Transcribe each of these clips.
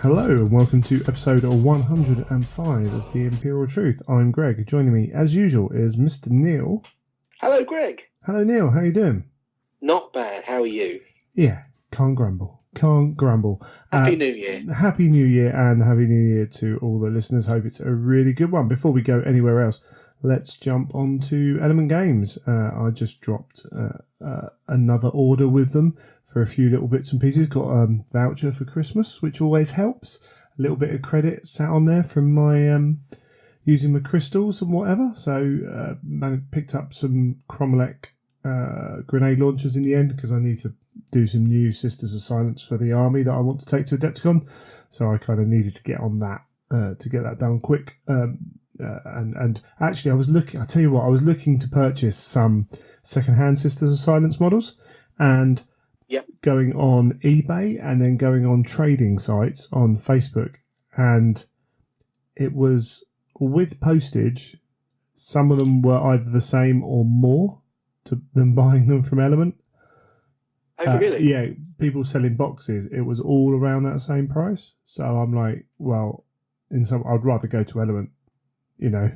Hello and welcome to episode 105 of The Imperial Truth. I'm Greg. Joining me, as usual, is Mr. Neil. Hello, Greg. Hello, Neil. How you doing? Not bad. How are you? Yeah, can't grumble. Can't grumble. Happy New Year. Happy New Year and Happy New Year to all the listeners. Hope it's a really good one. Before we go anywhere else, let's jump on to Element Games. I just dropped another order with them for a few little bits and pieces. Got a voucher for Christmas, which always helps. A little bit of credit sat on there from my using my crystals and whatever. So picked up some Cromlech grenade launchers in the end because I need to do some new Sisters of Silence for the army that I want to take to Adepticon. So I kind of needed to get on that to get that done quick. And actually, I was looking to purchase some second-hand Sisters of Silence models, and going on eBay and then going on trading sites on Facebook, and it was with postage. Some of them were either the same or more than buying them from Element. Oh, really? Yeah, people selling boxes. It was all around that same price. So I'm like, well, I'd rather go to Element. You know,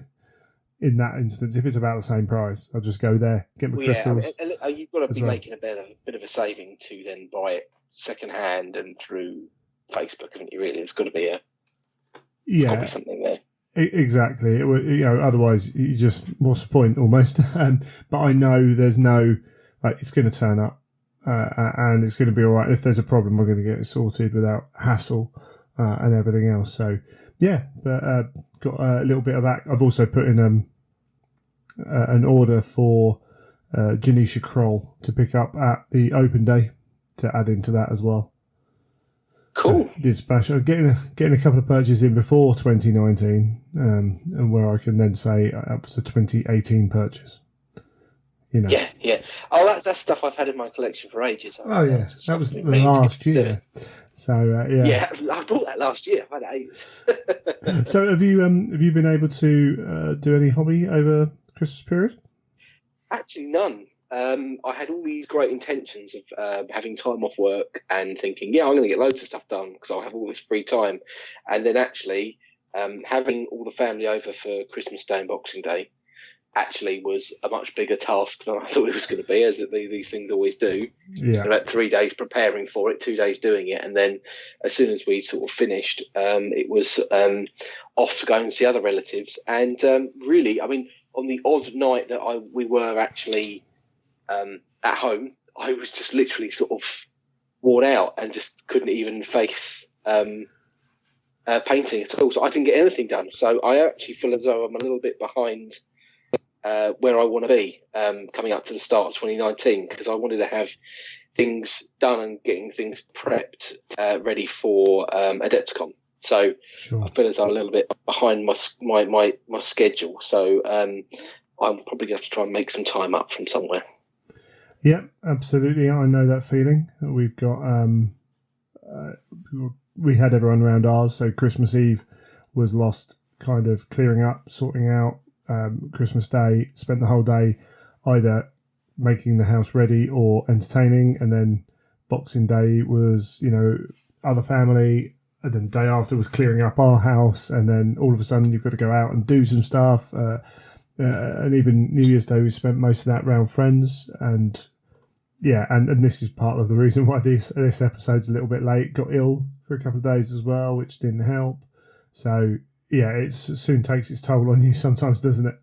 in that instance, if it's about the same price, I'll just go there, get my crystals. You've got to be making a bit of a saving to then buy it second hand and through Facebook, haven't you? Really, it's got to be got to be something there. Exactly. It would, otherwise, you just what's the point almost? But I know there's no it's going to turn up, and it's going to be all right. If there's a problem, we're going to get it sorted without hassle and everything else. So. Yeah, but got a little bit of that. I've also put in an order for Janisha Kroll to pick up at the open day to add into that as well. Cool. So did splash. I'm getting a couple of purchases in before 2019, and where I can then say it was a 2018 purchase. You know. Yeah. Oh, that's stuff I've had in my collection for ages. That was the last year. So yeah, I bought that last year. I've had it ages. So have you been able to do any hobby over the Christmas period? Actually, none. I had all these great intentions of having time off work and thinking, I'm going to get loads of stuff done because I'll have all this free time, and then actually having all the family over for Christmas Day and Boxing Day actually was a much bigger task than I thought it was going to be, as these things always do. Yeah. About 3 days preparing for it, 2 days doing it, and then as soon as we sort of finished, it was off to go and see other relatives. And really, I mean, on the odd night that we were actually at home, I was just literally sort of worn out and just couldn't even face painting at all. So I didn't get anything done. So I actually feel as though I'm a little bit behind where I want to be coming up to the start of 2019, because I wanted to have things done and getting things prepped ready for Adepticon. So sure. I feel as though I'm a little bit behind my schedule. So I'm probably going to have to try and make some time up from somewhere. Yeah, absolutely. I know that feeling. We've got we had everyone around ours, so Christmas Eve was lost kind of clearing up, sorting out. Christmas Day, spent the whole day either making the house ready or entertaining, and then Boxing Day was, other family, and then the day after was clearing up our house, and then all of a sudden you've got to go out and do some stuff, and even New Year's Day we spent most of that around friends, and and this is part of the reason why this episode's a little bit late. Got ill for a couple of days as well, which didn't help, so it soon takes its toll on you sometimes, doesn't it?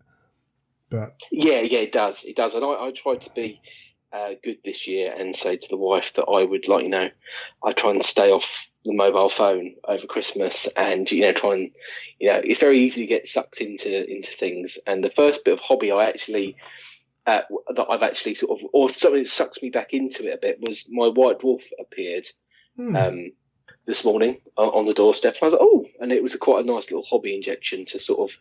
But it does. It does. And I tried to be good this year and say to the wife that I would I try and stay off the mobile phone over Christmas, and try and it's very easy to get sucked into things. And the first bit of hobby I actually that I've actually sort of, or something that sucks me back into it a bit, was my white dwarf appeared. This morning on the doorstep, and I was like, oh, and it was quite a nice little hobby injection to sort of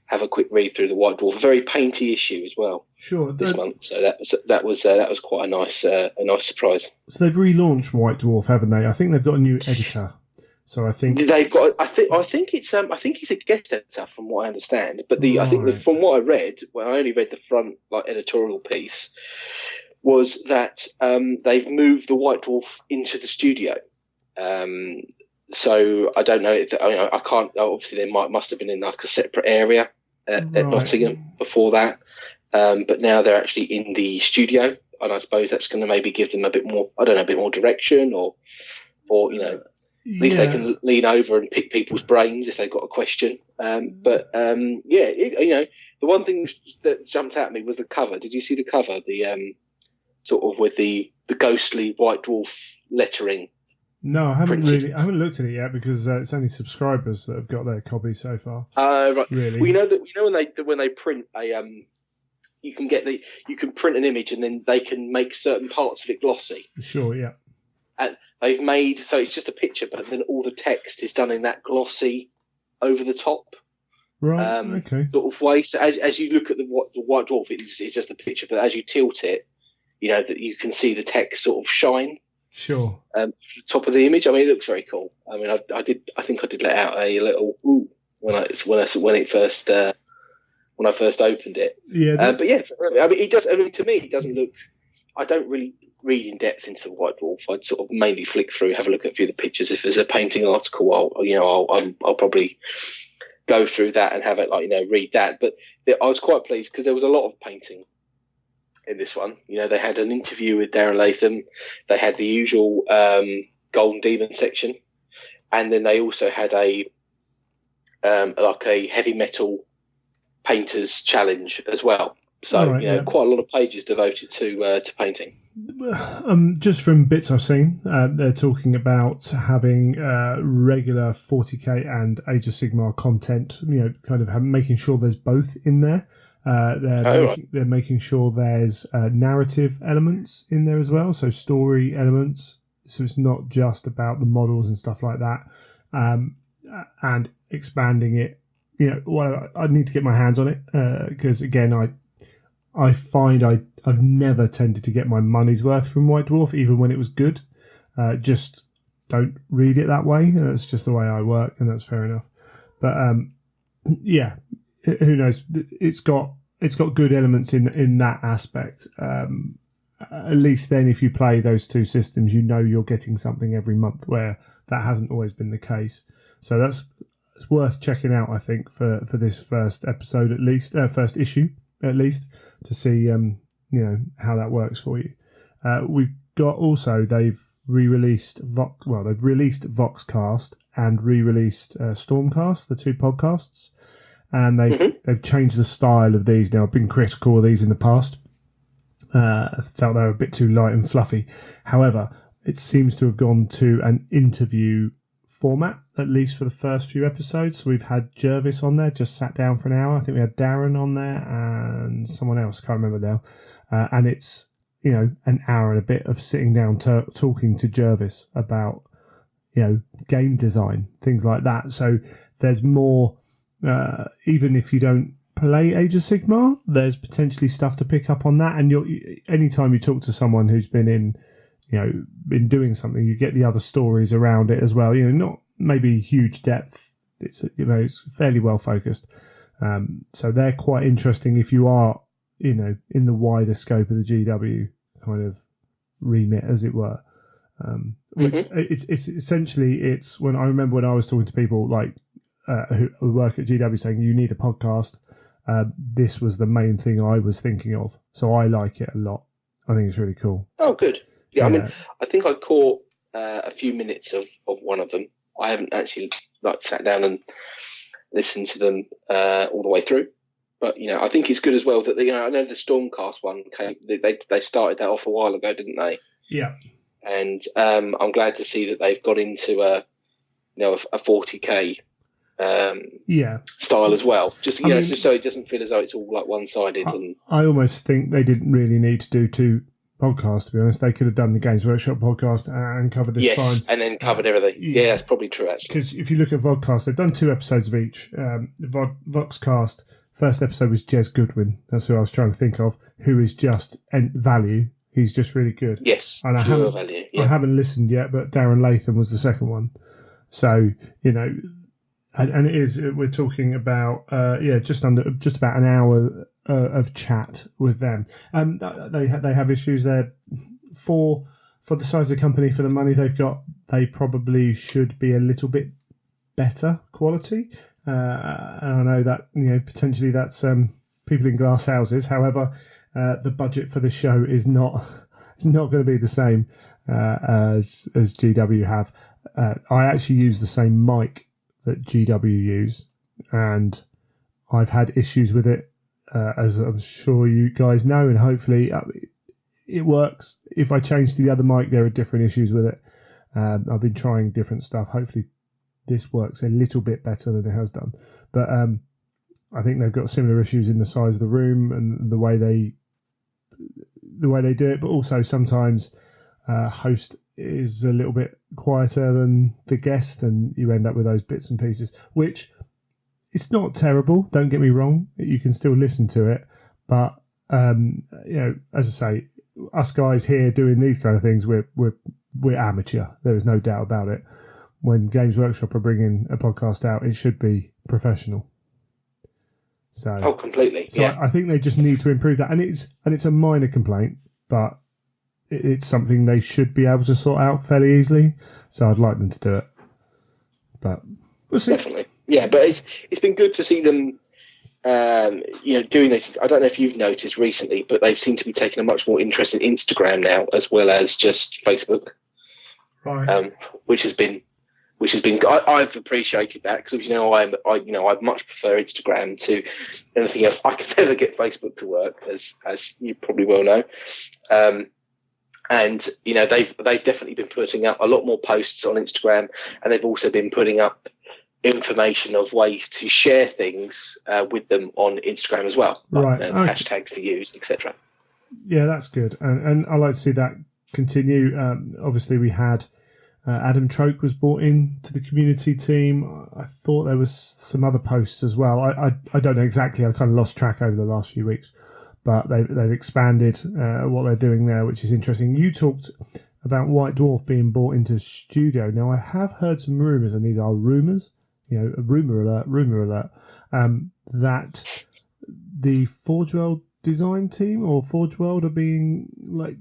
have a quick read through the White Dwarf, a very painty issue as well. Sure, this month, so that was quite a nice surprise. So they've relaunched White Dwarf, haven't they? I think they've got a new editor. So I think they've got. I think he's a guest editor from what I understand. But I think from what I read, well, I only read the front editorial piece, was that they've moved the White Dwarf into the studio. So I don't know. I can't. Obviously, they must have been in like a separate area at Nottingham before that. But now they're actually in the studio, and I suppose that's going to maybe give them a bit more. I don't know, a bit more direction, or at least they can lean over and pick people's brains if they've got a question. The one thing that jumped at me was the cover. Did you see the cover? The sort of with the ghostly White Dwarf lettering. No, I haven't looked at it yet because it's only subscribers that have got their copy so far. Right. Really? Well, when they print a you can print an image and then they can make certain parts of it glossy. Sure, yeah. And they've made so it's just a picture, but then all the text is done in that glossy, over the top, right? Okay. Sort of way. So as you look at the White Dwarf, it's just a picture, but as you tilt it, that you can see the text sort of shine. Sure. The top of the image. I mean, it looks very cool. I mean, I think I did let out a little ooh when I first opened it. Yeah. But yeah, I mean, it does. I mean, to me, it doesn't look. I don't really read in depth into the White Dwarf. I'd sort of mainly flick through, have a look at a few of the pictures. If there's a painting article, I'll probably go through that and have it read that. But I was quite pleased because there was a lot of painting in this one. They had an interview with Darren Latham. They had the usual Golden Demon section, and then they also had a heavy metal painters challenge as well. So quite a lot of pages devoted to painting. Just from bits I've seen, they're talking about having regular 40k and Age of Sigmar content. Kind of making sure there's both in there. They're making sure there's narrative elements in there as well, so story elements. So it's not just about the models and stuff like that, and expanding it. I need to get my hands on it because again, I find I've never tended to get my money's worth from White Dwarf, even when it was good. Just don't read it that way. That's just the way I work, and that's fair enough. But who knows? It's got good elements in that aspect. At least then, if you play those two systems, you're getting something every month, where that hasn't always been the case. So it's worth checking out, I think, for this first episode at least, first issue at least, to see how that works for you. We've got also they've released Voxcast and re-released Stormcast, the two podcasts. And they've changed the style of these now. I've been critical of these in the past. I felt they were a bit too light and fluffy. However, it seems to have gone to an interview format, at least for the first few episodes. So we've had Jervis on there, just sat down for an hour. I think we had Darren on there and someone else, can't remember now. And it's, an hour and a bit of sitting down talking to Jervis about, game design, things like that. So there's more... even if you don't play Age of Sigmar, there's potentially stuff to pick up on that. And anytime you talk to someone who's been been doing something, you get the other stories around it as well. Not maybe huge depth. It's fairly well focused. So they're quite interesting if you are in the wider scope of the GW kind of remit, as it were. Which it's essentially when I remember when I was talking to people like. Who work at GW saying you need a podcast. This was the main thing I was thinking of, so I like it a lot. I think it's really cool. Oh, good. Yeah. I mean, I think I caught a few minutes of one of them. I haven't actually sat down and listened to them all the way through, but I think it's good as well that I know the Stormcast one came. They started that off a while ago, didn't they? Yeah. And I'm glad to see that they've got into a 40k. Style as well, just just so it doesn't feel as though it's all like one-sided. I almost think they didn't really need to do two podcasts, to be honest. They could have done the Games Workshop podcast and covered this fine. And then covered everything. Yeah, that's probably true, actually. Because if you look at Vodcast, they've done 2 episodes of each. The Voxcast, first episode was Jez Goodwin. That's who I was trying to think of, who is just value. He's just really good. Yes, and I haven't listened yet, but Darren Latham was the second one. So, And it is. We're talking about just about an hour of chat with them. They have issues there. Four for the size of the company, for the money they've got, they probably should be a little bit better quality. And I know that potentially that's people in glass houses. However, the budget for the show is not going to be the same as GW have. I actually use the same mic that GW use, and I've had issues with it, as I'm sure you guys know, and hopefully it works. If I change to the other mic, there are different issues with it. I've been trying different stuff. Hopefully this works a little bit better than it has done. But I think they've got similar issues in the size of the room and the way they do it. But also sometimes host is a little bit quieter than the guest, and you end up with those bits and pieces, which it's not terrible. Don't get me wrong. You can still listen to it. But, as I say, us guys here doing these kind of things, we're amateur. There is no doubt about it. When Games Workshop are bringing a podcast out, it should be professional. So, completely. So yeah. I think they just need to improve that, and it's a minor complaint, but it's something they should be able to sort out fairly easily. So I'd like them to do it, but we'll see. Definitely, yeah. But it's been good to see them, doing this. I don't know if you've noticed recently, but they seem to be taking a much more interest in Instagram now, as well as just Facebook, right? Which has been. I've appreciated that because I much prefer Instagram to anything else. I can never get Facebook to work, as you probably well know. And they've definitely been putting up a lot more posts on Instagram, and they've also been putting up information of ways to share things with them on Instagram as well, right? Hashtags to use, etc. Yeah, that's good, and I like to see that continue. Obviously, we had. Adam Troke was brought in to the community team. I thought there was some other posts as well. I don't know exactly. I kind of lost track over the last few weeks, but they've expanded what they're doing there, which is interesting. You talked about White Dwarf being brought into studio. Now, I have heard some rumours, and these are rumours, rumour alert, that the Forge World design team or Forge World are being like...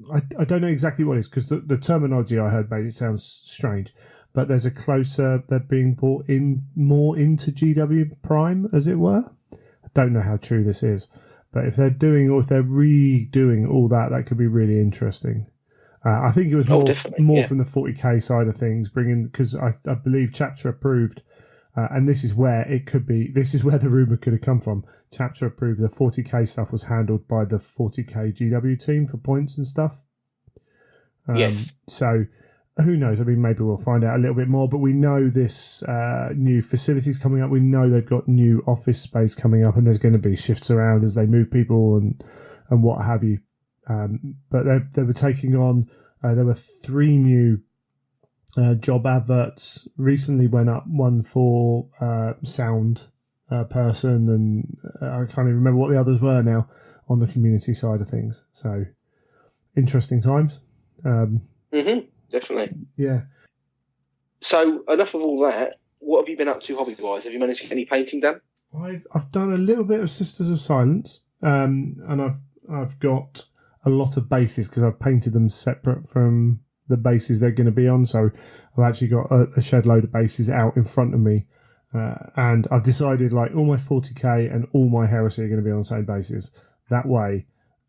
I don't know exactly what it is, because the terminology I heard made it sound strange, but there's they're being brought in more into GW Prime, as it were. I don't know how true this is, but if they're doing or if they're redoing all that, that could be really interesting. I think it was more from the 40k side of things, because I believe Chapter approved, and this is where it could be. This is where the rumor could have come from. Chapter approved the 40k stuff was handled by the 40k GW team for points and stuff. Yes. So who knows? I mean, maybe we'll find out a little bit more. But we know this new facilities coming up. We know they've got new office space coming up, and there's going to be shifts around as they move people and what have you. But they were taking on. There were 3 new job adverts recently went up. One for sound person, and I can't even remember what the others were now on the community side of things. So interesting times. Definitely. Yeah. So enough of all that. What have you been up to hobby-wise? Have you managed to get any painting done? I've done a little bit of Sisters of Silence, and I've got a lot of bases because I've painted them separate from the bases they're going to be on. So I've actually got a shed load of bases out in front of me. And I've decided like all my 40k and all my Heresy are going to be on the same basis. That way,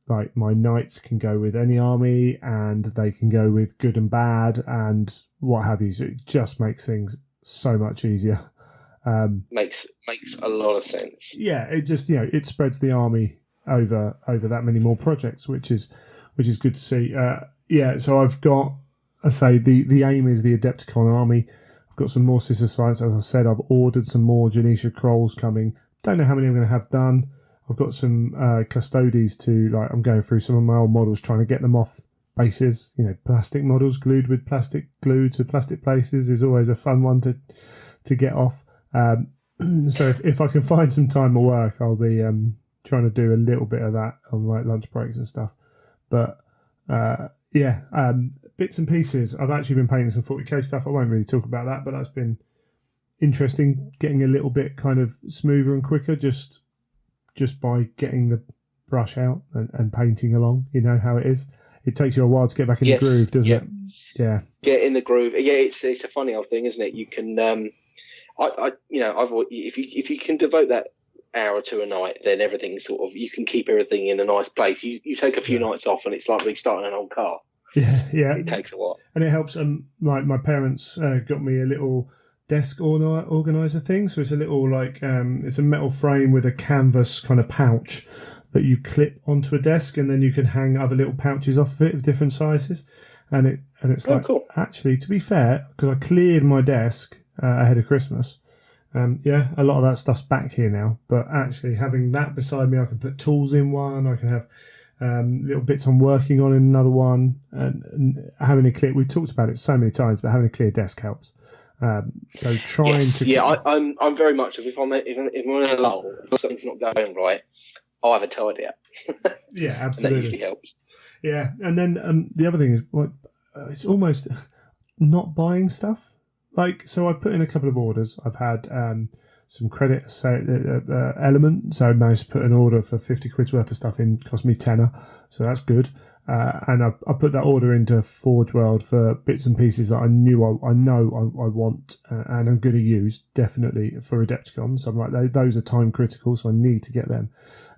like my knights can go with any army and they can go with good and bad and what have you. So it just makes things so much easier. Makes a lot of sense. Yeah, it just it spreads the army over that many more projects, which is good to see. So I've got, I say the aim is the Adepticon army. Got some more Sister Science. As I said, I've ordered some more Janisha Krolls coming. Don't know how many I'm going to have done. I've got some Custodes I'm going through some of my old models, trying to get them off bases. Plastic models glued with plastic glue to plastic places is always a fun one to get off. So if I can find some time at work, I'll be trying to do a little bit of that on like lunch breaks and stuff. But bits and pieces. I've actually been painting some 40k stuff. I won't really talk about that, but that's been interesting, getting a little bit kind of smoother and quicker just by getting the brush out and painting along. You know how it is. it takes you a while to get back in the groove, doesn't it? Yeah. Get in the groove. Yeah, it's a funny old thing, isn't it? You can, if you can devote that hour to a night, then everything sort of, you can keep everything in a nice place. You take a few nights off, and it's like restarting an old car. Yeah. It takes a while, and it helps. Like my parents got me a little desk organizer thing. So it's a little it's a metal frame with a canvas kind of pouch that you clip onto a desk, and then you can hang other little pouches off of it of different sizes. And it's cool. Actually, to be fair, because I cleared my desk ahead of Christmas. A lot of that stuff's back here now. But actually, having that beside me, I can put tools in one. I can have little bits I'm working on in another one, and having a clear. We've talked about it so many times, but having a clear desk helps. So trying to. Yeah, I'm very much if I'm in a lull, if something's not going right, I'll have a tidy up. Yeah, absolutely. And that usually helps. Yeah, and then the other thing is, it's almost not buying stuff. So I've put in a couple of orders. I've had some credit element, so I managed to put an order for 50 quid's worth of stuff in. Cost me tenner, so that's good. And I put that order into Forge World for bits and pieces that I know I want and I'm going to use definitely for Adepticon. So I'm like, those are time critical, so I need to get them.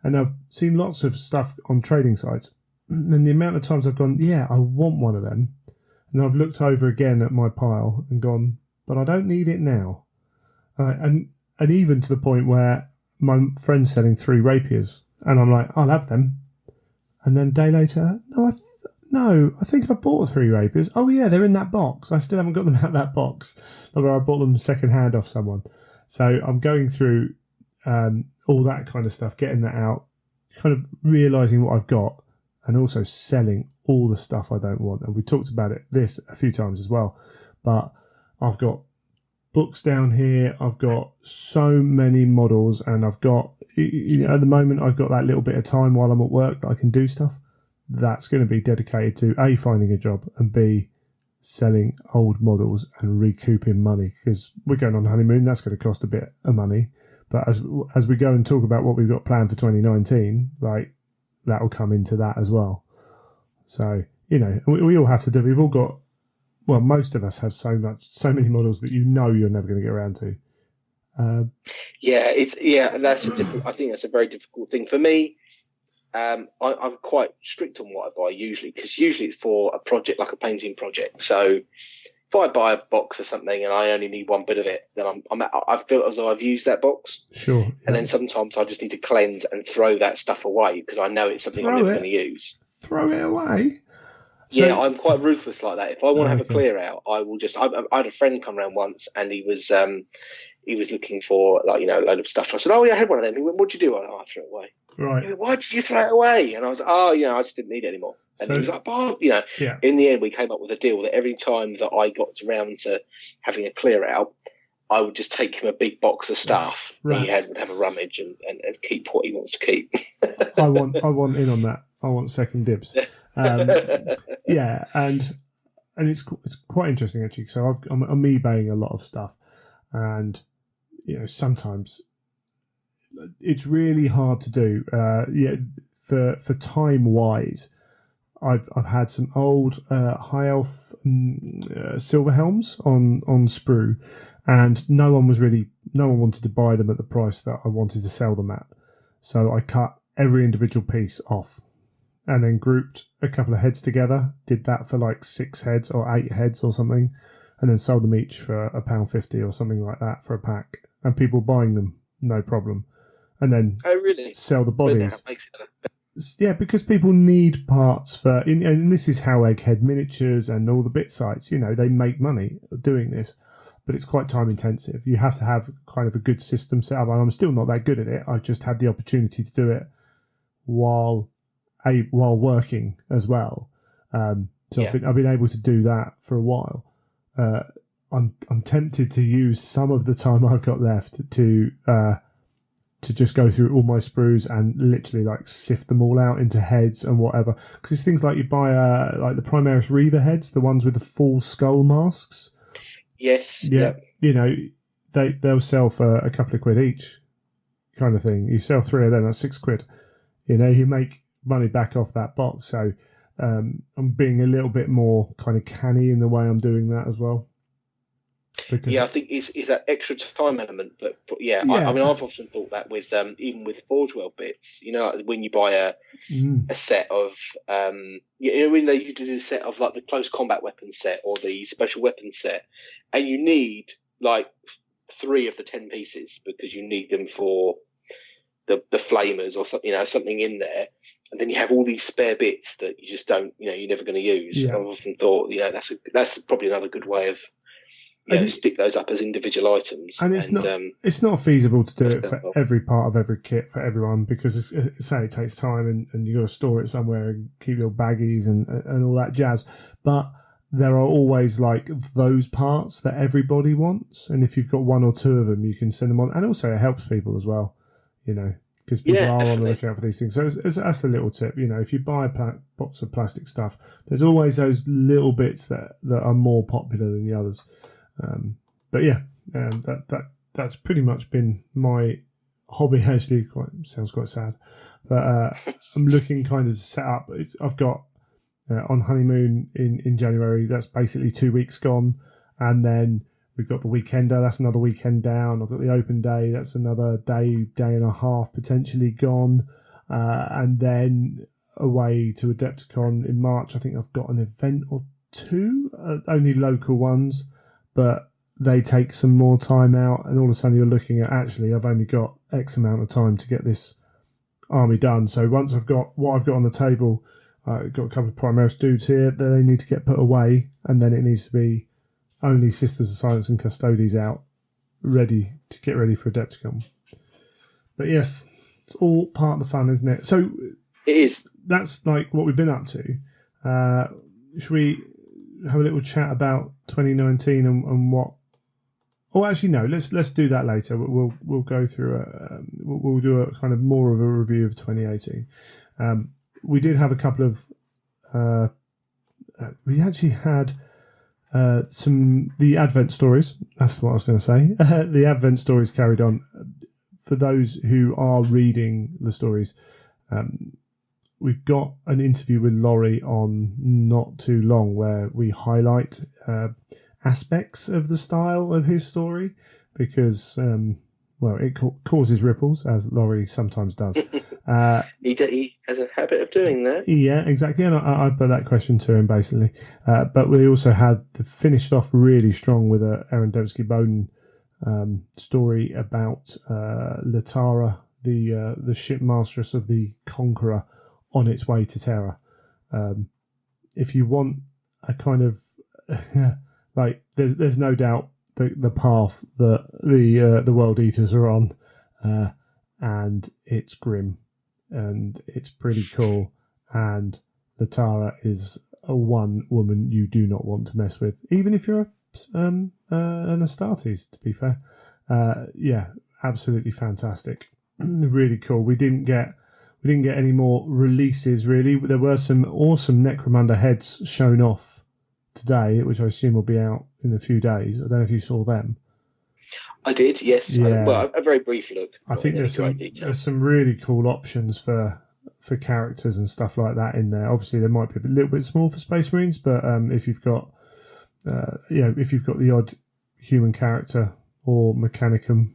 And I've seen lots of stuff on trading sites, and the amount of times I've gone, yeah, I want one of them, and I've looked over again at my pile and gone, but I don't need it now. And even to the point where my friend's selling 3 rapiers, and I'm like, I'll have them. And then a day later, I think I bought 3 rapiers. Oh yeah, they're in that box. I still haven't got them out of that box. Where I bought them second hand off someone. So I'm going through all that kind of stuff, getting that out, kind of realising what I've got, and also selling all the stuff I don't want. And we talked about this a few times as well. But I've got books down here. I've got so many models, and I've got, at the moment, I've got that little bit of time while I'm at work that I can do stuff. That's going to be dedicated to A, finding a job, and B, selling old models and recouping money, because we're going on honeymoon. That's going to cost a bit of money. But as we go and talk about what we've got planned for 2019, that'll come into that as well. So, we all have to do. We've all got, well, most of us have so many models that you're never going to get around to. I think that's a very difficult thing for me. I'm quite strict on what I buy usually, because usually it's for a project, like a painting project. So if I buy a box or something and I only need one bit of it, then I feel as though I've used that box. Sure. Yeah. And then sometimes I just need to cleanse and throw that stuff away, because I know it's something I'm never going to use. Throw it away? Yeah, I'm quite ruthless like that. If I want to have a clear out, I will just. I had a friend come around once, and he was looking for a load of stuff. I said, "Oh yeah, I had one of them." He went, "What'd you do?" I threw it away. Right. He went, "Why did you throw it away?" And I was, "Oh, I just didn't need it anymore." And he was like, "Oh, yeah." In the end, we came up with a deal that every time that I got around to having a clear out, I would just take him a big box of stuff. Right. He would have a rummage and keep what he wants to keep. I want in on that. I want second dibs. Yeah, and it's quite interesting actually. So I'm eBaying a lot of stuff, and sometimes it's really hard to do. For time wise, I've had some old high elf silver helms on sprue, and no one wanted to buy them at the price that I wanted to sell them at. So I cut every individual piece off, and then grouped a couple of heads together. Did that for like 6 heads or 8 heads or something, and then sold them each for £1.50 or something like that for a pack. And people buying them, no problem. And then sell the bodies. Yeah, because people need parts for, and this is how Egghead Miniatures and all the bit sites, they make money doing this, but it's quite time intensive. You have to have kind of a good system set up, and I'm still not that good at it. I've just had the opportunity to do it while working as well. So I've been able to do that for a while. I'm tempted to use some of the time I've got left to just go through all my sprues and literally sift them all out into heads and whatever. Because it's things like you buy like the Primaris Reaver heads, the ones with the full skull masks. Yes. Yeah. They'll sell for a couple of quid each, kind of thing. You sell 3 of them, that's £6. You make money back off that box. So I'm being a little bit more kind of canny in the way I'm doing that as well. Because I think it's that extra time element, but yeah. I mean, I've often thought that with even with Forge World bits, when you buy a set of when you did a set of like the close combat weapon set or the special weapon set, and you need like 3 of the 10 pieces because you need them for the flamers or something, something in there, and then you have all these spare bits that you just don't, you're never going to use. I've often thought, that's probably another good way of stick those up as individual items. And it's not feasible to do it for every part of every kit for everyone because it takes time and you've got to store it somewhere and keep little baggies and all that jazz. But there are always like those parts that everybody wants, and if you've got 1 or 2 of them, you can send them on. And also, it helps people as well, because people are on the lookout for these things. So that's a little tip. If you buy a box of plastic stuff, there's always those little bits that are more popular than the others. But yeah, that's pretty much been my hobby. Actually, sounds quite sad, but I'm looking kind of to set up. I've got on honeymoon in January. That's basically 2 weeks gone, and then we've got the weekender. That's another weekend down. I've got the open day. That's another day and a half potentially gone, and then away to Adepticon in March. I think I've got an event or 2, only local ones. But they take some more time out, and all of a sudden you're looking at, actually, I've only got X amount of time to get this army done. So once I've got what I've got on the table, I've got a couple of Primaris dudes here that they need to get put away, and then it needs to be only Sisters of Silence and Custodes out, ready for Adepticon. But yes, it's all part of the fun, isn't it? So it is. That's like what we've been up to. Should we have a little chat about 2019 and what? Oh, actually, no. Let's do that later. We'll go through we'll do a kind of more of a review of 2018. We did have a couple of. We actually had the Advent stories. That's what I was going to say. The Advent stories carried on. For those who are reading the stories, we've got an interview with Laurie on not too long where we highlight aspects of the style of his story because, it causes ripples, as Laurie sometimes does. He has a habit of doing that. Yeah, exactly. And I put that question to him, basically. But we also had finished off really strong with a Aaron Dembski-Bowden story about Latara, the shipmasteress of the Conqueror, on its way to Terra. If you want a kind of there's no doubt the path that the World Eaters are on, and it's grim and it's pretty cool. And Latara is a one woman you do not want to mess with, even if you're an Astartes. To be fair, absolutely fantastic, really cool. We didn't get any more releases, really. There were some awesome Necromunda heads shown off today, which I assume will be out in a few days. I don't know if you saw them. I did, yes. Yeah. A very brief look. I think there's some really cool options for characters and stuff like that in there. Obviously, they might be a little bit small for Space Marines, but if you've got the odd human character or Mechanicum,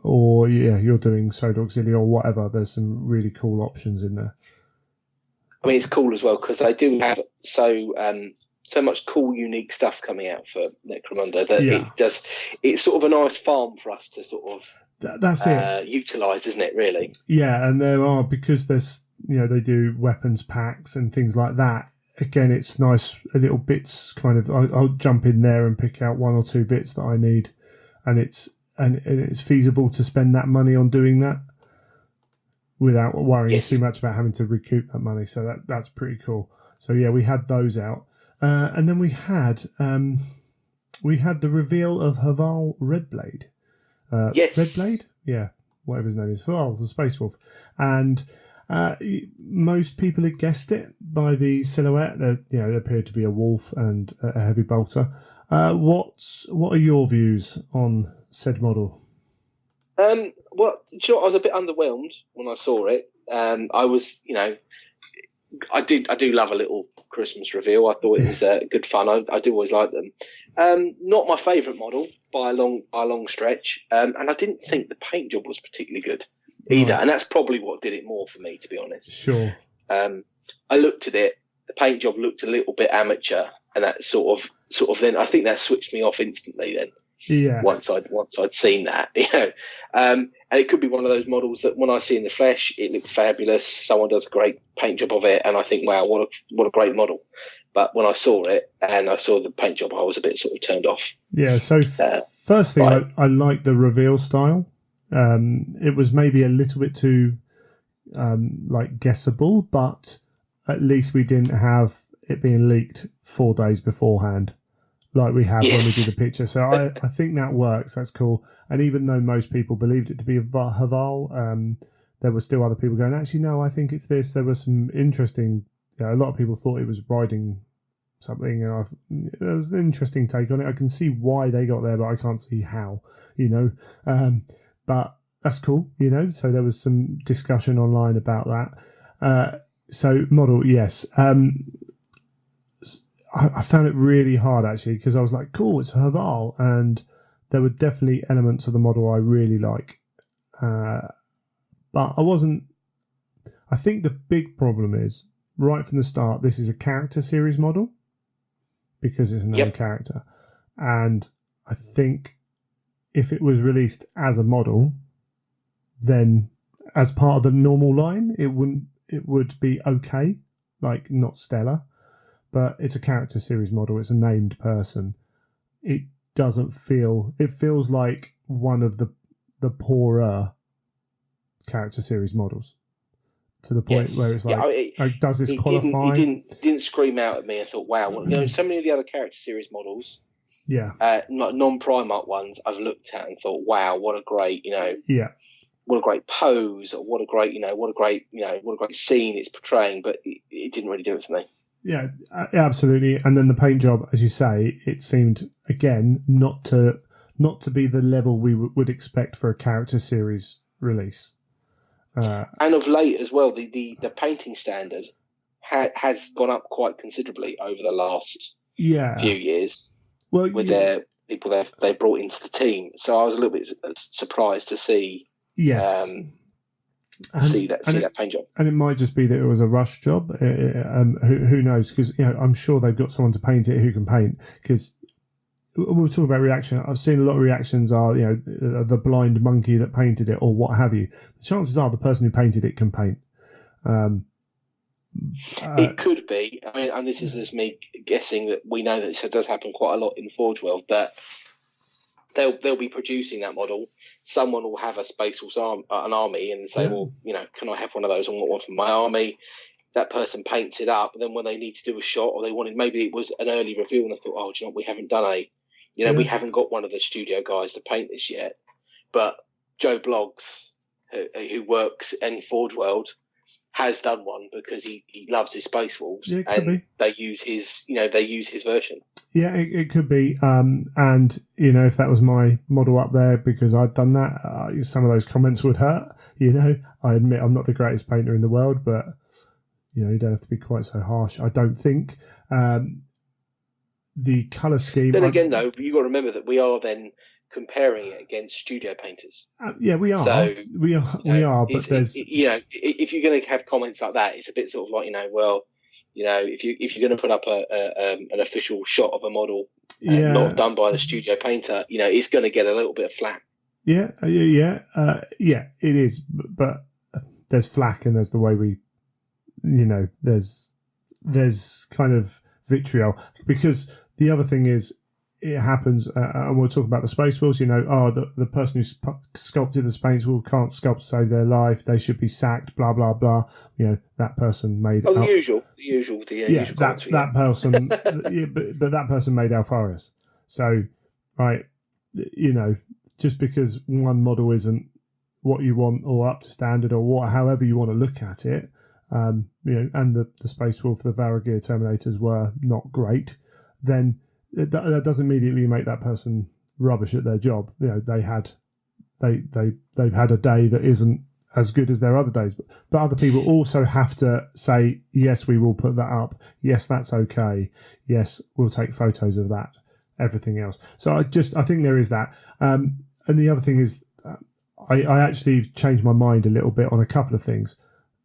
or you're doing Soda Auxilia or whatever, there's some really cool options in there. I mean, it's cool as well because they do have so much cool, unique stuff coming out for Necromunda that it's sort of a nice farm for us to sort of that's it utilise, isn't it? Really? Yeah, and there are, because there's they do weapons packs and things like that. Again, it's nice little bits. Kind of, I'll jump in there and pick out 1 or 2 bits that I need, and it's feasible to spend that money on doing that without worrying too much about having to recoup that money. So that's pretty cool. So yeah, we had those out, and then we had the reveal of Haval Redblade. Redblade, yeah, whatever his name is, Haval the Space Wolf, and most people had guessed it by the silhouette. There appeared to be a wolf and a heavy bolter. What are your views on said model? I was a bit underwhelmed when I saw it. I was, I do love a little Christmas reveal. I thought it was good fun. I do always like them. Not my favourite model by a long stretch, and I didn't think the paint job was particularly good either. Right. And that's probably what did it more for me, to be honest. Sure. I looked at it. The paint job looked a little bit amateur, and that sort of then I think that switched me off instantly. Then. Yeah. Once I'd seen that, and it could be one of those models that when I see in the flesh, it looks fabulous. Someone does a great paint job of it, and I think, wow, what a great model. But when I saw it and I saw the paint job, I was a bit sort of turned off. Yeah. So first thing, I like the reveal style. It was maybe a little bit too like guessable, but at least we didn't have it being leaked 4 days beforehand. Like we have when we do the picture. So I think that works. That's cool. And even though most people believed it to be a Haval, there were still other people going, actually, no, I think it's this. There was some interesting, a lot of people thought it was riding something. And there was an interesting take on it. I can see why they got there, but I can't see how, but that's cool, So there was some discussion online about that. So model, yes. I found it really hard, actually, because I was like, cool, it's a Haval. And there were definitely elements of the model I really like. But I wasn't... I think the big problem is, right from the start, this is a character series model because it's a known character. And I think if it was released as a model, then as part of the normal line, it would be okay, like not stellar. But it's a character series model. It's a named person. It doesn't feel... It feels like one of the poorer character series models. To the point where it's like, does this qualify? It didn't scream out at me. I thought, wow. So many of the other character series models, non-Primark ones, I've looked at and thought, wow, what a great, what a great pose, or what a great scene it's portraying. But it didn't really do it for me. Yeah, absolutely. And then the paint job, as you say, it seemed again not to be the level we would expect for a character series release. And of late as well, the painting standard has gone up quite considerably over the last few years. Well, with their people they brought into the team, so I was a little bit surprised to see. Yes. See that paint job, and it might just be that it was a rush job. Who knows? Because I'm sure they've got someone to paint it who can paint. Because we'll talk about reaction. I've seen a lot of reactions are the blind monkey that painted it or what have you. The chances are the person who painted it can paint. It could be. I mean, and this is just me guessing that we know that this does happen quite a lot in the Forge world. That they'll be producing that model. Someone will have a Space Force an army and say, well, can I have one of those? I want one for my army. That person paints it up. And then when they need to do a shot or they wanted, maybe it was an early reveal and they thought, oh, do you know what? We haven't done we haven't got one of the studio guys to paint this yet. But Joe Bloggs, who works in Forge World, has done one because he loves his Space Wolves, and they use his version. Yeah, it could be. And if that was my model up there because I'd done that, some of those comments would hurt. I admit I'm not the greatest painter in the world, but you don't have to be quite so harsh. I don't think. The colour scheme. Then again, though, you got to remember that we are then comparing it against studio painters. Yeah, we are. So, we are. But there's if you're going to have comments like that, it's a bit sort of like if you're going to put up an official shot of a model not done by the studio painter, it's going to get a little bit of flack. Yeah, it is. But there's flack, and there's the way we, there's kind of vitriol because the other thing is. It happens, and we'll talk about the Space Wolves. The person who sculpted the Space Wolf can't sculpt to save their life. They should be sacked. Blah blah blah. That person made. The usual. That person. but that person made Alfaris. So, right, just because one model isn't what you want or up to standard or however you want to look at it, and the Space Wolf, the Varagir Terminators were not great, then. That doesn't immediately make that person rubbish at their job. They've had a day that isn't as good as their other days. But other people also have to say, yes, we will put that up. Yes, that's okay. Yes, we'll take photos of that. Everything else. So I think there is that. And the other thing is, I actually changed my mind a little bit on a couple of things.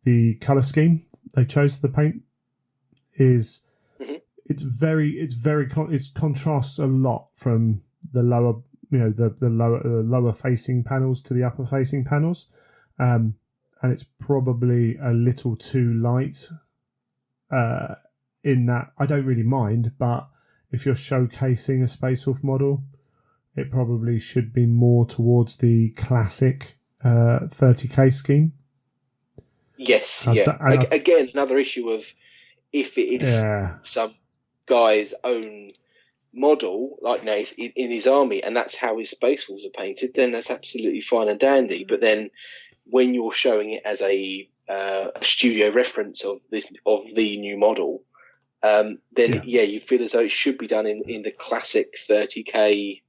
The color scheme they chose for the paint is it contrasts a lot from the lower, the lower facing panels to the upper facing panels. And it's probably a little too light in that. I don't really mind, but if you're showcasing a Space Wolf model, it probably should be more towards the classic 30k scheme. Yes, again, another issue of if it is some guy's own model, like he's in his army, and that's how his Space Wolves are painted, then that's absolutely fine and dandy. But then when you're showing it as a studio reference of the new model, you feel as though it should be done in the classic 30k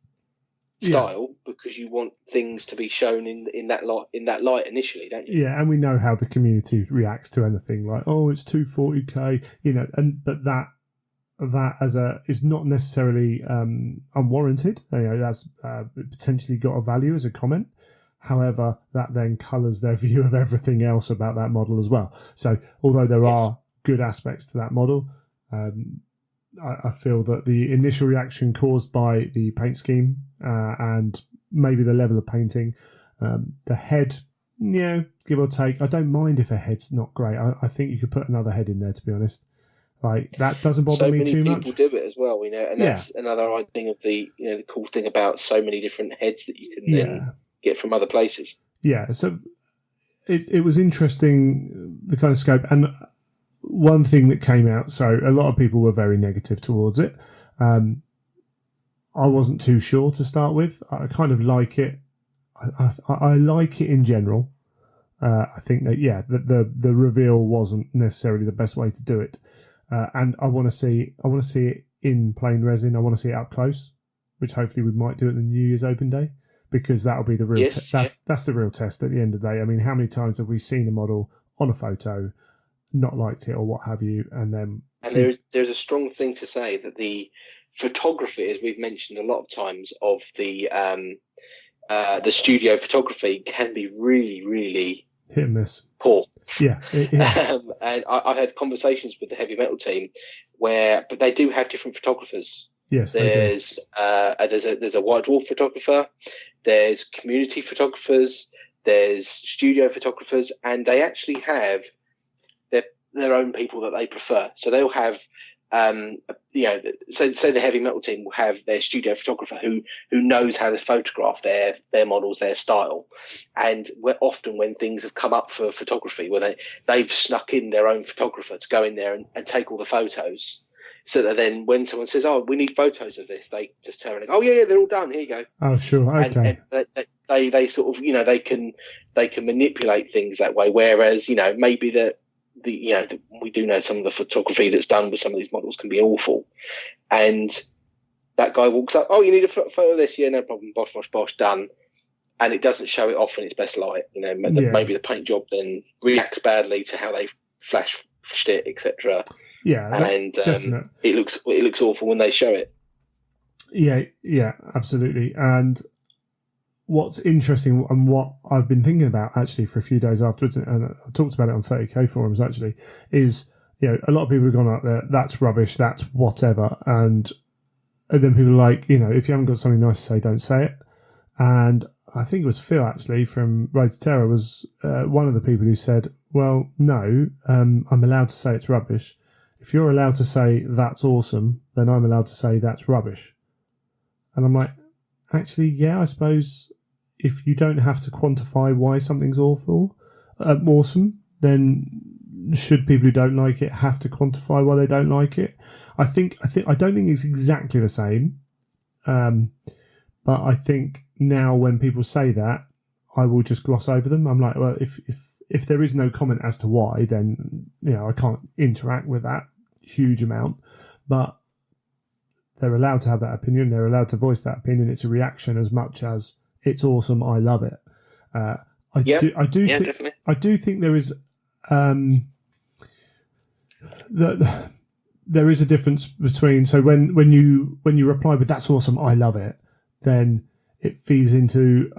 style, because you want things to be shown in that light initially, don't you? Yeah, and we know how the community reacts to anything like, oh, it's 240k, but that is not necessarily unwarranted. That's potentially got a value as a comment. However, that then colours their view of everything else about that model as well. So although there are good aspects to that model, I feel that the initial reaction caused by the paint scheme and maybe the level of painting, the head, give or take. I don't mind if a head's not great. I think you could put another head in there, to be honest. Like, that doesn't bother me too much. So many people do it as well, and that's another thing of the the cool thing about so many different heads that you can then get from other places. Yeah, so it was interesting, the kind of scope. And one thing that came out, so a lot of people were very negative towards it. I wasn't too sure to start with. I kind of like it. I like it in general. I think that the reveal wasn't necessarily the best way to do it. And I want to see it in plain resin. I want to see it up close, which hopefully we might do at the New Year's Open Day, because that'll be the real. That's the real test at the end of the day. I mean, how many times have we seen a model on a photo, not liked it or what have you, and then there's a strong thing to say that the photography, as we've mentioned a lot of times, of the studio photography can be really, really hit and miss, poor. Yeah. And I've had conversations with the heavy metal team but they do have different photographers. Yes, there's a White Dwarf photographer, there's community photographers, there's studio photographers, and they actually have their own people that they prefer. So they'll have so the heavy metal team will have their studio photographer who knows how to photograph their models, their style. And often when things have come up for photography, where they've snuck in their own photographer to go in there and take all the photos, so that then when someone says, oh, we need photos of this, they just turn around and go, oh yeah, they're all done, here you go. Oh sure, okay. And they sort of they can manipulate things that way, whereas maybe we do know some of the photography that's done with some of these models can be awful, and that guy walks up, oh, you need a photo of this, yeah, no problem, bosh, done, and it doesn't show it off in its best light. Maybe the paint job then reacts badly to how they flashed it, etc. Yeah, and it looks awful when they show it. Yeah, absolutely. And what's interesting, and what I've been thinking about actually for a few days afterwards, and I talked about it on 30k forums actually, is a lot of people have gone out there, that's rubbish, that's whatever, and then people are like, if you haven't got something nice to say, don't say it. And I think it was Phil actually from Road to Terror was one of the people who said, well, no, I'm allowed to say it's rubbish. If you're allowed to say that's awesome, then I'm allowed to say that's rubbish. And I'm like, actually, yeah, I suppose if you don't have to quantify why something's awesome, then should people who don't like it have to quantify why they don't like it? I don't think it's exactly the same. But I think now when people say that, I will just gloss over them. I'm like, well, if there is no comment as to why, then I can't interact with that huge amount. But they're allowed to have that opinion. They're allowed to voice that opinion. It's a reaction as much as it's awesome, I love it. I do think there is there is a difference between, so when you reply with "that's awesome, I love it," then it feeds into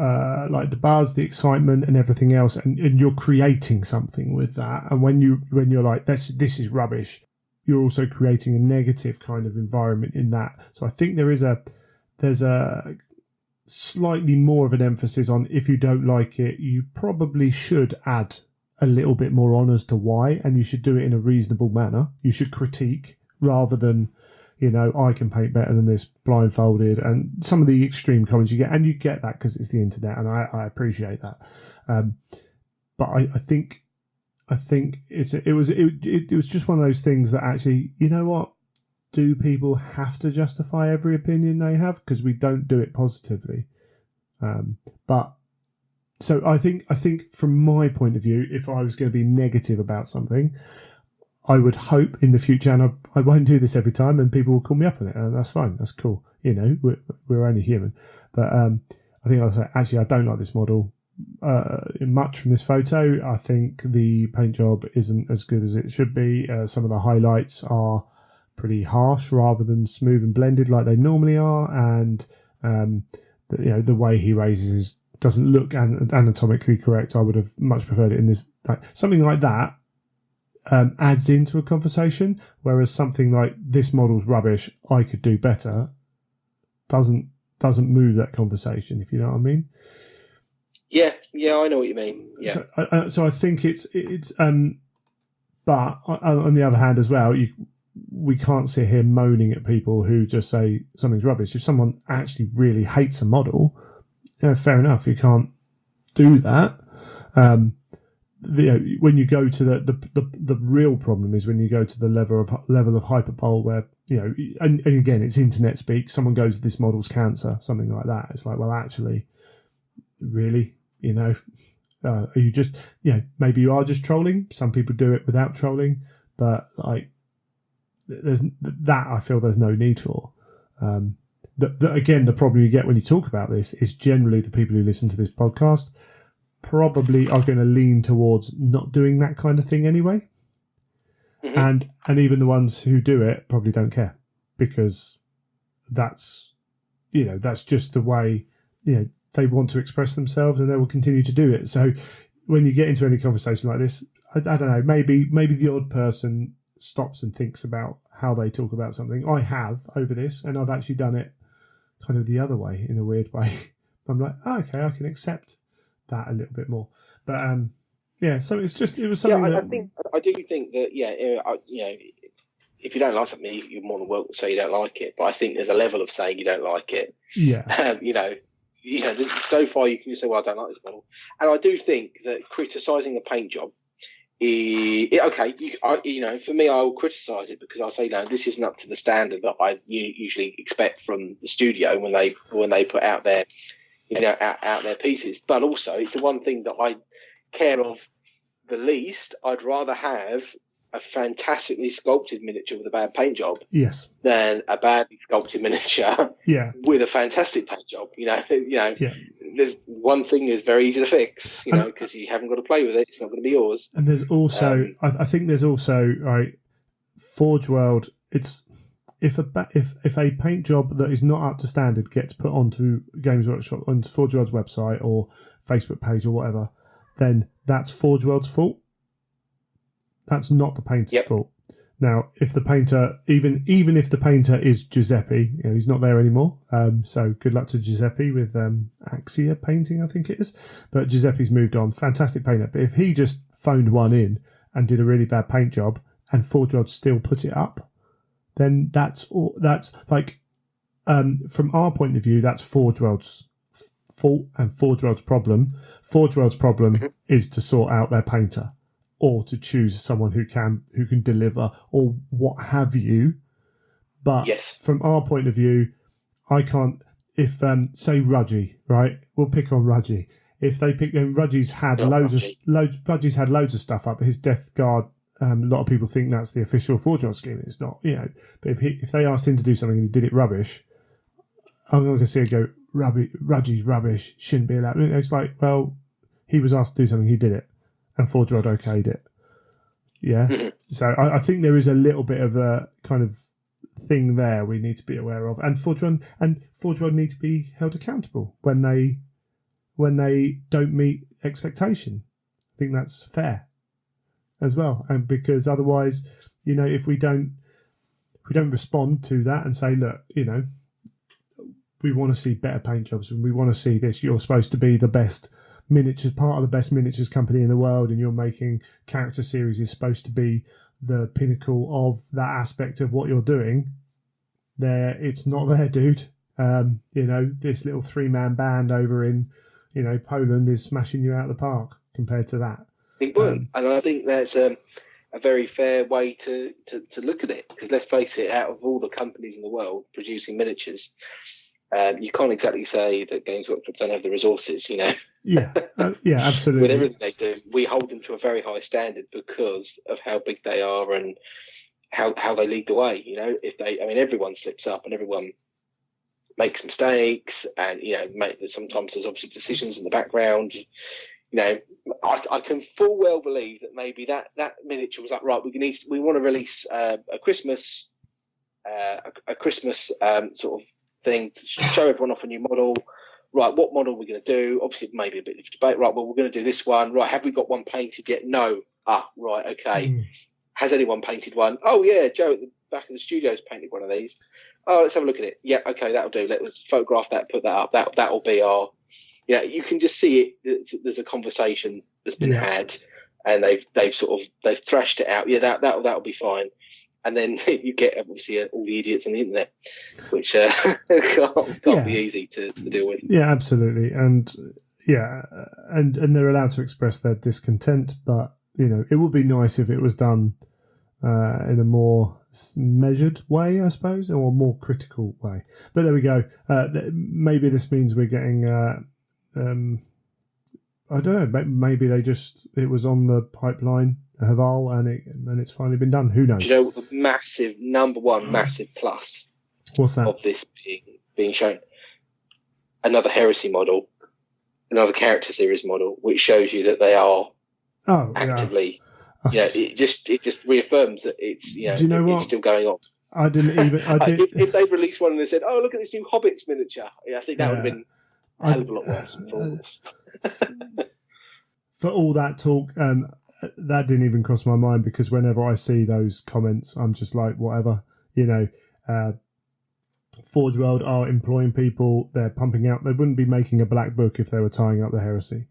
like the buzz, the excitement, and everything else, and you're creating something with that. And when you're like this is rubbish, you're also creating a negative kind of environment in that. So I think there's a slightly more of an emphasis on, if you don't like it, you probably should add a little bit more on as to why, and you should do it in a reasonable manner. You should critique rather than, I can paint better than this blindfolded, and some of the extreme comments you get, and you get that because it's the internet, and I appreciate that. But I think it was just one of those things that actually, you know what? Do people have to justify every opinion they have? Because we don't do it positively. But so I think from my point of view, if I was going to be negative about something, I would hope in the future, and I won't do this every time, and people will call me up on it, and that's fine, that's cool. We're only human. But I think I'll say, actually, I don't like this model much from this photo. I think the paint job isn't as good as it should be. Some of the highlights are pretty harsh rather than smooth and blended like they normally are, and the way he raises doesn't look anatomically correct. I would have much preferred it in this, something like that adds into a conversation, whereas something like this model's rubbish, I could do better, doesn't move that conversation, if you know what I mean. Yeah, I know what you mean. Yeah. So I think it's but on the other hand as well, we can't sit here moaning at people who just say something's rubbish. If someone actually really hates a model, fair enough, you can't do that. When you go to the real problem is when you go to the level of hyperbole where, and again, it's internet speak. Someone goes, "This model's cancer," something like that. It's like, well, actually, really, are you just, maybe you are just trolling. Some people do it without trolling, but I feel there's no need for. Again, the problem you get when you talk about this is generally the people who listen to this podcast probably are going to lean towards not doing that kind of thing anyway. Mm-hmm. And even the ones who do it probably don't care, because that's just the way, they want to express themselves, and they will continue to do it. So when you get into any conversation like this, I don't know, maybe the odd person stops and thinks about how they talk about something. I have over this, and I've actually done it kind of the other way, in a weird way. I'm like, okay, I can accept that a little bit more. But so it was something. I do think that if you don't like something, you're more than welcome to say you don't like it. But I think there's a level of saying you don't like it. Yeah. So far you can just say, well, I don't like this model. And I do think that criticising the paint job for me, I will criticise it because I say, no, this isn't up to the standard that I usually expect from the studio when they put out their, out their pieces. But also, it's the one thing that I care of the least. I'd rather have a fantastically sculpted miniature with a bad paint job, yes, than a badly sculpted miniature, with a fantastic paint job. There's one thing is very easy to fix, because you haven't got to play with it. It's not going to be yours. And there's also, I think there's also, right, Forge World. It's if a paint job that is not up to standard gets put onto Games Workshop, onto Forge World's website or Facebook page or whatever, then that's Forge World's fault. That's not the painter's fault. Now, if the painter, even if the painter is Giuseppe, he's not there anymore. So good luck to Giuseppe with Axia painting, I think it is. But Giuseppe's moved on. Fantastic painter. But if he just phoned one in and did a really bad paint job, and Forge World still put it up, then that's like, from our point of view, that's Forge World's fault and Forge World's problem. Forge World's problem is to sort out their painter, or to choose someone who can deliver, or what have you. But from our point of view, I can't. If say Rudgy, right? We'll pick on Rudgy. If they pick, Rudgy's had Rudgy's had loads of stuff up. His Death Guard. A lot of people think that's the official Forge World scheme. It's not, But if they asked him to do something and he did it rubbish, I'm not going to see him go, Rudgy's rubbish, shouldn't be allowed. It's like, well, he was asked to do something, he did it, and Forge World okayed it. Yeah. Mm-hmm. So I think there is a little bit of a kind of thing there we need to be aware of, and Forge World need to be held accountable when they don't meet expectation. I think that's fair as well, and because otherwise, if we don't respond to that and say, look, we want to see better paint jobs and we want to see this. You're supposed to be the best miniatures, part of the best miniatures company in the world, and you're making character series is supposed to be the pinnacle of that aspect of what you're doing. It's not there, dude. This little 3-man band over in, Poland is smashing you out of the park compared to that. It would, and I think that's a very fair way to look at it, because let's face it, out of all the companies in the world producing miniatures, you can't exactly say that Games Workshop don't have the resources, Yeah, absolutely. With everything they do, we hold them to a very high standard because of how big they are and how they lead the way. Everyone slips up and everyone makes mistakes, and sometimes there's obviously decisions in the background. I can full well believe that maybe that miniature was like, right, we want to release a Christmas sort of thing to show everyone off a new model. Right, what model are we going to do? Obviously, maybe a bit of debate. Right, well, we're going to do this one. Right, have we got one painted yet? No. Right, okay. Has anyone painted one? Oh, yeah, Joe at the back of the studio's painted one of these. Oh, let's have a look at it. Yeah, okay, that'll do. Let's photograph that, put that up. That'll be our... you can just see it. There's a conversation that's been had, and they've thrashed it out. Yeah, that'll be fine. And then you get obviously all the idiots on the internet, which can't be easy to deal with. Yeah, absolutely, and and they're allowed to express their discontent, but it would be nice if it was done in a more measured way, I suppose, or a more critical way. But there we go. Maybe this means we're getting. I don't know. Maybe it was on the pipeline, Haval, and it's finally been done. Who knows? Do you know what the massive number one massive plus? What's that? Of this being shown? Another Heresy model, another character series model, which shows you that they are actively. Yeah, it just reaffirms that it's Do you know it's still going on. I didn't even. If they'd released one and they said, "Oh, look at this new Hobbits miniature," I think that would have been a hell of a lot worse. For all that talk, that didn't even cross my mind, because whenever I see those comments, I'm just like, whatever. Forge World are employing people. They're pumping out. They wouldn't be making a black book if they were tying up the Heresy.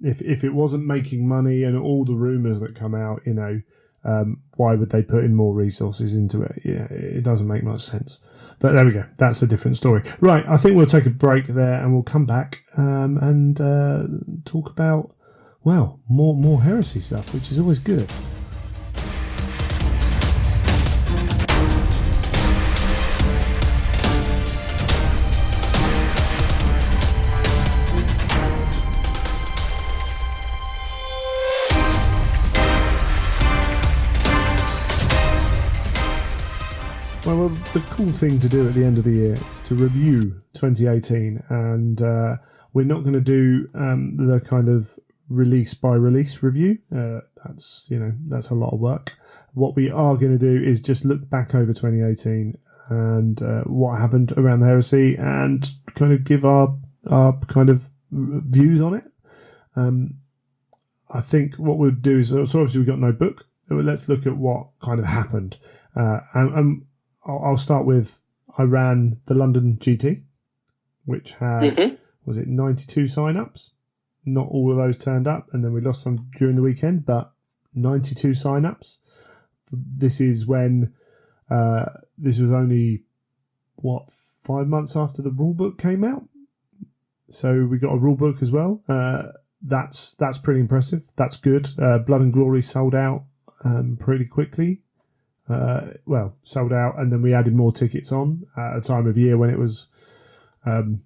If it wasn't making money and all the rumours that come out, why would they put in more resources into it? It doesn't make much sense. But there we go. That's a different story. Right, I think we'll take a break there and we'll come back and talk about, more Heresy stuff, which is always good. Well, the cool thing to do at the end of the year is to review 2018, and we're not going to do the kind of release by release review. That's a lot of work. What we are going to do is just look back over 2018 and what happened around the Heresy, and kind of give our kind of views on it. I think what we'll do is, so obviously we've got no book. Let's look at what kind of happened, and I'll start with, I ran the London GT, which had, was it 92 sign-ups? Not all of those turned up, and then we lost some during the weekend, but 92 sign-ups. This is when, this was only, 5 months after the rulebook came out? So we got a rulebook as well. That's pretty impressive. That's good. Blood and Glory sold out pretty quickly. Sold out, and then we added more tickets on at a time of year when it was kind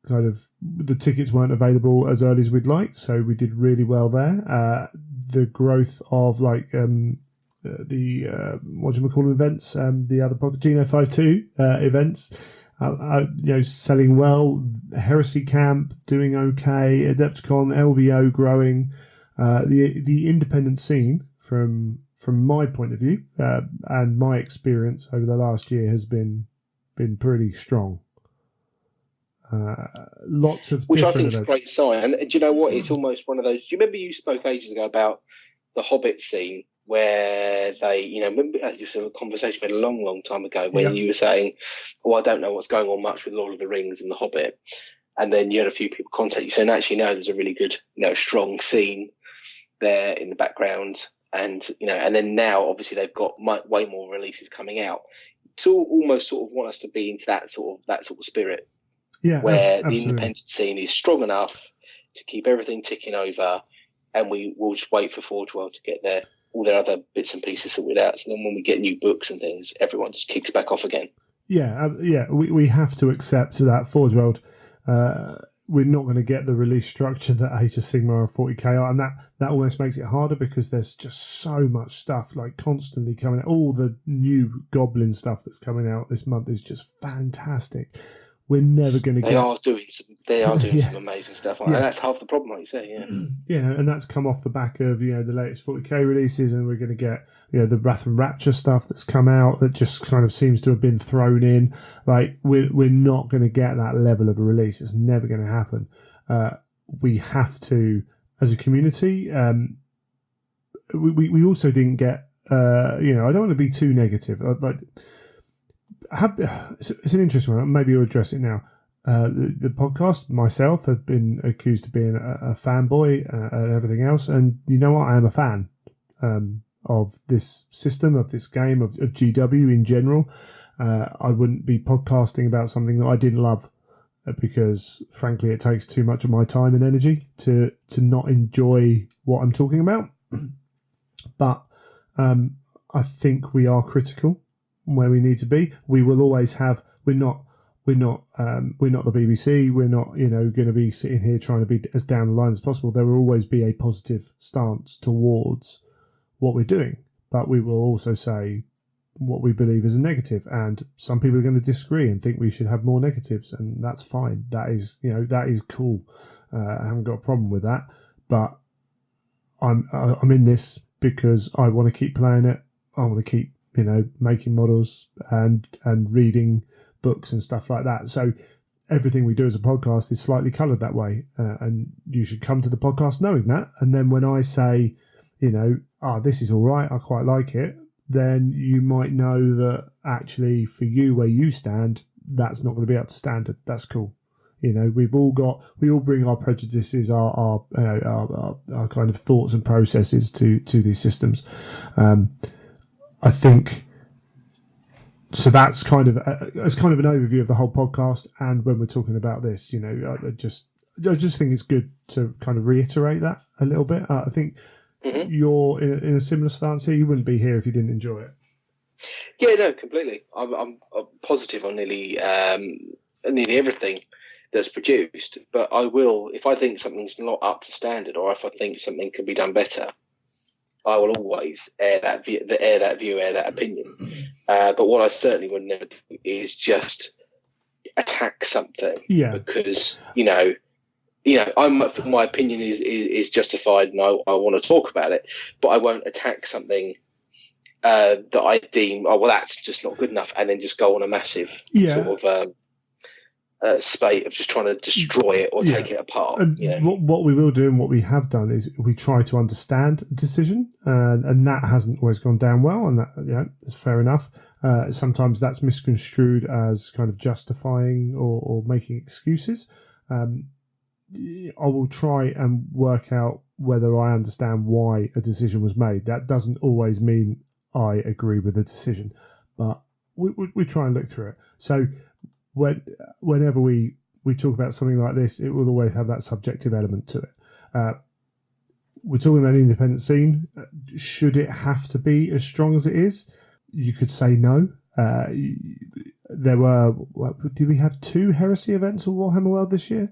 of, the tickets weren't available as early as we'd like, so we did really well there. The growth of the what do you call them events, the other Geno 5.2 events, selling well. Heresy Camp doing okay. Adepticon, LVO growing. The independent scene from my point of view and my experience over the last year has been pretty strong. Lots of which I different think is a events. great sign. And do you know what? It's almost one of those. Do you remember you spoke ages ago about the Hobbit scene where they, remember this was a conversation we had a long, long time ago when you were saying, "Oh, I don't know what's going on much with Lord of the Rings and the Hobbit," and then you had a few people contact you saying, "Actually, no, there's a really good, strong scene there in the background." And and then now obviously they've got way more releases coming out. To almost sort of want us to be into that sort of spirit. Yeah, where absolutely. the independent scene is strong enough to keep everything ticking over, and we will just wait for Forge World to get all their other bits and pieces sorted out. So then when we get new books and things, everyone just kicks back off again. Yeah. We have to accept that Forge World. We're not going to get the release structure that Age of Sigmar or 40k are, and that almost makes it harder because there's just so much stuff like constantly coming out. All the new Goblin stuff that's coming out this month is just fantastic. We're never going to get. They are doing some amazing stuff, and that's half the problem, like you say. Yeah, and that's come off the back of the latest 40k releases, and we're going to get the Wrath and Rapture stuff that's come out that just kind of seems to have been thrown in. Like we're not going to get that level of a release. It's never going to happen. We have to, as a community. We also didn't get. I don't want to be too negative. It's an interesting one. Maybe you'll address it now. The podcast, myself, have been accused of being a fanboy and everything else. And you know what? I am a fan of this system, of this game, of GW in general. I wouldn't be podcasting about something that I didn't love because, frankly, it takes too much of my time and energy to not enjoy what I'm talking about. But I think we are critical where we need to be. We will always have. We're not the BBC. We're not going to be sitting here trying to be as down the line as possible. There will always be a positive stance towards what we're doing, but we will also say what we believe is a negative. And some people are going to disagree and think we should have more negatives, and that's fine. That is cool. I haven't got a problem with that. But I'm in this because I want to keep playing it. I want to keep making models and reading books and stuff like that. So everything we do as a podcast is slightly coloured that way, and you should come to the podcast knowing that. And then when I say, this is all right, I quite like it, then you might know that actually for you where you stand, that's not going to be up to standard. That's cool. We all bring our prejudices, our kind of thoughts and processes to these systems. I think so. That's kind of an overview of the whole podcast. And when we're talking about this, I just think it's good to kind of reiterate that a little bit. I think you're in a similar stance here. You wouldn't be here if you didn't enjoy it. Yeah, no, completely. I'm positive on nearly everything that's produced. But I will, if I think something's not up to standard, or if I think something could be done better, I will always air that opinion. But what I certainly would never do is just attack something. Yeah. Because my opinion is justified, and I want to talk about it, but I won't attack something that I deem that's just not good enough, and then just go on a massive sort of spate of just trying to destroy it or take it apart. What we will do and what we have done is we try to understand a decision, and that hasn't always gone down well, and that is fair enough. Sometimes that's misconstrued as kind of justifying or making excuses. I will try and work out whether I understand why a decision was made. That doesn't always mean I agree with the decision, but we try and look through it. So whenever we talk about something like this, it will always have that subjective element to it. We're talking about the independent scene. Should it have to be as strong as it is? You could say no. There were, did we have 2 Heresy events at Warhammer World this year?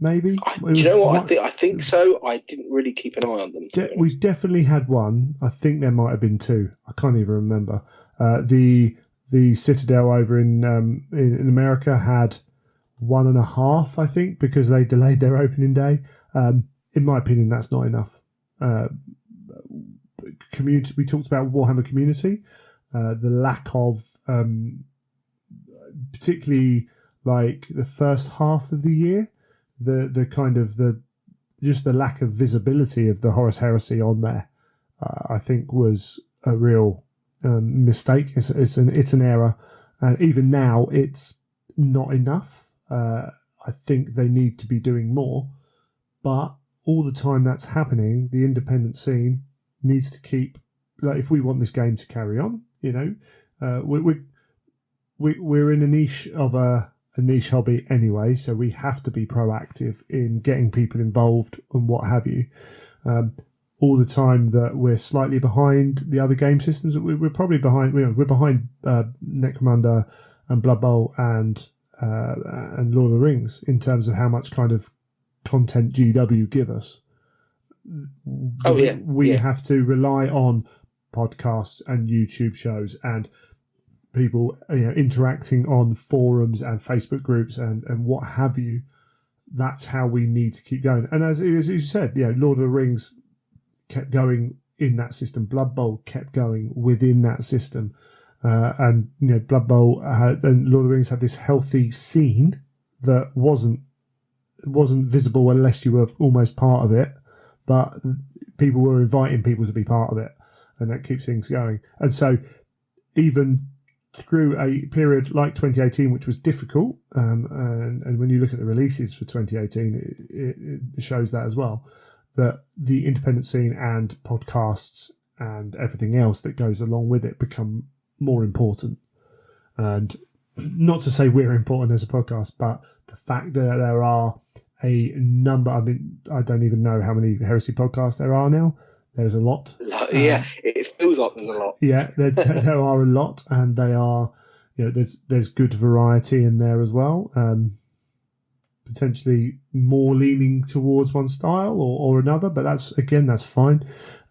Maybe. Do you know what? I think so. I didn't really keep an eye on them. We definitely had one. I think there might have been 2. I can't even remember. The The Citadel over in America had 1.5, I think, because they delayed their opening day. In my opinion, that's not enough. Community. We talked about Warhammer Community, the lack of, particularly like the first half of the year, the kind of just the lack of visibility of the Horus Heresy on there, I think was a real mistake. It's an error, and even now it's not enough. I think they need to be doing more, but all the time that's happening, the independent scene needs to keep, like, if we want this game to carry on, we're in a niche of a niche hobby anyway, so we have to be proactive in getting people involved and what have you. All the time that we're slightly behind the other game systems, we're probably behind. We're behind Necromunda and Blood Bowl and Lord of the Rings in terms of how much kind of content GW give us. We have to rely on podcasts and YouTube shows and people interacting on forums and Facebook groups and what have you. That's how we need to keep going. And as you said, Lord of the Rings kept going in that system. Blood Bowl kept going within that system. And Blood Bowl and Lord of the Rings had this healthy scene that wasn't visible unless you were almost part of it, but people were inviting people to be part of it, and that keeps things going. And so even through a period like 2018, which was difficult, and when you look at the releases for 2018, it shows that as well, that the independent scene and podcasts and everything else that goes along with it become more important. And not to say we're important as a podcast, but the fact that there are a number, I don't even know how many Heresy podcasts there are now. There's a lot. It feels like there's a lot. Yeah, there are a lot, and they are, there's good variety in there as well. Potentially more leaning towards one style or another, but that's fine.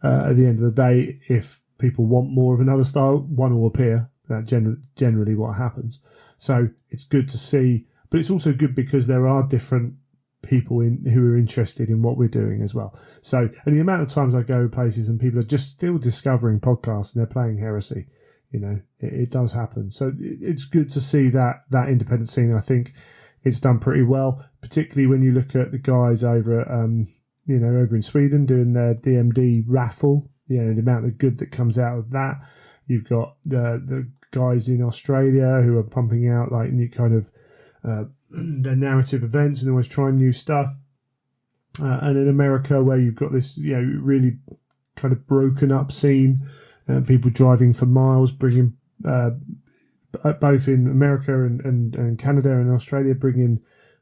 At the end of the day, if people want more of another style, one will appear. That's generally what happens. So it's good to see, but it's also good because there are different people who are interested in what we're doing as well. So, and the amount of times I go places and people are just still discovering podcasts and they're playing Heresy, it does happen. So it's good to see that independent scene. I think it's done pretty well, particularly when you look at the guys over at, over in Sweden doing their DMD raffle. The amount of good that comes out of that. You've got the guys in Australia who are pumping out like new kind of their narrative events and always trying new stuff. And in America, where you've got this, really kind of broken up scene, people driving for miles, bringing both in America and Canada and Australia, bringing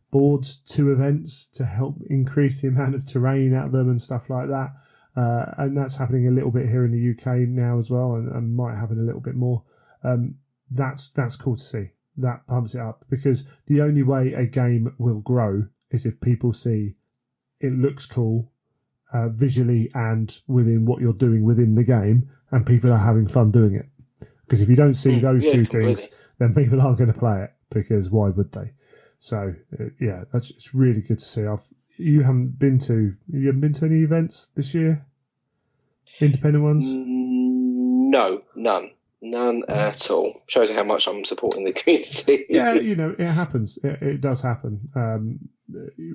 boards to events to help increase the amount of terrain at them and stuff like that. And that's happening a little bit here in the UK now as well, and might happen a little bit more. That's cool to see. That pumps it up, because the only way a game will grow is if people see it looks cool visually and within what you're doing within the game, and people are having fun doing it. Because if you don't see those two things, then people aren't going to play it, because why would they? So it's really good to see. You haven't been to any events this year? Independent ones? No, none at all. Shows how much I'm supporting the community. Yeah, it happens. It does happen.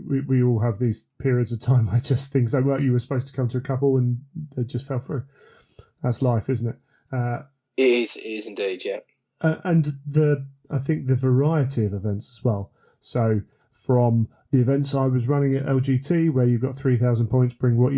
We all have these periods of time where just things don't work. You were supposed to come to a couple and they just fell through. That's life, isn't it? It is indeed, yeah. And I think the variety of events as well. So from the events I was running at LGT, where you've got 3,000 points, bring what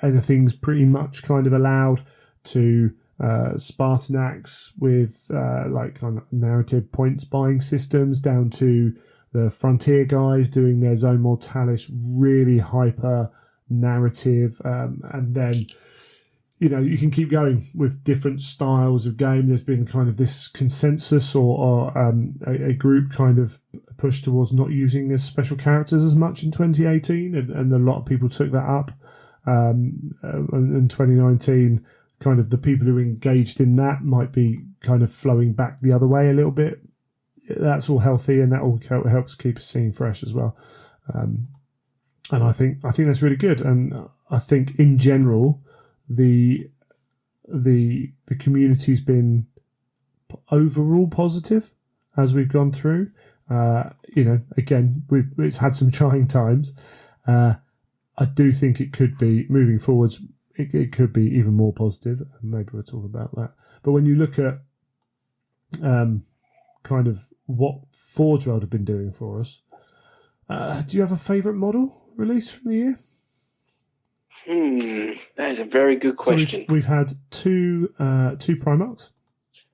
anything's pretty much kind of allowed, to Spartanax with like kind of narrative points buying systems, down to the Frontier guys doing their Zone Mortalis really hyper narrative, and then you can keep going with different styles of game. There's been kind of this consensus or a group kind of push towards not using the special characters as much in 2018, and a lot of people took that up. In 2019, kind of the people who are engaged in that might be kind of flowing back the other way a little bit. That's all healthy, and that all helps keep a scene fresh as well. And I think that's really good. And I think in general, the community's been overall positive as we've gone through. Again, it's had some trying times. I do think it could be moving forwards. It could be even more positive. Maybe we'll talk about that. But when you look at kind of what Forge World have been doing for us, do you have a favourite model release from the year? That is a very good question. So we've had two Primarchs,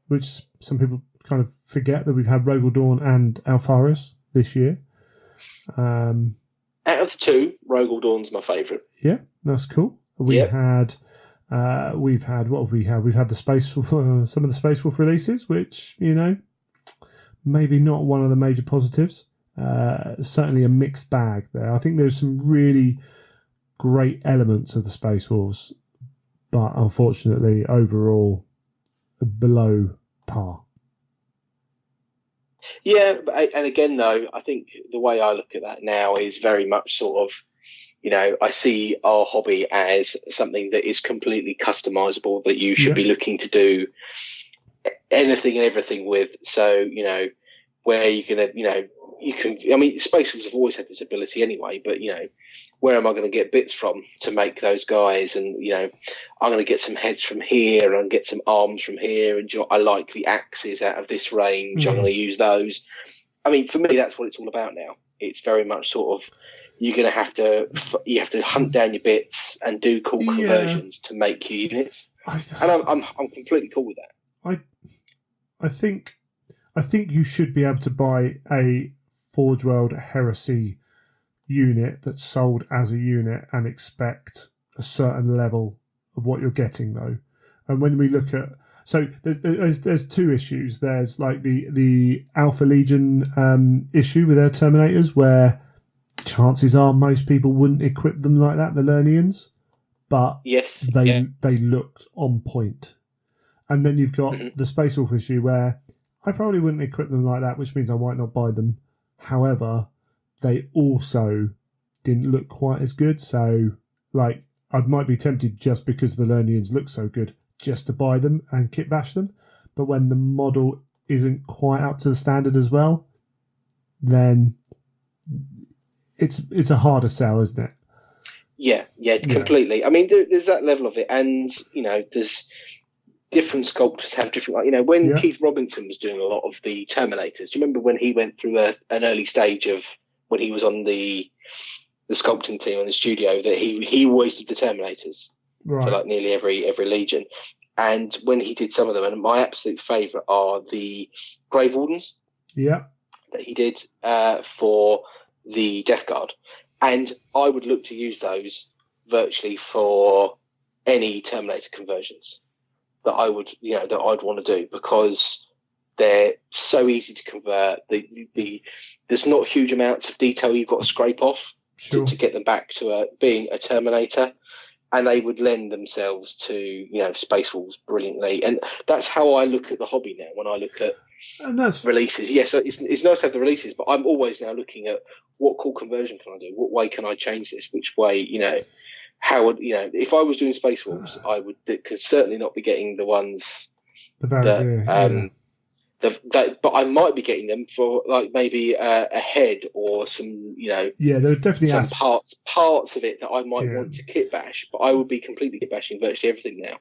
which some people kind of forget that we've had Rogel Dawn and Alfaris this year. Out of the two, Rogel Dawn's my favourite. Yeah, that's cool. We've had what have we had? We've had the some of the Space Wolf releases, which maybe not one of the major positives. Certainly a mixed bag there. I think there's some really great elements of the Space Wolves, but unfortunately, overall, below par. Yeah, and again, though, I think the way I look at that now is very much sort of, I see our hobby as something that is completely customizable, that you should be looking to do anything and everything with. So, where you're going to, you can, Space Wolves have always had this ability anyway, but, where am I going to get bits from to make those guys? And, I'm going to get some heads from here and get some arms from here. And I like the axes out of this range. I'm going to use those. For me, that's what it's all about now. It's very much sort of, you have to hunt down your bits and do cool conversions to make your units. And I'm completely cool with that. I think you should be able to buy a Forge World Heresy unit that's sold as a unit and expect a certain level of what you're getting, though. And when we look at, so there's two issues. There's like the Alpha Legion issue with their Terminators, where chances are most people wouldn't equip them like that, the Lernians, but they looked on point. And then you've got the Space Wolf issue, where I probably wouldn't equip them like that, which means I might not buy them. However, they also didn't look quite as good. So, I might be tempted just because the Lernians look so good just to buy them and kit bash them. But when the model isn't quite up to the standard as well, then it's a harder sell, isn't it? Yeah, completely. There's that level of it. And, there's different sculptors have different, when Keith Robinson was doing a lot of the Terminators, do you remember when he went through an early stage of when he was on the sculpting team in the studio, that he always did the Terminators for nearly every Legion. And when he did some of them, and my absolute favourite are the Grave Wardens that he did for the Death Guard. And I would look to use those virtually for any Terminator conversions that I would, that I'd want to do, because they're so easy to convert. There's not huge amounts of detail you've got to scrape off to get them back to being a Terminator, and they would lend themselves to Space Wolves brilliantly. And that's how I look at the hobby now. When I look at releases, yes, it's nice to have the releases, but I'm always now looking at what cool conversion can I do? What way can I change this? Which way, how would if I was doing Space Wolves, could certainly not be getting the ones but I might be getting them for maybe a head or some there are definitely some parts of it that I might want to kit bash, but I would be completely kit bashing virtually everything now.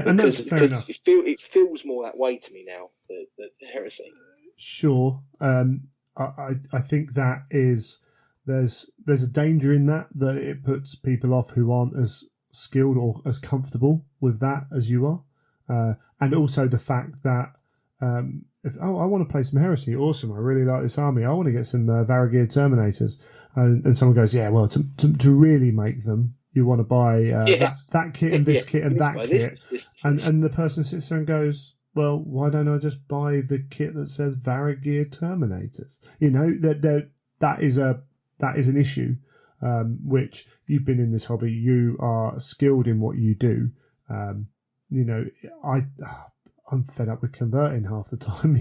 And that's fair enough. It feels more that way to me now, the Heresy. Sure. I think that is there's a danger in that it puts people off who aren't as skilled or as comfortable with that as you are, and also the fact that I want to play some Heresy, awesome, I really like this army, I want to get some Varigir Terminators, and someone goes, to really make them you want to buy that kit and this kit and that kit, and the person sits there and goes, well, why don't I just buy the kit that says Varigir Terminators? That is an issue, which you've been in this hobby, you are skilled in what you do, I'm fed up with converting half the time,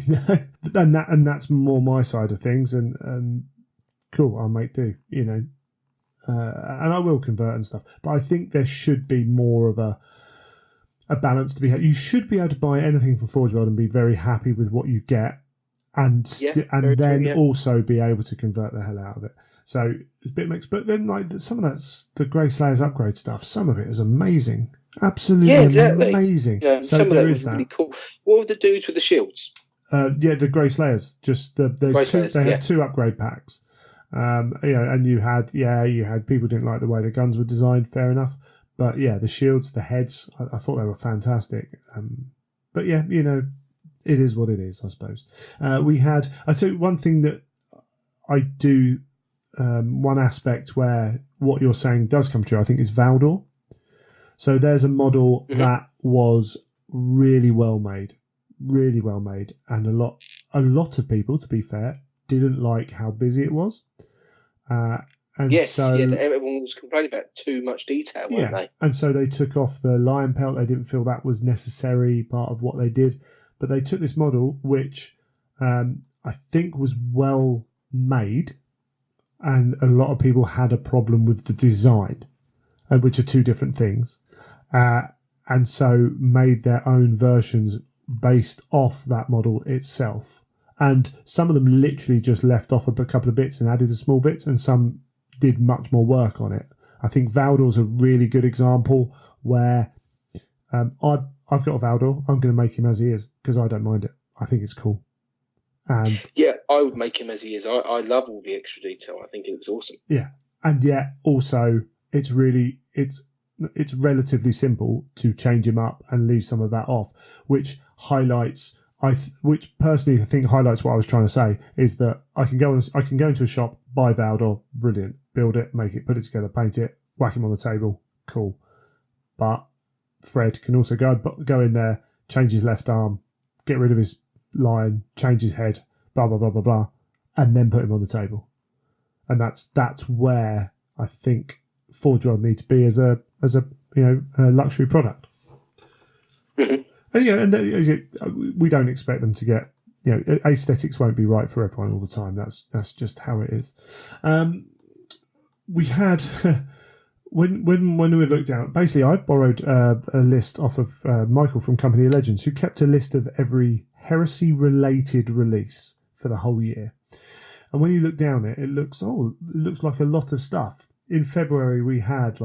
and that's more my side of things, and cool, I'll make do, and I will convert and stuff. But I think there should be more of a balance to be had. You should be able to buy anything from Forge World and be very happy with what you get, and then also be able to convert the hell out of it. So it's a bit mixed, but then like some of that's the Grey Slayers upgrade stuff. Some of it is amazing, absolutely amazing. So some of that was really cool. What were the dudes with the shields? The Grey Slayers, just they had two upgrade packs. And you had people didn't like the way the guns were designed. Fair enough, but the shields, the heads, I thought they were fantastic. But it is what it is, I suppose. I tell you one thing that I do. One aspect where what you're saying does come true, I think, is Valdor. So there's a model that was really well made, and a lot of people, to be fair, didn't like how busy it was. Everyone was complaining about too much detail, weren't they? And so they took off the lion pelt. They didn't feel that was necessary part of what they did, but they took this model, which I think was well made. And a lot of people had a problem with the design, which are two different things, and so made their own versions based off that model itself. And some of them literally just left off a couple of bits and added the small bits, and some did much more work on it. I think Valdor's a really good example where I've got a Valdor. I'm going to make him as he is because I don't mind it. I think it's cool. And I would make him as he is. I love all the extra detail. I think it was awesome. Yeah, and yet also it's relatively simple to change him up and leave some of that off, which highlights. Which personally I think highlights what I was trying to say is that I can go into a shop, buy Valdor, brilliant, build it, make it, put it together, paint it, whack him on the table, cool. But Fred can also go in there, change his left arm, get rid of his lion, change his head, blah blah blah blah blah, and then put him on the table. And that's where I think Forge World need to be as a luxury product. Mm-hmm. And we don't expect them to get, aesthetics won't be right for everyone all the time. That's just how it is. We had when we looked out, basically I borrowed a list off of Michael from Company of Legends, who kept a list of every Heresy related release for the whole year. And when you look down it looks like a lot of stuff. In February we had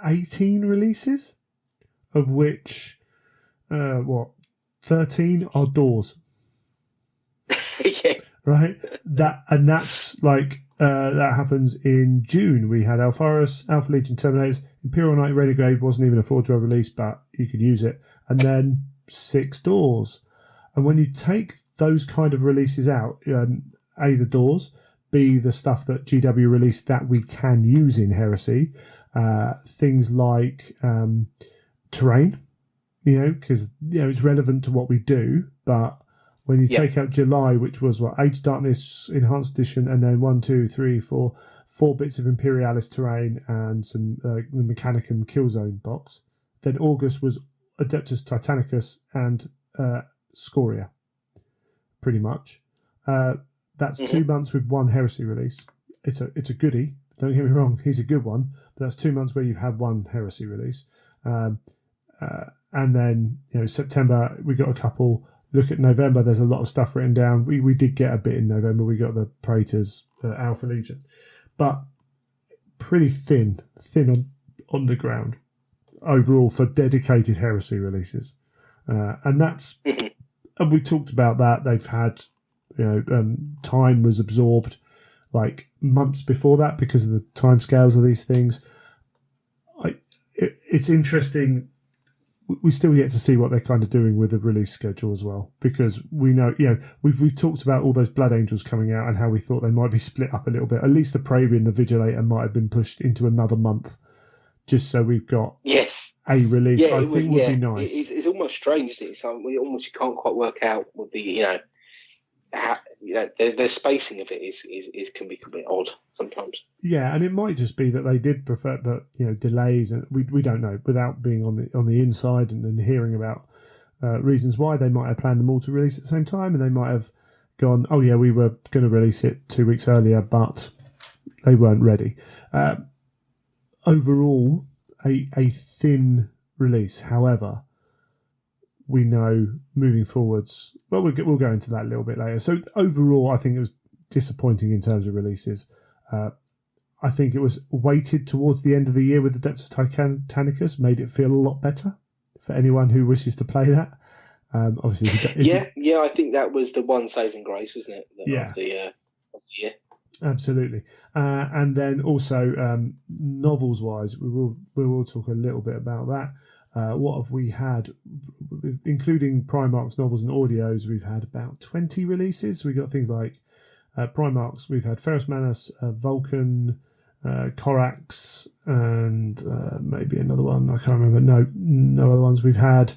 18 releases, of which 13 are doors. Yeah. Right? That's that happens in June. We had Alpharis, Alpha Legion Terminators, Imperial Knight Renegade wasn't even a Forge World release, but you could use it. And then 6 doors. And when you take those kind of releases out, A, the doors, B, the stuff that GW released that we can use in Heresy, things like terrain, because it's relevant to what we do. But when you take out July, which was Age of Darkness Enhanced Edition, and then 4 bits of Imperialis terrain and some the Mechanicum Killzone box, then August was Adeptus Titanicus and Scoria, pretty much. That's 2 months with one Heresy release. It's a goodie. Don't get me wrong, he's a good one. But that's 2 months where you've had one Heresy release. And then September we got a couple. Look at November. There's a lot of stuff written down. We did get a bit in November. We got the Praetors, Alpha Legion, but pretty thin on the ground overall for dedicated Heresy releases. And that's and we talked about that. They've had time was absorbed months before that because of the timescales of these things. It's interesting. We still yet to see what they're kind of doing with the release schedule as well, because we know, we've talked about all those Blood Angels coming out and how we thought they might be split up a little bit. At least the Praevian, the Vigilator might have been pushed into another month, just so we've got a release. I think would be nice. It's almost strange, isn't it? You can't quite work out with the their spacing of it is can be a bit odd sometimes. Yeah, and it might just be that they did prefer, but delays, and we don't know without being on the inside and hearing about reasons why. They might have planned them all to release at the same time, and they might have gone, oh yeah, we were going to release it 2 weeks earlier, but they weren't ready. Overall, a thin release. However, we know moving forwards, well, we'll go into that a little bit later. So overall, I think it was disappointing in terms of releases. I think it was weighted towards the end of the year with Adeptus Titanicus, made it feel a lot better for anyone who wishes to play that. Obviously, I think that was the one saving grace, wasn't it? Of the year. Absolutely. And then also novels wise, we will talk a little bit about that. What have we had, including Primarch's novels and audios? We've had about 20 releases. We got things like Primarch's. We've had Ferrus Manus, Vulcan, Corax, and maybe another one. I can't remember. No other ones. We've had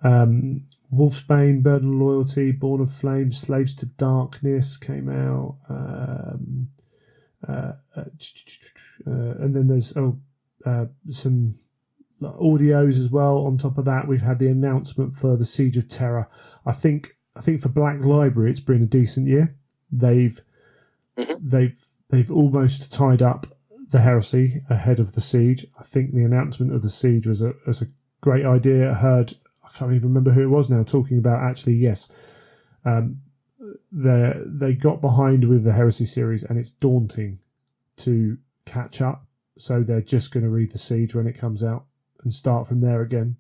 Wolfsbane, Burden of Loyalty, Born of Flame, Slaves to Darkness came out. And then there's some audios as well. On top of that, we've had the announcement for the Siege of Terror. I think for Black Library, it's been a decent year. They've almost tied up the Heresy ahead of the Siege. I think the announcement of the Siege was a great idea. I can't even remember who it was now talking about. Actually, yes, they got behind with the Heresy series, and it's daunting to catch up. So they're just going to read the Siege when it comes out and start from there again,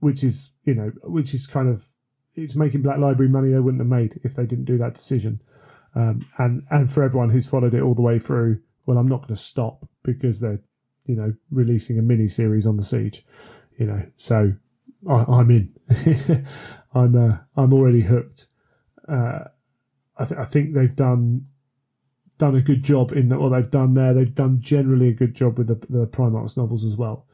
which is kind of, it's making Black Library money they wouldn't have made if they didn't do that decision. And for everyone who's followed it all the way through, well, I'm not going to stop because they're releasing a mini series on the Siege, so I'm in. I'm already hooked. I think they've done a good job in that. What they've done there, they've done generally a good job with the Primarch's novels as well,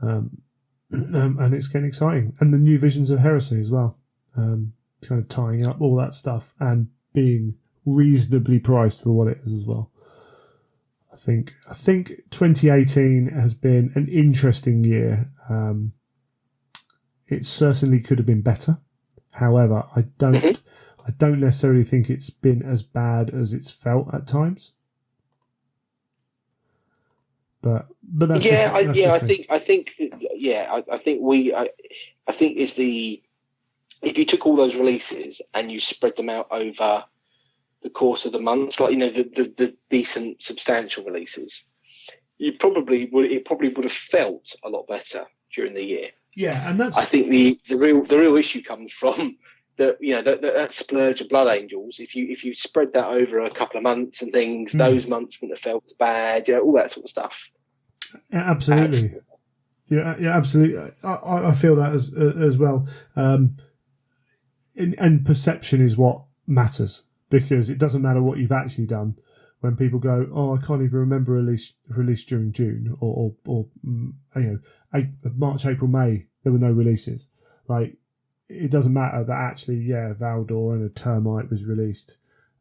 and it's getting exciting. And the new visions of Heresy as well, kind of tying up all that stuff and being reasonably priced for what it is as well. I think 2018 has been an interesting year. It certainly could have been better. However, I don't necessarily think it's been as bad as it's felt at times. But that's I think it's the, if you took all those releases and you spread them out over the course of the months, like the decent substantial releases, it probably would have felt a lot better during the year. Yeah, and that's, I think the real issue comes from that splurge of Blood Angels. If you spread that over a couple of months and things, those months wouldn't have felt as bad. All that sort of stuff. Yeah, absolutely. Yeah, absolutely. I feel that as well. And perception is what matters, because it doesn't matter what you've actually done. When people go, oh, I can't even remember a release during June or March, April, May, there were no releases. Like, it doesn't matter that actually, Valdor and a Termite was released.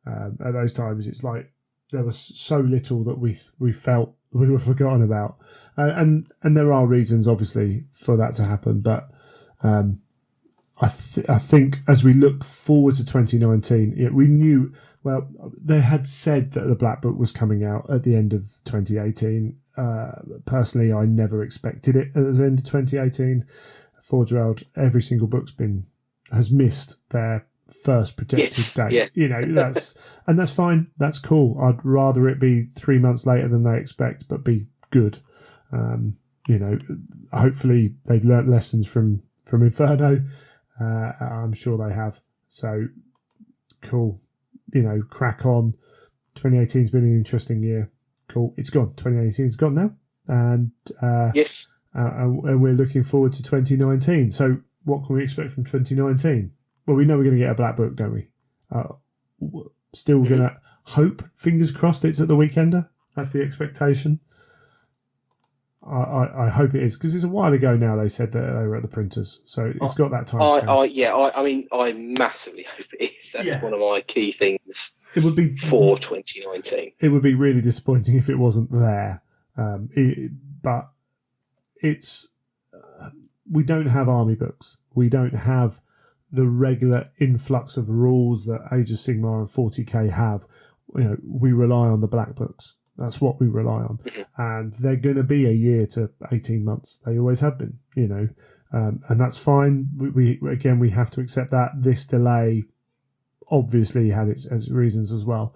At those times, it's like there was so little that we felt we were forgotten about, and there are reasons obviously for that to happen. But I think as we look forward to 2019, we knew. Well, they had said that the Black Book was coming out at the end of 2018. Personally, I never expected it at the end of 2018. Forge World, every single book's has missed their first projected date. Yeah. That's fine. That's cool. I'd rather it be 3 months later than they expect, but be good. Hopefully they've learnt lessons from Inferno. I'm sure they have. So cool. Crack on. 2018's been an interesting year. Cool. It's gone. 2018's gone now. And yes. And we're looking forward to 2019. So what can we expect from 2019? Well, we know we're going to get a Black Book, don't we? Still going to hope, fingers crossed, it's at the Weekender. That's the expectation. I hope it is, because it's a while ago now. They said that they were at the printers, so it's got that time scale. I mean, I massively hope it is. That's one of my key things. It would be for 2019. It would be really disappointing if it wasn't there. But it's we don't have army books. We don't have the regular influx of rules that Age of Sigmar and 40k have. We rely on the black books. That's what we rely on, and they're going to be a year to 18 months. They always have been, and that's fine. We have to accept that. This delay obviously had its reasons as well,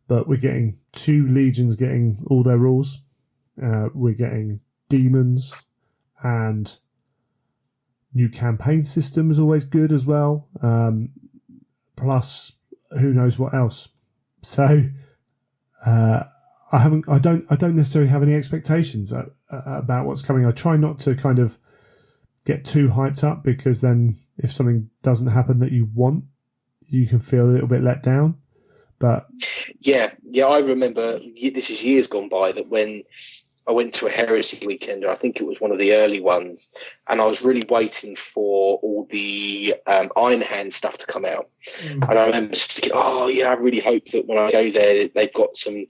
but we're getting 2 legions getting all their rules. We're getting demons, and new campaign system is always good as well. Plus, who knows what else? So, I don't necessarily have any expectations about what's coming. I try not to kind of get too hyped up, because then if something doesn't happen that you want, you can feel a little bit let down. But yeah, I remember this is years gone by that when I went to a Heresy weekend, I think it was one of the early ones, and I was really waiting for all the Iron Hand stuff to come out. And I remember just thinking, oh yeah, I really hope that when I go there, they've got some,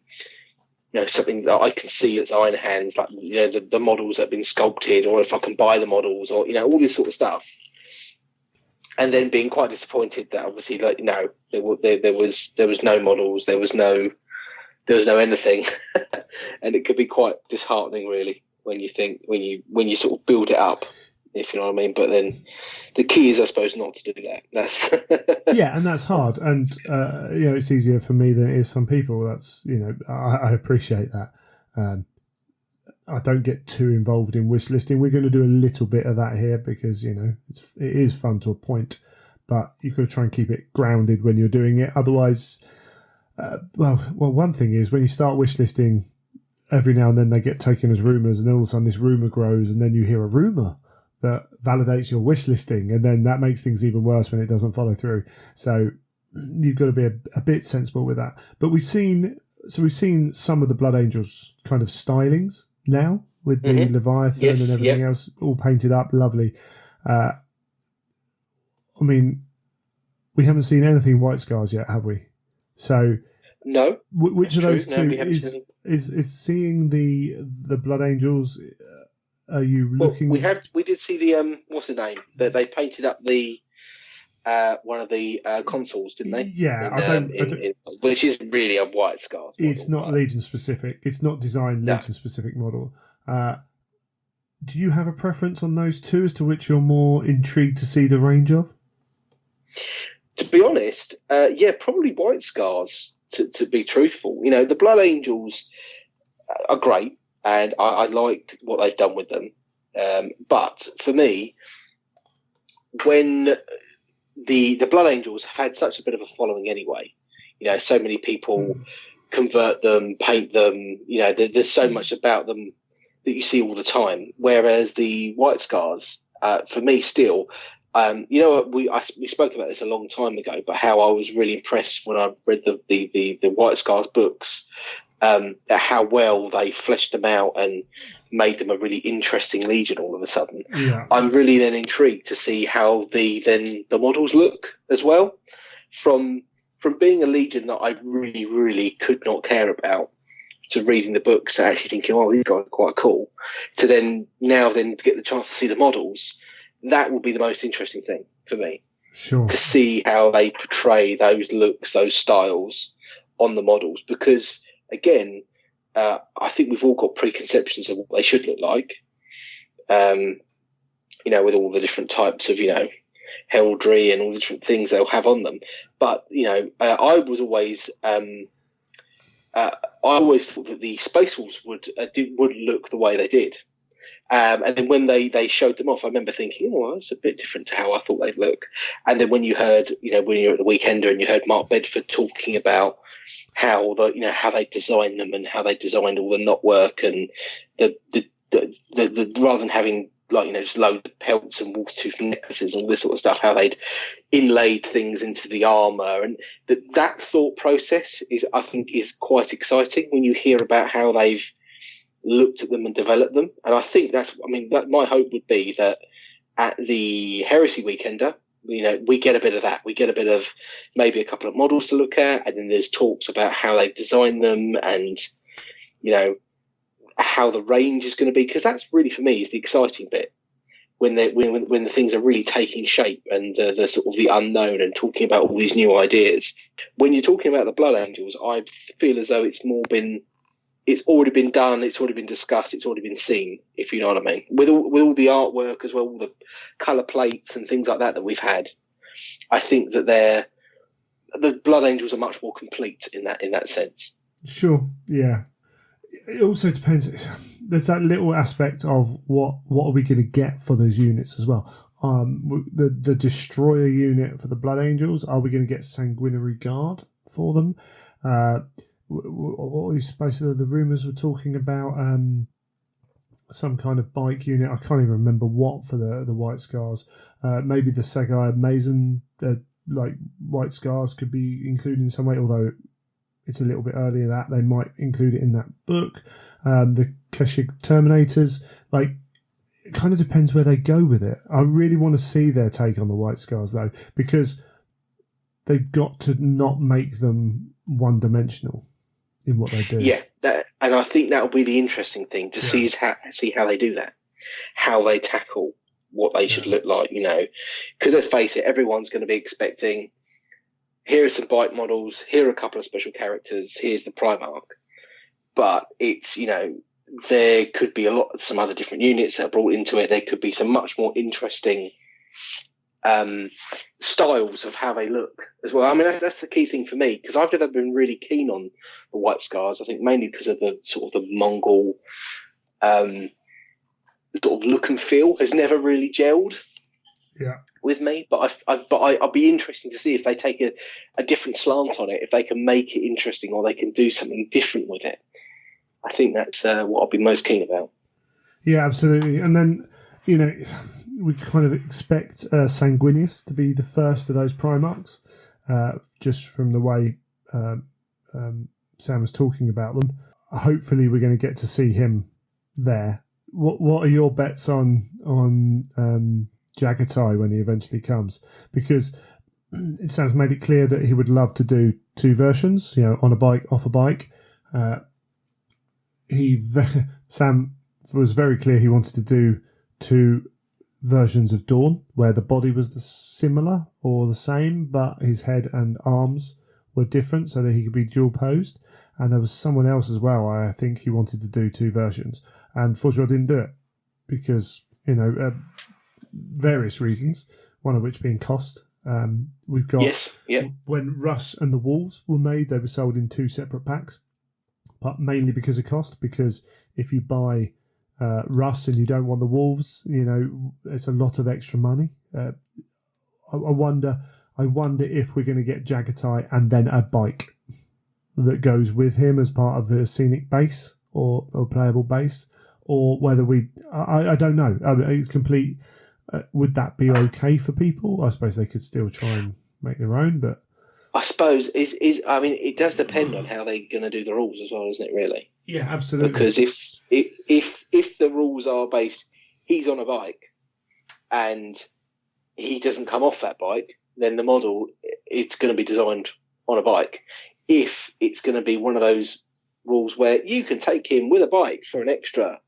something that I can see as Iron Hands, like the models that have been sculpted, or if I can buy the models, or all this sort of stuff. And then being quite disappointed that obviously, there was no models, there was no anything, and it could be quite disheartening, really, when you when you sort of build it up, if you know what I mean. But then the key is, I suppose, not to do that. That's and that's hard, and it's easier for me than it is some people. That's I appreciate that. I don't get too involved in wish listing. We're going to do a little bit of that here because it is fun to a point, but you've got to try and keep it grounded when you're doing it. Otherwise, one thing is when you start wish listing, every now and then they get taken as rumours, and then all of a sudden this rumour grows, and then you hear a rumour that validates your wish listing, and then that makes things even worse when it doesn't follow through. So you've got to be a bit sensible with that. But we've seen some of the Blood Angels kind of stylings now with the Leviathan and everything else all painted up, lovely. I mean, we haven't seen anything White Scars yet, have we? So no. Which of those two is seeing the Blood Angels? Are you looking? We did see the what's the name that they painted up the one of the consoles, didn't they? Yeah, which is really a White Scars model. It's not Legion specific. It's not designed Legion specific model. Do you have a preference on those two as to which you're more intrigued to see the range of? To be honest, probably White Scars. To be truthful, the Blood Angels are great, and I like what they've done with them. But for me, when the Blood Angels have had such a bit of a following anyway, so many people convert them, paint them. There's so much about them that you see all the time. Whereas the White Scars, for me, still. We spoke about this a long time ago, but how I was really impressed when I read the White Scars books, at how well they fleshed them out and made them a really interesting legion all of a sudden. Yeah. I'm really then intrigued to see how the models look as well, from being a legion that I really, really could not care about, to reading the books and actually thinking, oh, these guys are quite cool, to then get the chance to see the models. That will be the most interesting thing for me. Sure. To see how they portray those looks, those styles on the models. Because, again, I think we've all got preconceptions of what they should look like, with all the different types of, heraldry and all the different things they'll have on them. But, I was always... I always thought that the Space Wolves would look the way they did. And then when they showed them off, I remember thinking, oh, that's a bit different to how I thought they'd look. And then when you heard, when you're at the Weekender and you heard Mark Bedford talking about how how they designed them and how they designed all the knotwork and the rather than having just loads of pelts and watertooth necklaces and all this sort of stuff, how they'd inlaid things into the armor, and that thought process I think is quite exciting when you hear about how they've looked at them and developed them. And I think that my hope would be that at the Heresy Weekender, we get a bit of that. We get a bit of maybe a couple of models to look at, and then there's talks about how they've designed them and, how the range is going to be. Because that's really, for me, is the exciting bit. When the things are really taking shape and the sort of the unknown and talking about all these new ideas. When you're talking about the Blood Angels, I feel as though it's already been done, it's already been discussed, it's already been seen, if you know what I mean. With all the artwork as well, all the colour plates and things like that we've had, I think that the Blood Angels are much more complete in that sense. Sure, yeah. It also depends. There's that little aspect of what are we going to get for those units as well. The Destroyer unit for the Blood Angels, are we going to get Sanguinary Guard for them? What is basically the rumours were talking about some kind of bike unit. I can't even remember what for the White Scars. Maybe the Sagai Mason like White Scars could be included in some way, although it's a little bit earlier that they might include it in that book. The Keshig Terminators, it kind of depends where they go with it. I really want to see their take on the White Scars though, because they've got to not make them one-dimensional in what they do. Yeah, and I think that will be the interesting thing to see how they do that, how they tackle what they should look like. Because let's face it, everyone's going to be expecting, here are some bike models, here are a couple of special characters, here's the Primarch. But it's, there could be some other different units that are brought into it. There could be some much more interesting styles of how they look as well. I mean, that's the key thing for me, because I've never been really keen on the White Scars. I think mainly because of the sort of the Mongol sort of look and feel has never really gelled. Yeah. With me, but I'd be interesting to see if they take a different slant on it, if they can make it interesting or they can do something different with it. I think that's what I'd be most keen about. Yeah, absolutely. And then, we kind of expect Sanguinius to be the first of those Primarchs, just from the way Sam was talking about them. Hopefully we're going to get to see him there. What are your bets on Jagatai when he eventually comes? Because it sounds made it clear that he would love to do two versions, on a bike, off a bike. Sam was very clear he wanted to do two versions of Dawn where the body was similar or the same, but his head and arms were different so that he could be dual posed. And there was someone else as well, I think he wanted to do two versions. And fortunately didn't do it because, various reasons, one of which being cost. We've got when Russ and the Wolves were made, they were sold in two separate packs, but mainly because of cost. Because if you buy Russ and you don't want the Wolves, it's a lot of extra money. I wonder if we're going to get Jagatai and then a bike that goes with him as part of the scenic base or playable base, or whether I don't know. I mean, complete. Would that be okay for people? I suppose they could still try and make their own, but I suppose it does depend on how they're going to do the rules as well, isn't it? Really? Yeah, absolutely. Because if the rules are based, he's on a bike, and he doesn't come off that bike, then the model it's going to be designed on a bike. If it's going to be one of those rules where you can take him with a bike for an extra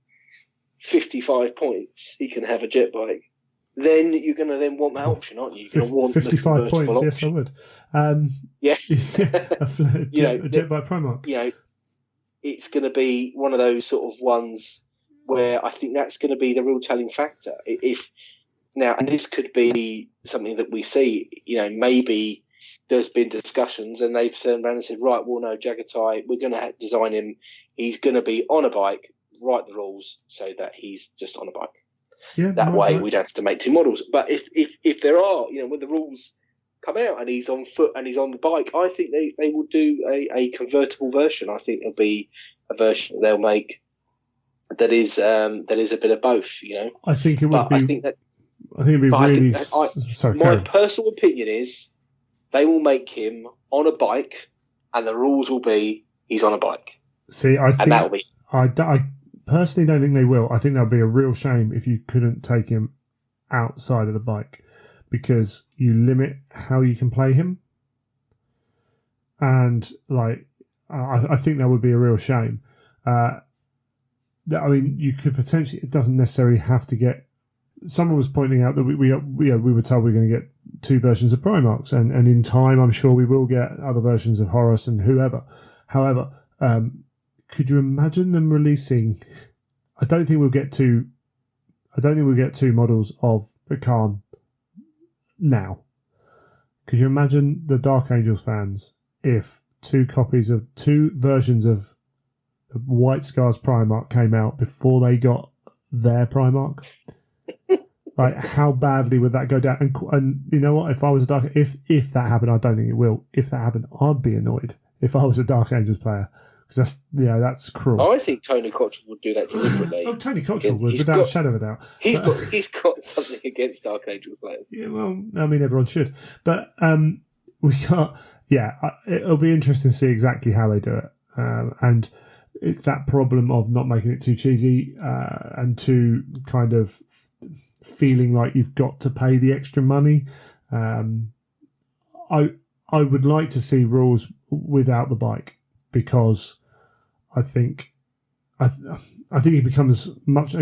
55 points, he can have a jet bike. Then you're going to want that option, aren't you? You're going to want 55 points. Yes, I would. Yeah, a jet bike Primarch. It's going to be one of those sort of ones where I think that's going to be the real telling factor. And this could be something that we see. Maybe there's been discussions and they've turned around and said, right, well, no, Jagatai, we're going to design him. He's going to be on a bike. Write the rules so that he's just on a bike. Yeah, that way we don't have to make two models. But if there are, when the rules come out and he's on foot and he's on the bike, I think they will do a convertible version. I think there'll be a version that they'll make that is a bit of both. I think it would be. I think it'd be really. Sorry, my personal opinion is they will make him on a bike, and the rules will be he's on a bike. See, I think and that'll be. I personally don't think they will. I think that would be a real shame if you couldn't take him outside of the bike, because you limit how you can play him. And I think that would be a real shame. I mean, you could potentially. It doesn't necessarily have to get. Someone was pointing out that we were told we're going to get 2 versions of Primarchs, and in time, I'm sure we will get other versions of Horus and whoever. However, could you imagine them releasing? I don't think we'll get 2 models of the Khan now. Could you imagine the Dark Angels fans if 2 versions of the White Scars Primarch came out before they got their Primarch? Like, how badly would that go down? And you know what? If I was a Dark, if that happened, I don't think it will. If that happened, I'd be annoyed. If I was a Dark Angels player, because that's cruel. I think Tony Cottrell would do that deliberately. Oh, Tony Cottrell would, without a shadow of a doubt. He's got something against Dark Angel players. Yeah, well, I mean, everyone should. But it'll be interesting to see exactly how they do it. And it's that problem of not making it too cheesy and too kind of feeling like you've got to pay the extra money. I would like to see rules without the bike, because I think it becomes much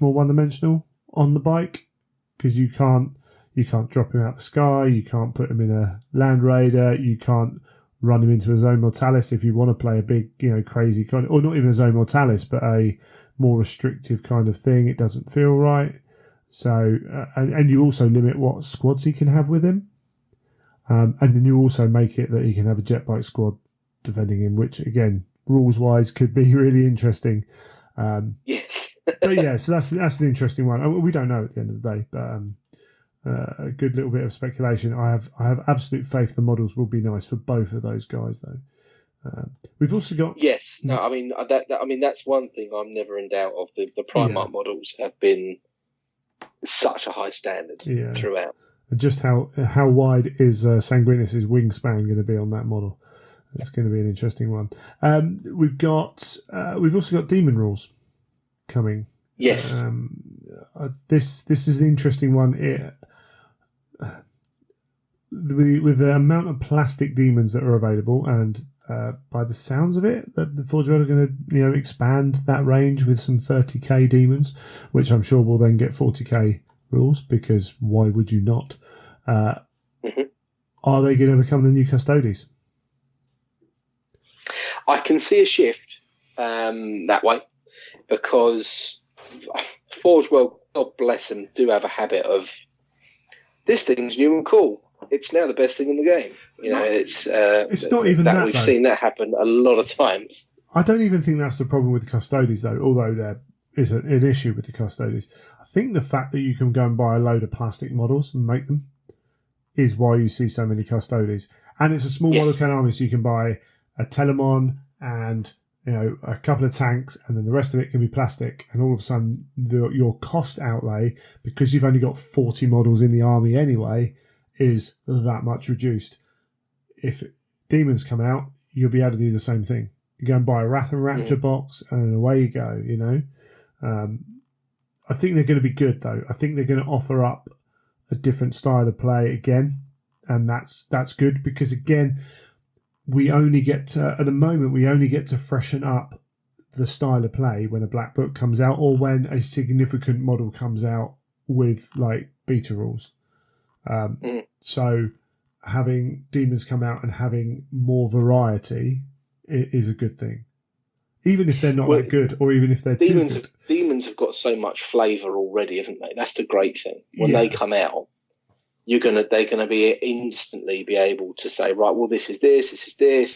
more one-dimensional on the bike, because you can't drop him out the sky, you can't put him in a Land Raider, you can't run him into a Zone Mortalis if you want to play a big, crazy kind of, or not even a Zone Mortalis, but a more restrictive kind of thing. It doesn't feel right. So, and you also limit what squads he can have with him. And then you also make it that he can have a jet bike squad defending him, which again, rules-wise, could be really interesting. Yes. But yeah, so that's an interesting one. We don't know at the end of the day, but a good little bit of speculation. I have absolute faith the models will be nice for both of those guys, though. We've also got that's one thing I'm never in doubt of. The Primarch models have been such a high standard throughout. And just how wide is Sanguinus's wingspan going to be on that model? It's going to be an interesting one. We've also got demon rules coming. Yes. This is an interesting one. With the amount of plastic demons that are available, and by the sounds of it, that the Forge World are going to expand that range with some 30k demons, which I'm sure will then get 40k rules, because why would you not? Are they going to become the new Custodes? I can see a shift that way, because Forge World, God bless them, do have a habit of, this thing's new and cool. It's now the best thing in the game. It's not even that. We've seen that happen a lot of times. I don't even think that's the problem with the Custodes, though, although there is an issue with the Custodes. I think the fact that you can go and buy a load of plastic models and make them is why you see so many Custodes. And it's a small model count army, so you can buy a Telemon and a couple of tanks, and then the rest of it can be plastic. And all of a sudden, your cost outlay, because you've only got 40 models in the army anyway, is that much reduced. If demons come out, you'll be able to do the same thing. You go and buy a Wrath and Rapture box, and away you go. I think they're going to be good, though. I think they're going to offer up a different style of play again, and that's good, because again, we only get to freshen up the style of play when a black book comes out, or when a significant model comes out with beta rules. So having demons come out and having more variety is a good thing, even if they're not that good, or even if they're too good. Demons have got so much flavour already, haven't they? That's the great thing. When they come out, they're gonna be instantly be able to say, right, well, this is this.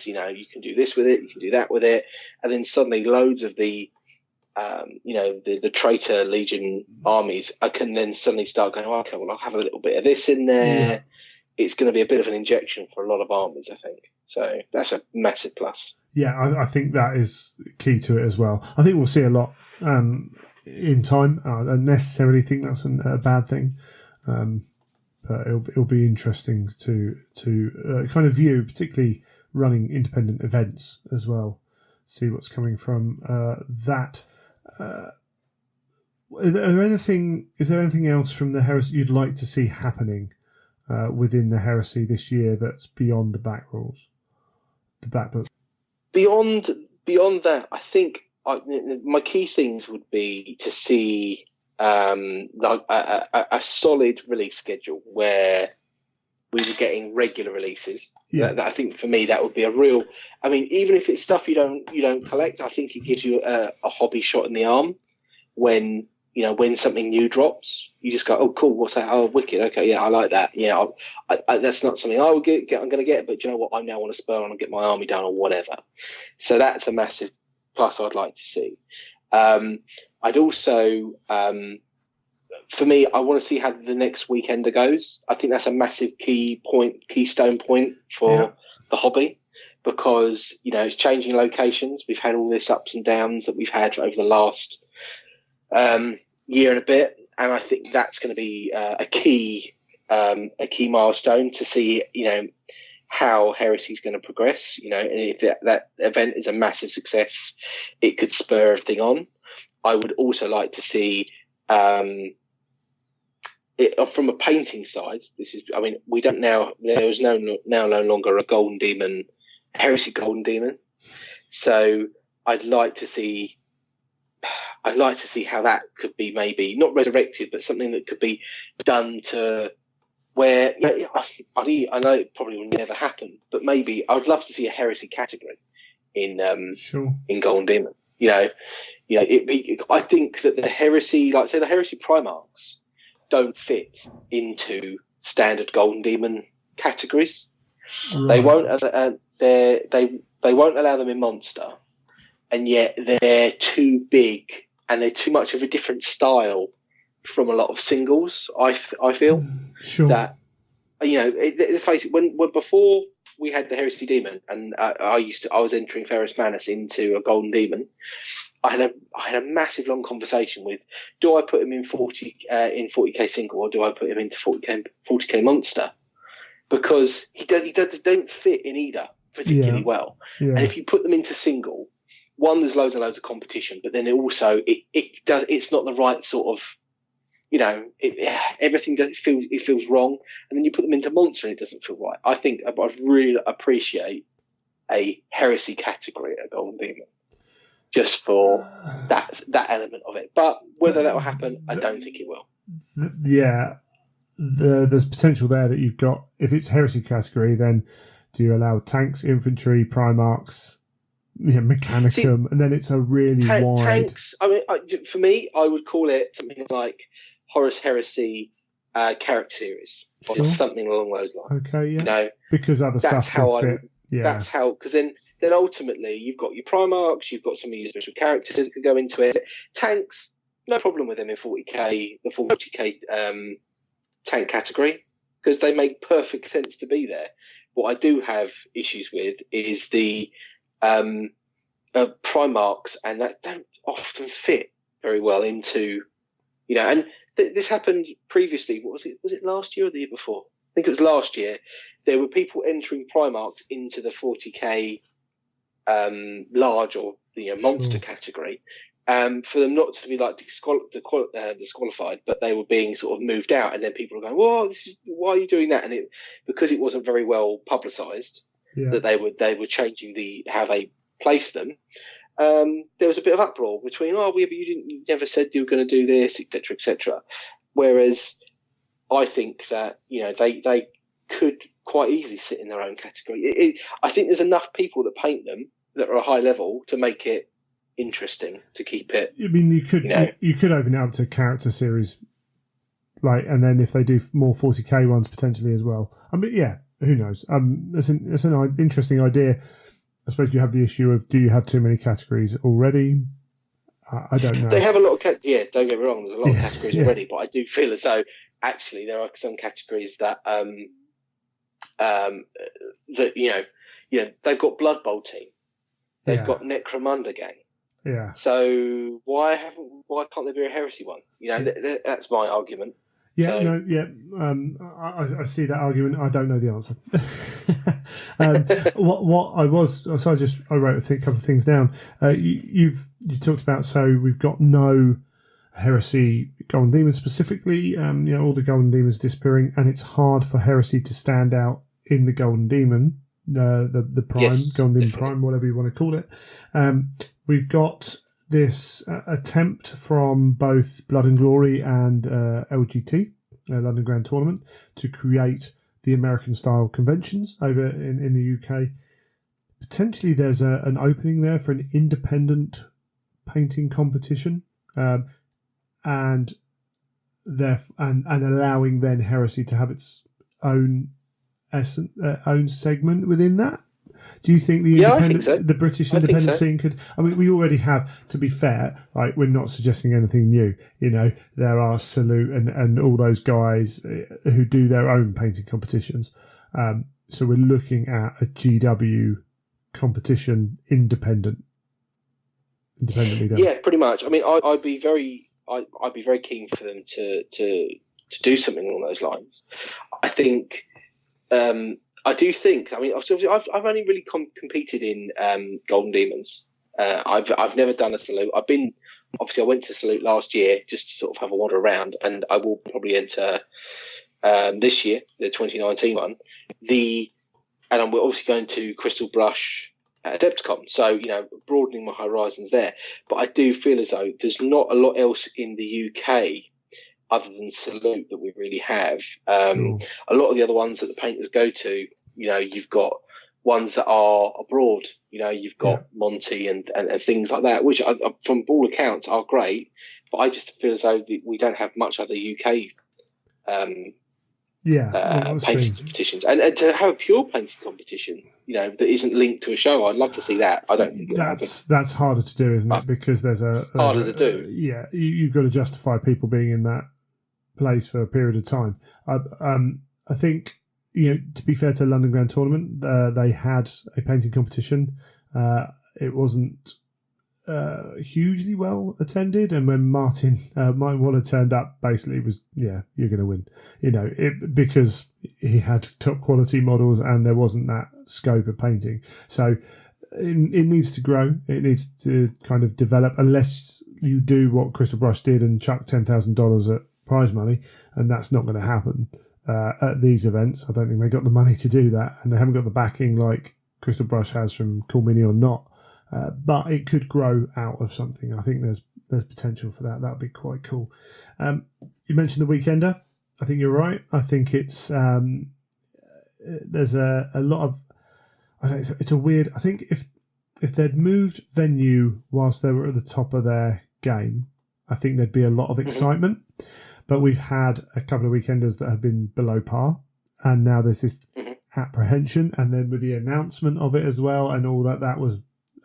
You can do this with it, you can do that with it, and then suddenly loads of the the traitor legion armies, I can then suddenly start going, okay, well, I'll have a little bit of this in there. Yeah. It's going to be a bit of an injection for a lot of armies, I think. So that's a massive plus. Yeah, I think that is key to it as well. I think we'll see a lot in time. I don't necessarily think that's a bad thing, but it'll be interesting to kind of view, particularly running independent events as well. See what's coming from that. Is there anything else from the Heresy you'd like to see happening within the Heresy this year that's beyond the back rules, the back book? Beyond that, I think my key things would be to see a solid release schedule where we were getting regular releases. Yeah. I think for me that would be a real. I mean, even if it's stuff you don't collect, I think it gives you a hobby shot in the arm when something new drops. You just go, oh cool, what's that? Oh, wicked. Okay, yeah, I like that. Yeah, that's not something I would get. I'm going to get, but you know what? I now want to spur on and get my army done or whatever. So that's a massive plus I'd like to see. I'd also. For me, I want to see how the next weekender goes. I think that's a massive keystone point for the hobby because, it's changing locations. We've had all this ups and downs that we've had over the last year and a bit. And I think that's going to be a key milestone to see, how Heresy is going to progress, and if that event is a massive success, it could spur everything on. I would also like to see, from a painting side, we don't now. There is no longer a Golden Demon, Heresy Golden Demon. So I'd like to see how that could be maybe not resurrected, but something that could be done to where. I know it probably will never happen, but maybe I would love to see a Heresy category in Golden Demon. I think that the Heresy, like say the Heresy Primarchs, don't fit into standard Golden Demon categories. Right. They won't allow them in Monster, and yet they're too big and they're too much of a different style from a lot of singles. I feel that let's face it, when before we had the Heresy Demon and I was entering Ferrus Manus into a Golden Demon. I had a massive long conversation with, do I put him in 40k single or do I put him into 40k monster? Because he don't fit in either particularly well. Yeah. And if you put them into single, one, there's loads and loads of competition, but then it's not the right sort of, everything it feels wrong. And then you put them into monster and it doesn't feel right. I think I'd really appreciate a Heresy category at Golden Demon. Just for that element of it. But whether that will happen, I don't think it will. Yeah. There's potential there that you've got. If it's Heresy category, then do you allow tanks, infantry, Primarchs, Mechanicum, and then it's a really wide... Tanks, for me, I would call it something like Horus Heresy character series. Or something along those lines. Okay, yeah. Because other stuff can fit. That's how... Because then ultimately you've got your Primarchs, you've got some of your special characters that can go into it. Tanks, no problem with them in 40k, the 40k tank category, because they make perfect sense to be there. What I do have issues with is the Primarchs, and that don't often fit very well into, and this happened previously. What was it? Was it last year or the year before? I think it was last year. There were people entering Primarchs into the 40k large or monster category, for them not to be like disqualified, but they were being sort of moved out, and then people were going, "Well, why are you doing that?" And because it wasn't very well publicised that they were changing how they placed them. There was a bit of uproar between, but you never said you were going to do this, etc., etc. Whereas I think that they could quite easily sit in their own category. I think there's enough people that paint them that are a high level to make it interesting to keep it. I mean, you could open it up to character series, and then if they do more 40k ones potentially as well. I mean, yeah, who knows? It's an interesting idea. I suppose you have the issue of, do you have too many categories already? I don't know. They have a lot of don't get me wrong. There's a lot of categories already, but I do feel as though actually there are some categories that they've got Blood Bowl team, they've got Necromunda gang. Yeah. So why can't there be a Heresy one? That's my argument. Yeah, I see that argument. I don't know the answer. What I was, so I wrote a couple of things down. You talked about, so we've got no Heresy Golden Demons specifically. All the Golden Demons disappearing, and it's hard for Heresy to stand out in the Golden Demon, the Prime, Yes, Golden Demon definitely. Prime, whatever you want to call it. We've got this attempt from both Blood and Glory and LGT, London Grand Tournament, to create the American style conventions over in the UK. Potentially there's an opening there for an independent painting competition, and allowing then Heresy to have its own own segment within that. Do you think the British independent scene could? I mean, we already have. To be fair, like, we're not suggesting anything new. There are Salute and all those guys who do their own painting competitions. So we're looking at a GW competition independently done. Yeah, pretty much. I mean, I'd be very keen for them to do something along those lines. I do think. I mean, I've only really competed in Golden Demons. I've never done a Salute. I went to Salute last year just to sort of have a wander around, and I will probably enter this year, the 2019 one. And we're obviously going to Crystal Brush at Adepticon, so broadening my horizons there. But I do feel as though there's not a lot else in the UK other than Salute that we really have. Sure. A lot of the other ones that the painters go to, you've got ones that are abroad. You've got Monty and things like that, which from all accounts are great. But I just feel as though we don't have much other UK painting competitions, and to have a pure painting competition, that isn't linked to a show. I'd love to see that. I don't think that's harder to do, isn't it? Because there's harder to do. You've got to justify people being in that place for a period of time. I think, to be fair to London Grand Tournament, they had a painting competition. It wasn't hugely well attended, and when Martin Waller turned up, basically it was, you're going to win, because he had top quality models and there wasn't that scope of painting. So it needs to grow. It needs to kind of develop, unless you do what Crystal Brush did and chuck $10,000 at prize money, and that's not going to happen at these events. I don't think they got the money to do that, and they haven't got the backing like Crystal Brush has from Cool Mini or Not. But it could grow out of something. I think there's potential for that. That would be quite cool. You mentioned the Weekender. I think you're right. I think it's there's a lot of. I don't know, it's a weird. I think if they'd moved venue whilst they were at the top of their game, I think there'd be a lot of excitement. But we've had a couple of Weekenders that have been below par, and now there's this apprehension. And then with the announcement of it as well, and all that was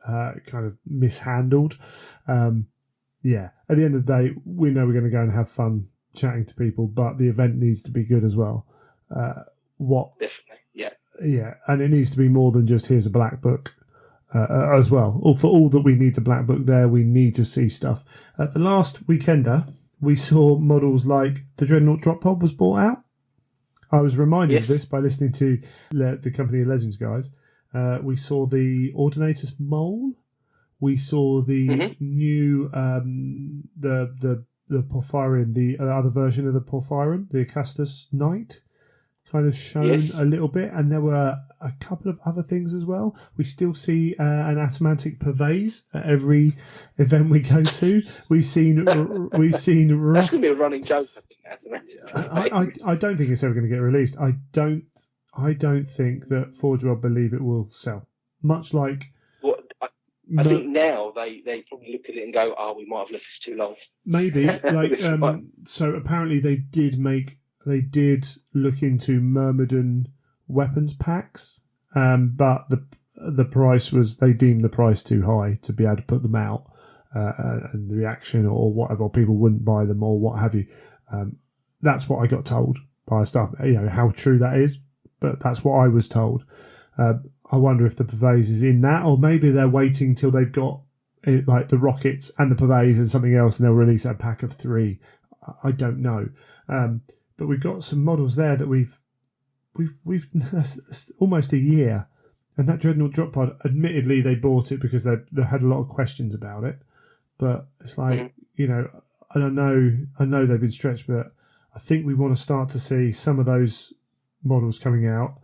kind of mishandled. At the end of the day, we know we're going to go and have fun chatting to people, but the event needs to be good as well. Definitely, yeah, and it needs to be more than just here's a black book as well. Or for all that we need the black book there, we need to see stuff. At the last Weekender, we saw models like the Dreadnought Drop Pod was bought out. I was reminded of this by listening to the Company of Legends guys. We saw the Ordinatus Mole. We saw the new the Porphyrion, the other version of the Porphyrion, the Acastus Knight, kind of shown a little bit, and there were a couple of other things as well. We still see an Atomantic Purveyes at every event we go to. We've seen that's going to be a running joke. I don't think it's ever going to get released. I don't think that Forge World believe it will sell. Much like... I think now they probably look at it and go, we might have left this too long. Maybe. So apparently they did look into Myrmidon weapons packs, but the price was, they deemed the price too high to be able to put them out, and the reaction or whatever, or people wouldn't buy them or what have you. That's what I got told by staff. How true that is, but that's what I was told. I wonder if the Purveyes is in that, or maybe they're waiting till they've got like the rockets and the Purveyes and something else, and they'll release a pack of 3. I don't know. But we've got some models there that we've almost a year And that Dreadnought drop pod, admittedly, they bought it because they had a lot of questions about it. But it's like, I don't know. I know they've been stretched, but I think we want to start to see some of those models coming out.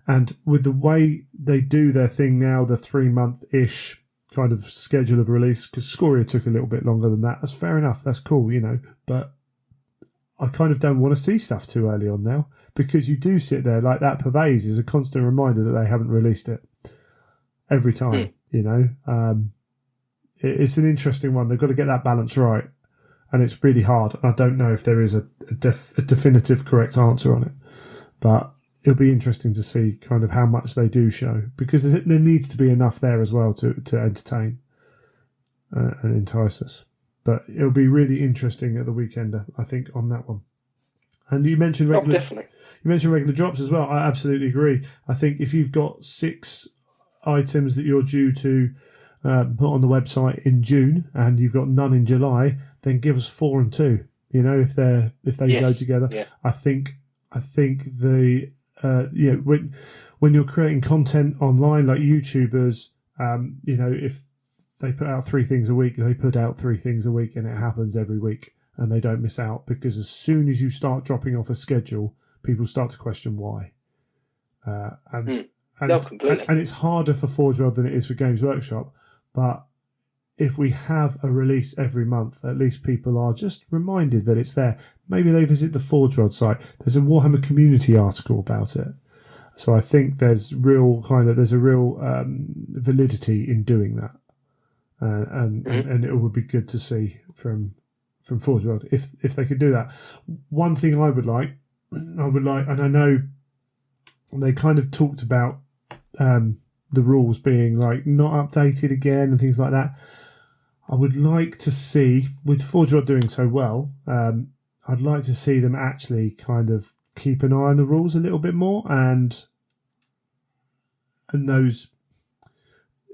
And with the way they do their thing now, the 3-month-ish kind of schedule of release, because Scoria took a little bit longer than that. That's fair enough. That's cool, But I kind of don't want to see stuff too early on now, because you do sit there like that. Pervades is a constant reminder that they haven't released it every time, It's an interesting one. They've got to get that balance right, and it's really hard. I don't know if there is a definitive correct answer on it, but it'll be interesting to see kind of how much they do show, because there needs to be enough there as well to entertain and entice us. But it'll be really interesting at the Weekender, I think, on that one. And you mentioned regular, definitely. You mentioned regular drops as well. I absolutely agree. I think if you've got 6 items that you're due to put on the website in June and you've got none in July, then give us 4 and 2. If they go together, I think the when you're creating content online like YouTubers, if they put out 3 things a week, they put out 3 things a week, and it happens every week, and they don't miss out, because as soon as you start dropping off a schedule, people start to question why. And it's harder for Forge World than it is for Games Workshop, but if we have a release every month, at least people are just reminded that it's there. Maybe they visit the Forge World site. There's a Warhammer community article about it. So I think there's a real validity in doing that. And it would be good to see from Forge World if they could do that. One thing I would like, and I know they kind of talked about the rules being like not updated again and things like that. I would like to see, with Forge World doing so well, I'd like to see them actually kind of keep an eye on the rules a little bit more, and those,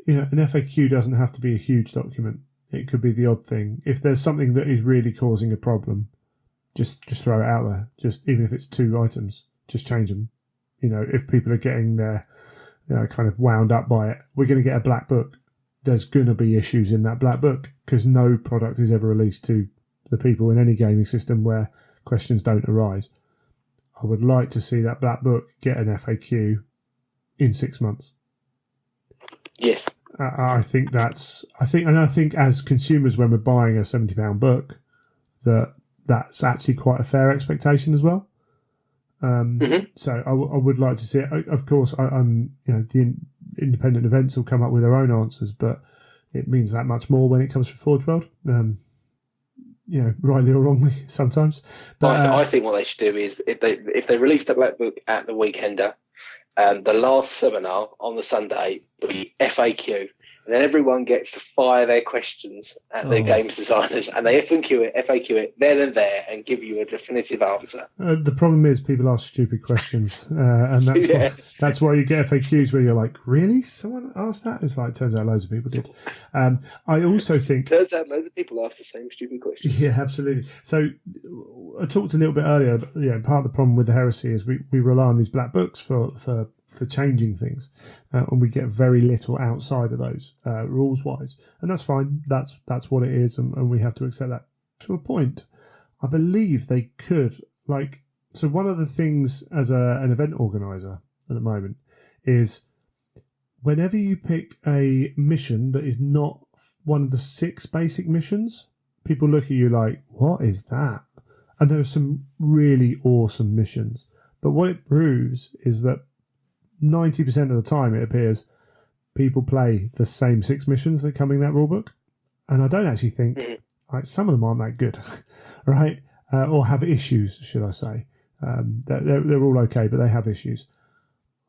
an FAQ doesn't have to be a huge document. It could be the odd thing. If there's something that is really causing a problem, just throw it out there. Just even if it's 2 items, just change them. If people are getting their, kind of wound up by it, we're going to get a black book. There's going to be issues in that black book, because no product is ever released to the people in any gaming system where questions don't arise. I would like to see that black book get an FAQ in 6 months. Yes. I think as consumers, when we're buying a £70 book, that's actually quite a fair expectation as well. So I would like to see it. Of course, the independent events will come up with their own answers, but it means that much more when it comes from Forge World. Rightly or wrongly sometimes. But I think what they should do is if they release the black book at the Weekender, the last seminar on the Sunday will be FAQ. And then everyone gets to fire their questions at their games designers, and they FAQ it then and there, and give you a definitive answer. The problem is people ask stupid questions, and that's why you get FAQs where you're like, really? Someone asked that? It's like, turns out loads of people did. I also think... Turns out loads of people ask the same stupid questions. Yeah, absolutely. So I talked a little bit earlier, but part of the problem with the Heresy is we rely on these black books for changing things, and we get very little outside of those rules wise, and that's fine. That's what it is, and we have to accept that to a point. I believe they could, so one of the things as an event organizer at the moment is whenever you pick a mission that is not one of the 6 basic missions, people look at you like, what is that? And there are some really awesome missions, but what it proves is that 90% of the time, it appears, people play the same 6 missions that come in that rulebook. And I don't actually think, some of them aren't that good, right? Or have issues, should I say. They're all okay, but they have issues.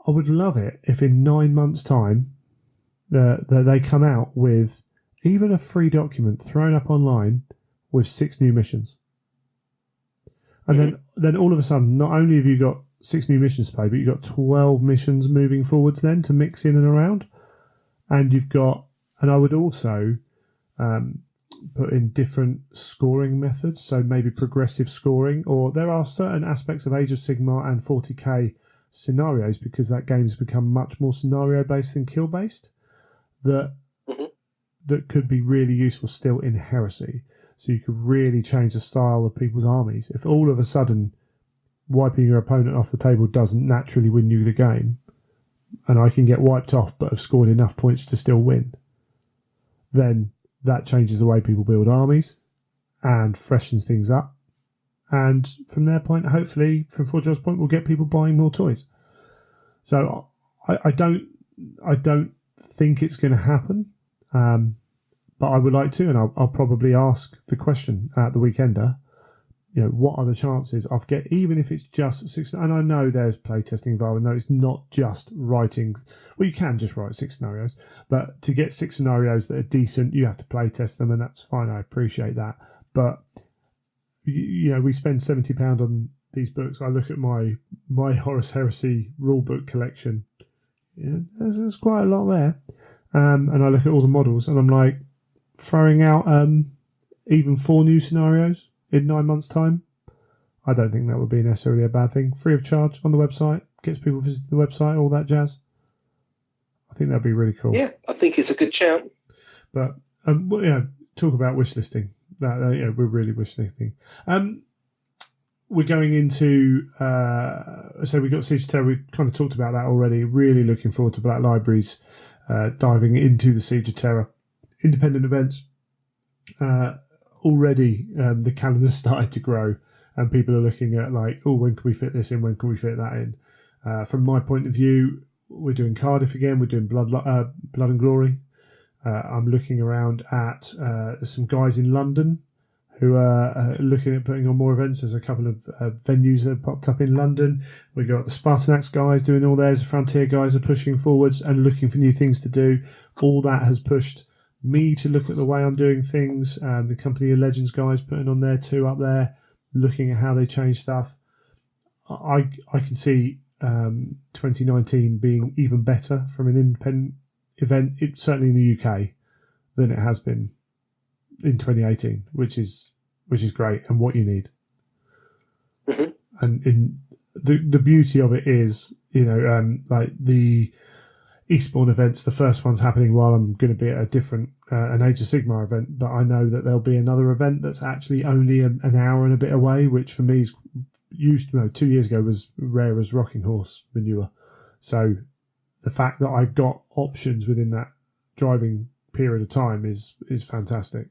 I would love it if in 9 months' time, they come out with even a free document thrown up online with 6 new missions. And then all of a sudden, not only have you got 6 new missions to play, but you've got 12 missions moving forwards then to mix in and around. And I would also put in different scoring methods, so maybe progressive scoring, or there are certain aspects of Age of Sigmar and 40k scenarios, because that game's become much more scenario based than kill based. That could be really useful still in Heresy. So you could really change the style of people's armies. If all of a sudden wiping your opponent off the table doesn't naturally win you the game, and I can get wiped off but have scored enough points to still win, then that changes the way people build armies and freshens things up. And from their point, hopefully, from Forge World's point, we'll get people buying more toys. So I don't think it's going to happen, but I would like to, and I'll probably ask the question at the Weekender. What are the chances of even if it's just 6? And I know there's playtesting involved. No, it's not just writing. Well, you can just write 6 scenarios, but to get 6 scenarios that are decent, you have to playtest them, and that's fine. I appreciate that, but we spend £70 on these books. I look at my Horus Heresy rulebook collection. There's quite a lot there, and I look at all the models, and I'm like, throwing out even 4 new scenarios in 9 months' time, I don't think that would be necessarily a bad thing. Free of charge on the website, gets people visiting the website, all that jazz. I think that'd be really cool. Yeah, I think it's a good shout. But talk about wish listing. We're really wish listing. We're going into so we got Siege of Terror. We kind of talked about that already. Really looking forward to Black Libraries diving into the Siege of Terror independent events. Already the calendar's started to grow, and people are looking at when can we fit this in? When can we fit that in? From my point of view, we're doing Cardiff again. We're doing Blood and Glory. I'm looking around at some guys in London who are looking at putting on more events. There's a couple of venues that have popped up in London. We got the Spartanax guys doing all theirs. The Frontier guys are pushing forwards and looking for new things to do. All that has pushed me to look at the way I'm doing things. The Company of Legends guys putting on their 2 up there, looking at how they change stuff. I can see 2019 being even better from an independent event, certainly in the UK, than it has been in 2018, which is great and what you need. Mm-hmm. And in the beauty of it is, like the Eastbourne events, the first one's happening while I'm going to be at a different an Age of Sigmar event, but I know that there'll be another event that's actually only an hour and a bit away, which for me is 2 years ago was rare as rocking horse manure. So the fact that I've got options within that driving period of time is fantastic.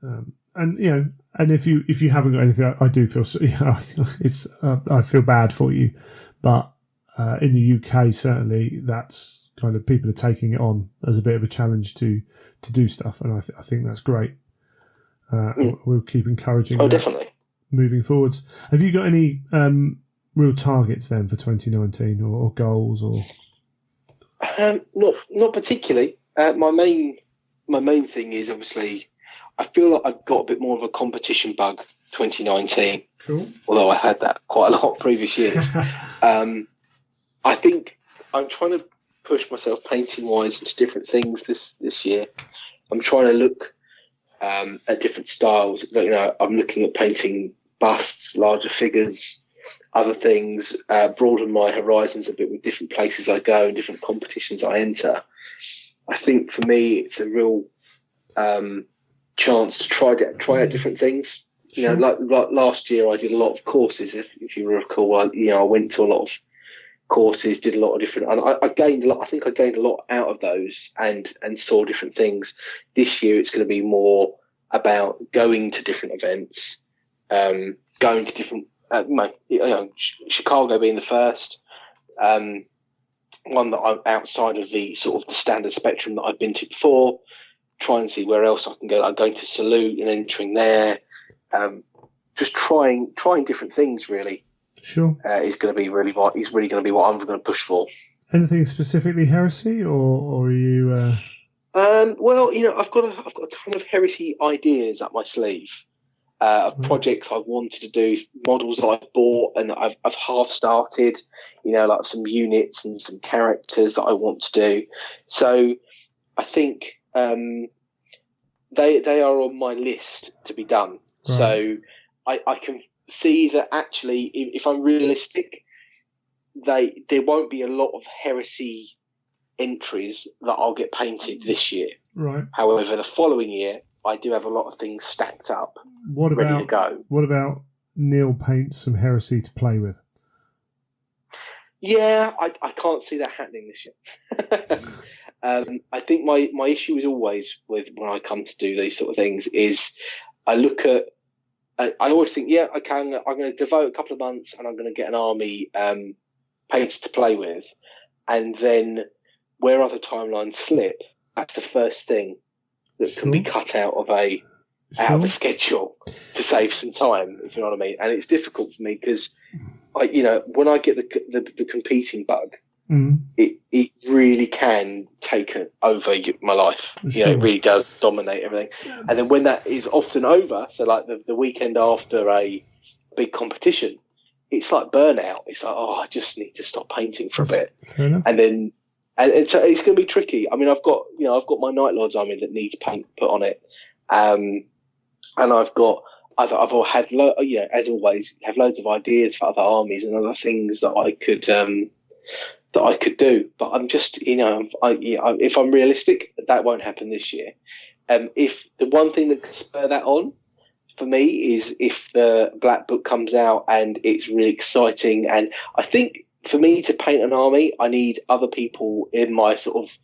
And if you haven't got anything, I do feel it's I feel bad for you, but in the UK certainly that's kind of people are taking it on as a bit of a challenge to do stuff, and I think that's great. We'll keep encouraging. Oh, definitely. Moving forwards, have you got any real targets then for 2019 or goals or? Not particularly. My main thing is obviously I feel like I've got a bit more of a competition bug 2019. Cool. Although I had that quite a lot previous years. I think I'm trying to push myself painting wise into different things this year. I'm trying to look at different styles. I'm looking at painting busts, larger figures, other things, broaden my horizons a bit with different places I go and different competitions I enter. I think for me, it's a real chance to try out different things. Sure. Like last year, I did a lot of courses. If you recall, I went to a lot of courses, did a lot of different, and I gained a lot. I think I gained a lot out of those and saw different things. This year, it's going to be more about going to different events, going to different. Chicago being the first one that I'm outside of the sort of the standard spectrum that I've been to before. Try and see where else I can go. I'm going to Salute and entering there. Just trying different things really. Sure. Is really going to be what I'm going to push for. Anything specifically Heresy, or are you? Well, I've got a ton of Heresy ideas up my sleeve. Of projects I've wanted to do, models that I've bought and I've half started. Like some units and some characters that I want to do. So I think they are on my list to be done. Right. So I can see that actually, if I'm realistic, there won't be a lot of Heresy entries that I'll get painted this year. Right. However, the following year, I do have a lot of things stacked up, ready to go. What about Neil paints some Heresy to play with? Yeah, I can't see that happening this year. I think my issue is always with when I come to do these sort of things is I look at, I always think, yeah, okay, I'm going to devote a couple of months and I'm going to get an army painted to play with. And then where other timelines slip, that's the first thing that can be cut out of a schedule to save some time, if you know what I mean. And it's difficult for me because, when I get the competing bug, it really can take over my life. Sure. It really does dominate everything. And then when that is often over, so like the weekend after a big competition, it's like burnout. It's like, I just need to stop painting for a bit. Fair enough. And then, and so it's going to be tricky. I mean, I've got my Night Lords army that needs paint put on it, and I've had as always, have loads of ideas for other armies and other things that I could do. But I'm just, if I'm realistic, that won't happen this year. If the one thing that could spur that on for me is if the Black Book comes out and it's really exciting, and I think for me to paint an army, I need other people in my sort of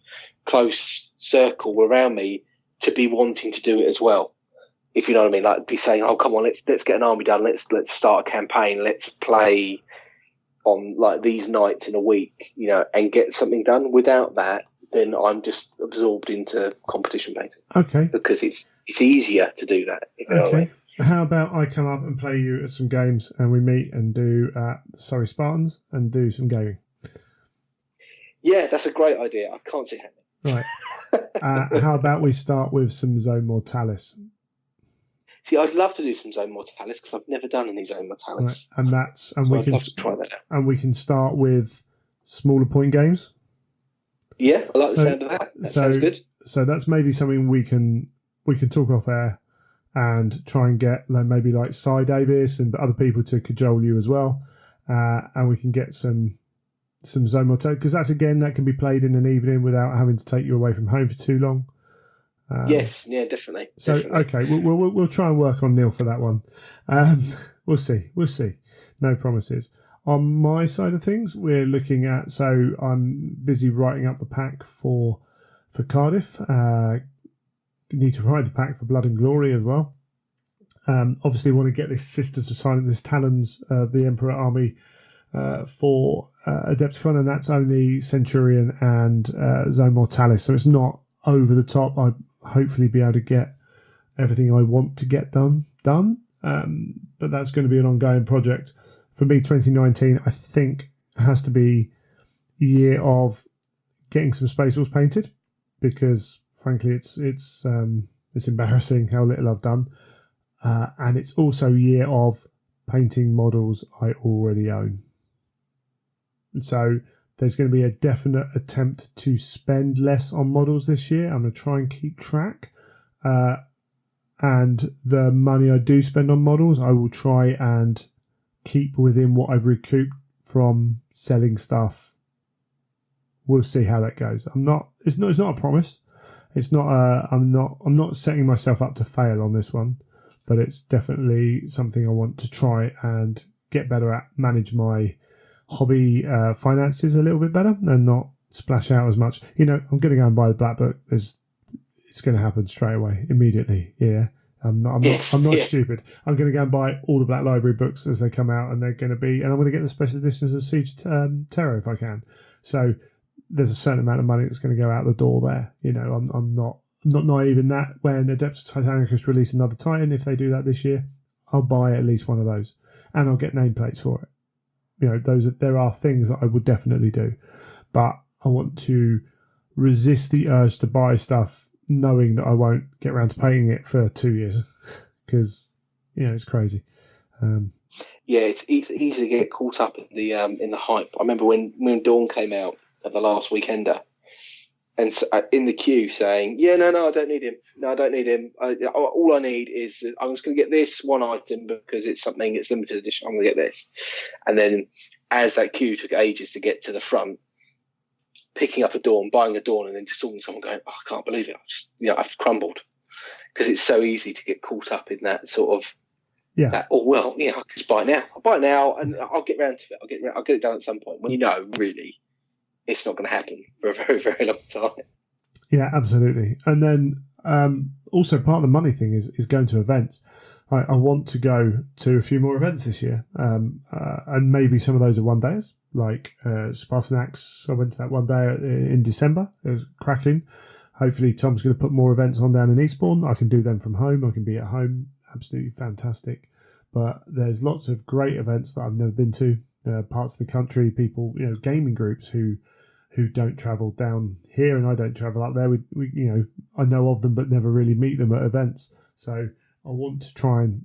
close circle around me to be wanting to do it as well. If you know what I mean, like be saying, "Oh, come on, let's get an army done. Let's start a campaign. Let's play on like these nights in a week, and get something done." Without that, then I'm just absorbed into competition painting. Okay. Because it's easier to do that. If you know what I mean. How about I come up and play you at some games and we meet and do Surrey Spartans and do some gaming? Yeah, that's a great idea. I can't see it happening. Right. How about we start with some Zone Mortalis? See, I'd love to do some Zone Mortalis because I've never done any Zone Mortalis. Right. I'd love to try that out. And we can start with smaller point games. Yeah, I like the sound of that. That sounds good. So that's maybe something we can talk off air and try and get maybe like Cy Davis and other people to cajole you as well, and we can get some Zone Mortalis, because that can be played in an evening without having to take you away from home for too long. Yes, yeah, definitely. So definitely. Okay, we'll try and work on Neil for that one. We'll see. No promises. On my side of things, we're looking at. So I'm busy writing up the pack for Cardiff. Need to write the pack for Blood and Glory as well. Obviously, want to get this Sisters of Silence, this Talons of the Emperor army for Adepticon, and that's only Centurion and Zone Mortalis. So it's not over the top. I hopefully be able to get everything I want to get done. But that's going to be an ongoing project. For me, 2019, I think, has to be a year of getting some Space Wolves painted, because frankly, it's embarrassing how little I've done. And it's also a year of painting models I already own. So there's going to be a definite attempt to spend less on models this year. I'm going to try and keep track. And the money I do spend on models, I will try and keep within what I've recouped from selling stuff. We'll see how that goes. It's not a promise. It's not I'm not setting myself up to fail on this one, but it's definitely something I want to try and get better at, manage my hobby finances a little bit better and not splash out as much. I'm going to go and buy the Black Book. It's going to happen straight away, immediately. Yeah. I'm not stupid. I'm going to go and buy all the Black Library books as they come out, and and I'm going to get the special editions of Siege Terror if I can. So there's a certain amount of money that's going to go out the door there. I'm not naive in that. When Adeptus Titanicus release another Titan, if they do that this year, I'll buy at least one of those, and I'll get nameplates for it. There are things that I would definitely do, but I want to resist the urge to buy stuff knowing that I won't get around to paying it for 2 years, because it's crazy. Yeah, it's easy to get caught up in the hype. I remember when Dawn came out at the last Weekender, and so, in the queue saying, "Yeah, no, I don't need him. No, I don't need him. All I need is I'm just going to get this one item because it's something. It's limited edition. I'm going to get this." And then as that queue took ages to get to the front, picking up a Dawn, buying a Dawn, and then just talking to someone going, oh, I can't believe it. I've crumbled. Because it's so easy to get caught up in that sort of, that, I can just buy it now. I'll buy it now and I'll get round to it. I'll get it done at some point. When really, it's not going to happen for a very, very long time. Yeah, absolutely. And then also part of the money thing is going to events. I want to go to a few more events this year, and maybe some of those are one days, like Spartan Axe. I went to that one day in December. It was cracking. Hopefully, Tom's going to put more events on down in Eastbourne. I can do them from home. I can be at home. Absolutely fantastic. But there's lots of great events that I've never been to. Parts of the country, people, gaming groups who don't travel down here, and I don't travel up there. We I know of them, but never really meet them at events. So I want to try and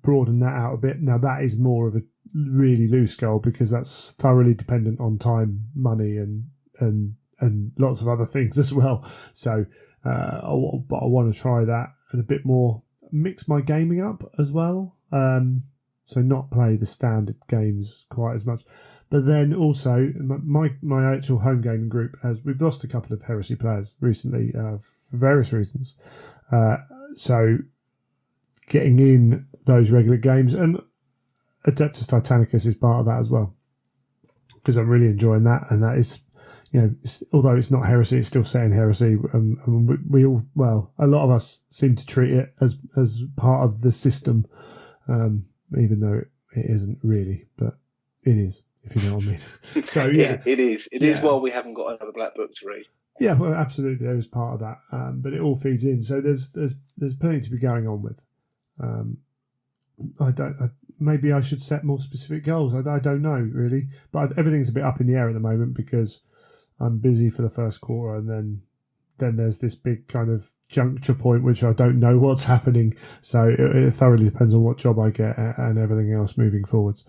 broaden that out a bit. Now that is more of a really loose goal because that's thoroughly dependent on time, money, and lots of other things as well. So, but I want to try that and a bit more, mix my gaming up as well. So not play the standard games quite as much. But then also my actual home gaming group we've lost a couple of Heresy players recently for various reasons. So getting in those regular games, and Adeptus Titanicus is part of that as well, because I'm really enjoying that, and that is, although it's not Heresy, it's still set in Heresy. We all, a lot of us seem to treat it as part of the system, even though it isn't really, but it is, if you know what I mean. So yeah, it is. It is. Well, we haven't got another black book to read. Yeah, well, absolutely, there is part of that, but it all feeds in. So there's plenty to be going on with. Maybe I should set more specific goals. I don't know really, but everything's a bit up in the air at the moment because I'm busy for the first quarter, and then there's this big kind of juncture point which I don't know what's happening. So it thoroughly depends on what job I get and everything else moving forwards.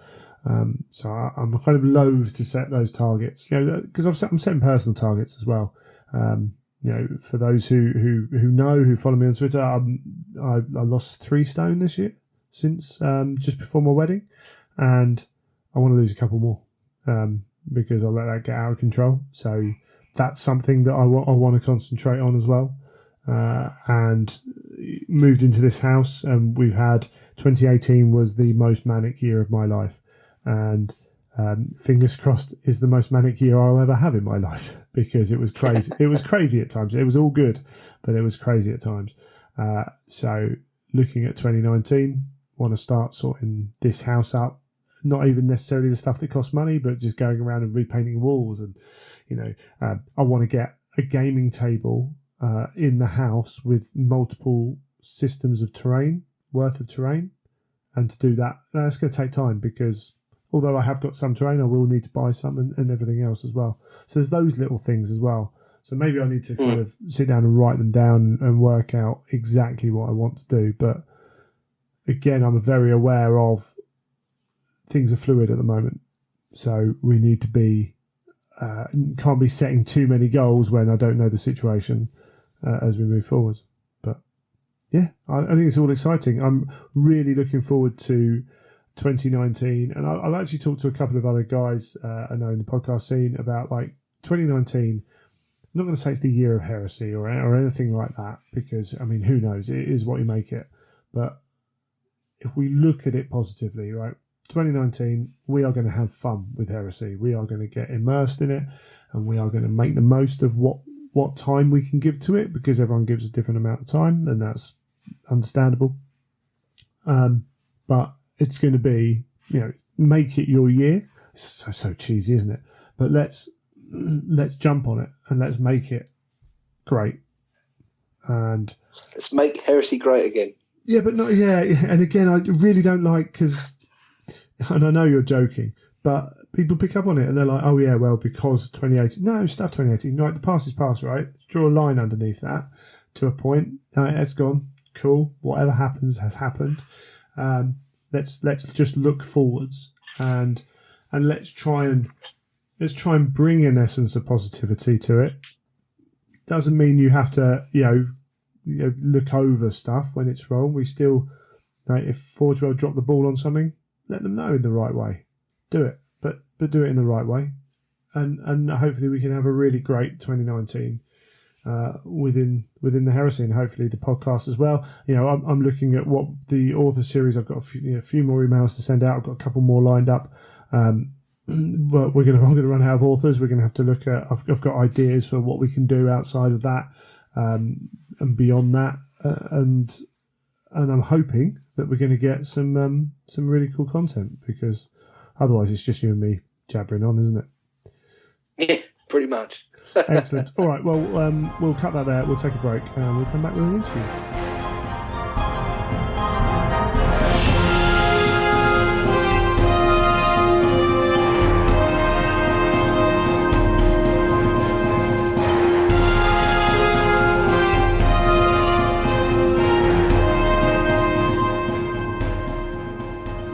So I'm kind of loath to set those targets, because I'm setting personal targets as well. For those who follow me on Twitter, I lost 3 stone this year since just before my wedding, and I want to lose a couple more because I let that get out of control. So that's something that I want to concentrate on as well. And moved into this house, and we've had 2018 was the most manic year of my life, and fingers crossed is the most manic year I'll ever have in my life, because it was crazy. It was crazy at times. It was all good, but it was crazy at times. So looking at 2019, want to start sorting this house up. Not even necessarily the stuff that costs money, but just going around and repainting walls. And, I want to get a gaming table in the house with multiple systems of worth of terrain. And to do that, that's going to take time, because although I have got some terrain, I will need to buy some and everything else as well. So there's those little things as well. So maybe I need to kind of sit down and write them down and work out exactly what I want to do. But again, I'm very aware of things are fluid at the moment. So we need to be, can't be setting too many goals when I don't know the situation as we move forward. But yeah, I think it's all exciting. I'm really looking forward to 2019, and I've actually talked to a couple of other guys I know in the podcast scene about 2019. I'm not going to say it's the year of Heresy or anything like that, because who knows? It is what you make it. But if we look at it positively, right? 2019, we are going to have fun with Heresy. We are going to get immersed in it, and we are going to make the most of what time we can give to it, because everyone gives a different amount of time, and that's understandable. But it's going to be, make it your year. It's so cheesy, isn't it? But let's jump on it and let's make it great. And let's make Heresy great again. Yeah, but not, yeah. And again, I really don't like, because, and I know you're joking, but people pick up on it and they're like, oh yeah, well, because 2018, no, stuff 2018, right? The past is past, right? Let's draw a line underneath that to a point. It's gone. Cool. Whatever happens has happened. Let's just look forwards and let's try and bring an essence of positivity to it. Doesn't mean you have to, look over stuff when it's wrong. We still, if Forgewell drop the ball on something, let them know in the right way. Do it. But do it in the right way, and hopefully we can have a really great 2019 within the Heresy, and hopefully the podcast as well. I'm looking at what the author series. I've got a few more emails to send out. I've got a couple more lined up, but I'm gonna run out of authors. We're gonna have to look at. I've got ideas for what we can do outside of that, and beyond that, and I'm hoping that we're going to get some really cool content, because otherwise it's just you and me jabbering on, isn't it? Yeah, pretty much. Excellent. All right, well, we'll cut that there. We'll take a break and we'll come back with an interview.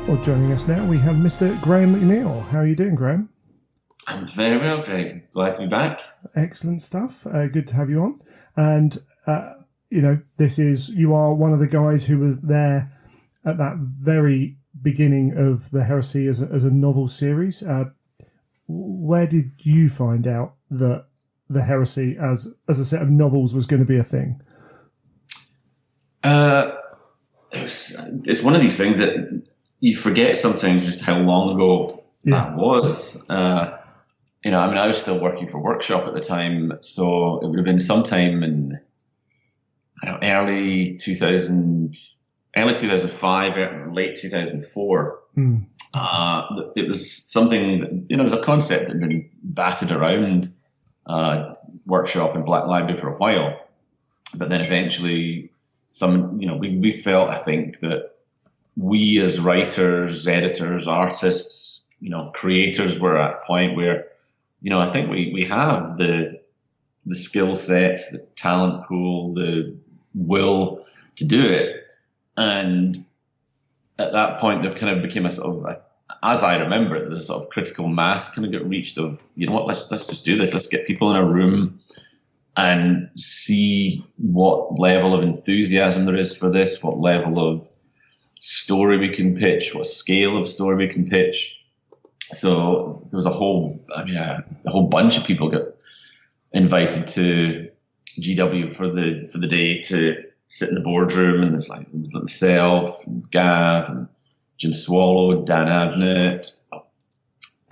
Well, joining us now, we have Mr. Graham McNeill. How are you doing, Graham? I'm very well, Greg. Glad to be back. Excellent stuff. Good to have you on. And, you are one of the guys who was there at that very beginning of the Heresy as a novel series. Where did you find out that the Heresy as a set of novels was going to be a thing? It's one of these things that you forget sometimes just how long ago that was. I was still working for Workshop at the time, so it would have been sometime in early 2005, late 2004. It was something that, it was a concept that had been batted around Workshop and Black Library for a while, but then eventually we felt, I think, that we as writers, editors, artists, creators were at a point where, I think we have the skill sets, the talent pool, the will to do it. And at that point, there kind of became a sort of, as I remember it, there's a sort of critical mass kind of got reached of, let's just do this. Let's get people in a room and see what level of enthusiasm there is for this, what level of story we can pitch, what scale of story we can pitch. So there was a whole bunch of people got invited to GW for the day to sit in the boardroom, and it was like myself, and Gav, and Jim Swallow, Dan Abnett,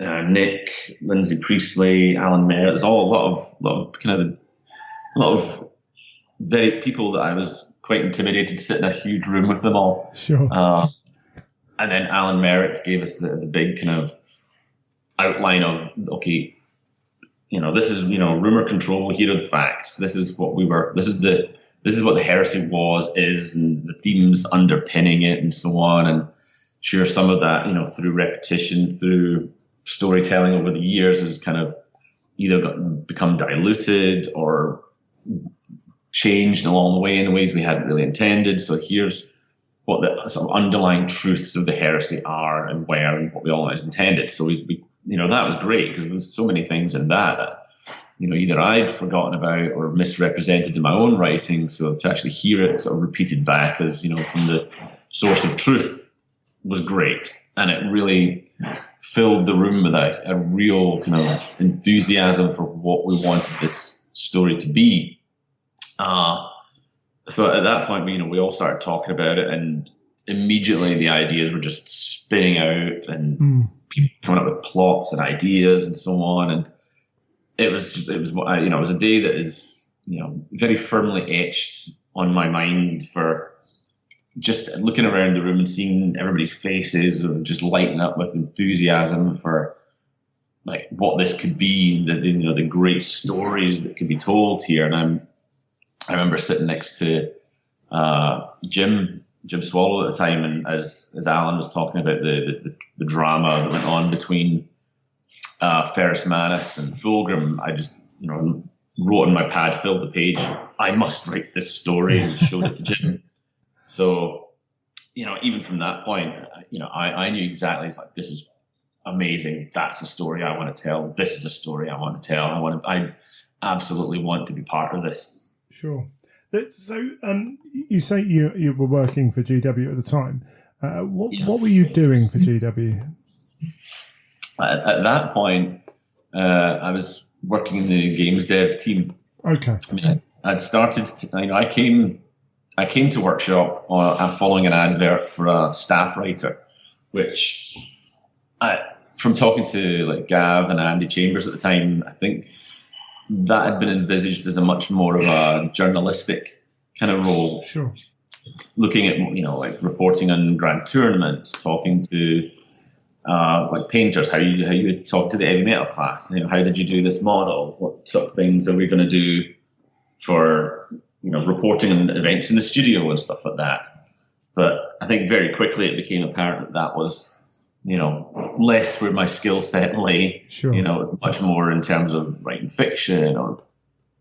Nick, Lindsay Priestley, Alan Merritt. There's all a lot of very people that I was quite intimidated to sit in a huge room with them all. Sure. And then Alan Merritt gave us the big kind of outline of, okay, this is, rumor control. Here are the facts. This is what we were. This is what the Heresy is, and the themes underpinning it, and so on. And sure, some of that, through repetition, through storytelling over the years, has kind of either become diluted or changed along the way in ways we hadn't really intended. So here's what the sort of underlying truths of the Heresy are and where, and what we always intended. So we that was great, because there was so many things in that either I'd forgotten about or misrepresented in my own writing. So to actually hear it sort of repeated back as, from the source of truth was great. And it really filled the room with a real kind of enthusiasm for what we wanted this story to be. So at that point, we all started talking about it, and immediately the ideas were just spinning out, and people coming up with plots and ideas and so on. And it was a day that is, very firmly etched on my mind, for just looking around the room and seeing everybody's faces just lighting up with enthusiasm for like what this could be, the great stories that could be told here. And I remember sitting next to Jim Swallow at the time, and as Alan was talking about the drama that went on between Ferrus Manus and Fulgrim, I just wrote on my pad, filled the page, I must write this story, and showed it to Jim. So even from that point, I knew exactly, it's like, this is amazing. That's a story I want to tell. This is a story I want to tell. I absolutely want to be part of this. Sure. So you say you were working for GW at the time. What were you doing for GW? At that point, I was working in the games dev team. Okay. I mean, I'd started. I came to workshop following an advert for a staff writer, which from talking to like Gav and Andy Chambers at the time, I think that had been envisaged as a much more of a journalistic kind of role. Sure. Looking at, like reporting on grand tournaments, talking to like painters, how you would talk to the heavy metal class. How did you do this model? What sort of things are we going to do for reporting on events in the studio and stuff like that? But I think very quickly it became apparent that was less where my skill set lay. Sure. Much more in terms of writing fiction or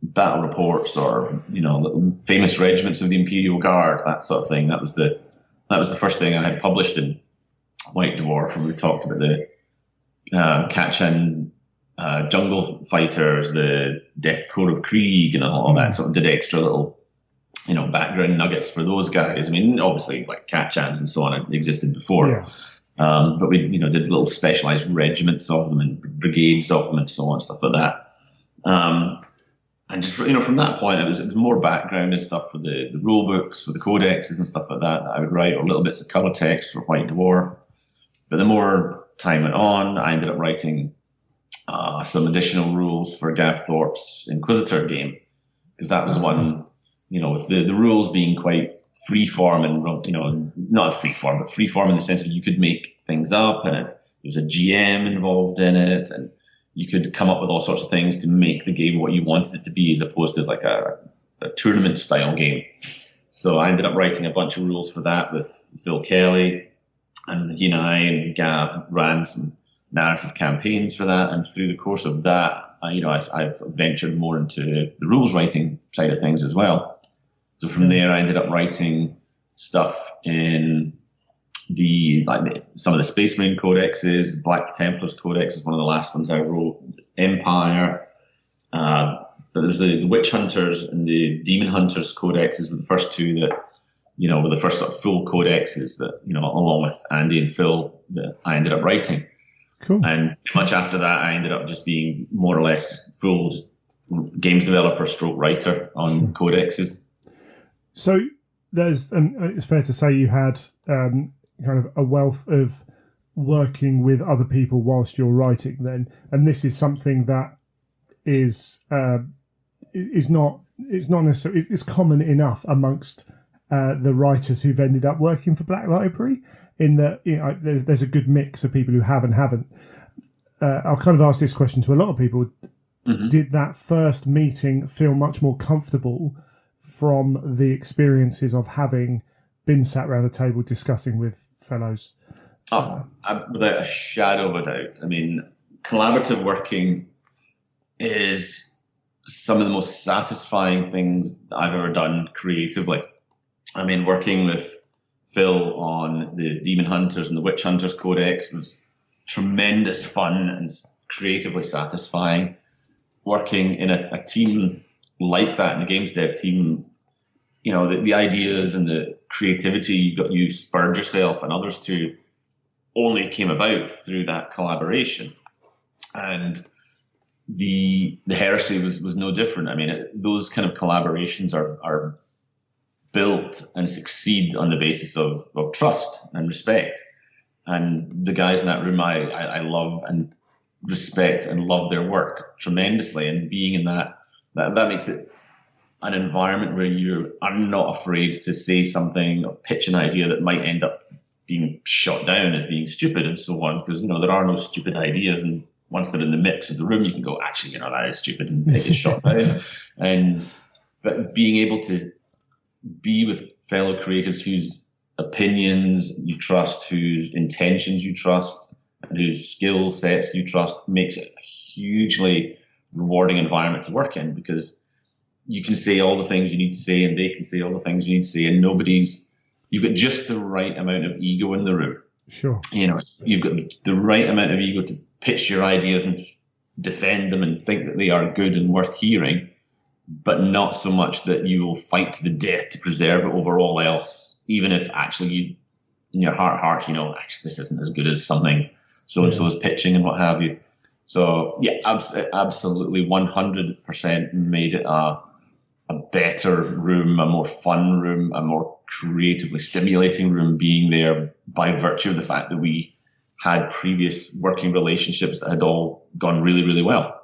battle reports or the famous regiments of the Imperial Guard, that sort of thing. That was the first thing I had published in White Dwarf, when we talked about the Kachan jungle fighters, the Death Corps of Krieg, and all that. Sort of did extra little background nuggets for those guys. I mean, obviously like Kachans and so on existed before. Yeah. But we did little specialized regiments of them and brigades of them and so on, stuff like that. And just from that point, it was more background and stuff for the rule books, for the codexes and stuff like that I would write, or little bits of color text for White Dwarf. But the more time went on, I ended up writing some additional rules for Gav Thorpe's Inquisitor game, because that was one, with the rules being quite freeform and not freeform, but freeform in the sense that you could make things up, and if there was a GM involved in it, and you could come up with all sorts of things to make the game what you wanted it to be, as opposed to like a tournament style game. So I ended up writing a bunch of rules for that with Phil Kelly, and he and I and Gav ran some narrative campaigns for that. And through the course of that, I've ventured more into the rules writing side of things as well. So from there, I ended up writing stuff in some of the Space Marine codexes. Black Templars Codex is one of the last ones I wrote. Empire. But there's the Witch Hunters and the Demon Hunters codexes were the first two that, were the first sort of full codexes that, along with Andy and Phil, that I ended up writing. Cool. And much after that, I ended up just being more or less full games developer stroke writer on codexes. So it's fair to say you had kind of a wealth of working with other people whilst you're writing then, and this is something that is not necessarily, it's common enough amongst the writers who've ended up working for Black Library, in that there's a good mix of people who have and haven't. I'll kind of ask this question to a lot of people. Mm-hmm. Did that first meeting feel much more comfortable from the experiences of having been sat around a table discussing with fellows? Without a shadow of a doubt. I mean, collaborative working is some of the most satisfying things that I've ever done creatively. I mean, working with Phil on the Demon Hunters and the Witch Hunters Codex was tremendous fun and creatively satisfying. Working in a team like that, in the games dev team, the ideas and the creativity you spurred yourself and others to only came about through that collaboration. And the Heresy was no different. I mean, those kind of collaborations are built and succeed on the basis of trust and respect. And the guys in that room, I love and respect and love their work tremendously. And being in that makes it an environment where you are not afraid to say something or pitch an idea that might end up being shot down as being stupid and so on, because there are no stupid ideas, and once they're in the mix of the room you can go, actually, that is stupid, and it is shot down. But being able to be with fellow creatives whose opinions you trust, whose intentions you trust, and whose skill sets you trust makes it a hugely rewarding environment to work in, because you can say all the things you need to say and they can say all the things you need to say, and you've got just the right amount of ego in the room. Sure. You've got the right amount of ego to pitch your ideas and defend them and think that they are good and worth hearing, but not so much that you will fight to the death to preserve it over all else, even if actually you, in your heart, actually this isn't as good as something so-and-so is pitching and what have you. So yeah, absolutely 100% made it a better room, a more fun room, a more creatively stimulating room being there by virtue of the fact that we had previous working relationships that had all gone really, really well.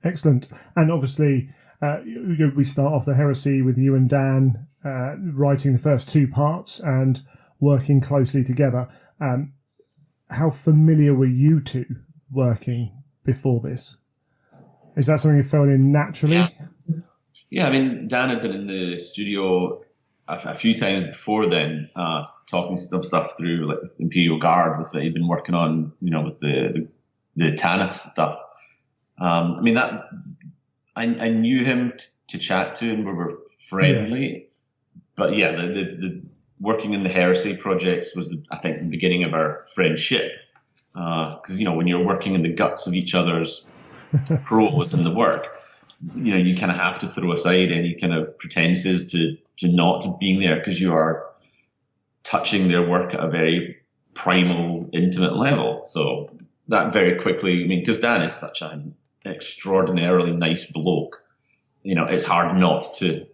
Excellent. And obviously, we start off the Heresy with you and Dan writing the first two parts and working closely together. How familiar were you two working before this? Is that something you fell in naturally? Yeah, I mean, Dan had been in the studio a few times before then, talking some stuff through, like with Imperial Guard, with that he'd been working on, with the Tanith stuff. I mean, that I knew him to chat to, and we were friendly. Yeah. But yeah, the working in the Heresy projects was, I think, the beginning of our friendship. Because when you're working in the guts of each other's prose and the work, you kind of have to throw aside any kind of pretenses to not being there, because you are touching their work at a very primal, intimate level. So that very quickly, because Dan is such an extraordinarily nice bloke, it's hard not to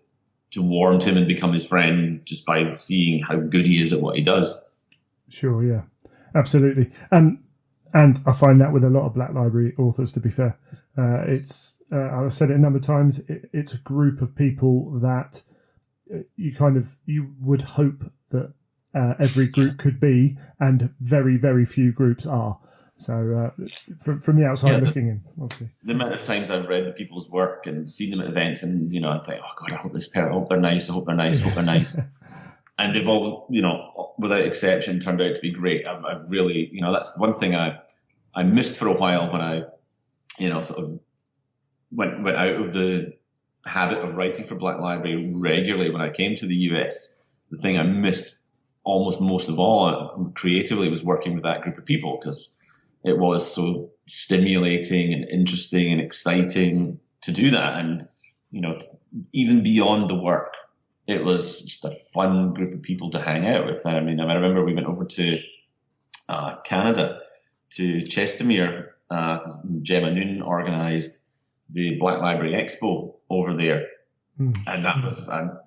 warm to him and become his friend just by seeing how good he is at what he does. Sure, yeah, absolutely. And I find that with a lot of Black Library authors, to be fair. I've said it a number of times, it's a group of people that you would hope that every group could be, and very, very few groups are. So from the outside looking in, obviously. The amount of times I've read the people's work and seen them at events, and I think, oh God, I hope they're nice, I hope they're nice. And they've all, without exception, turned out to be great. I've really, that's one thing I missed for a while when I, sort of went out of the habit of writing for Black Library regularly when I came to the US. The thing I missed almost most of all creatively was working with that group of people, because it was so stimulating and interesting and exciting to do that. And, even beyond the work, it was just a fun group of people to hang out with. I mean, I remember we went over to Canada, to Chestermere, because Gemma Noon organised the Black Library Expo over there. And that was a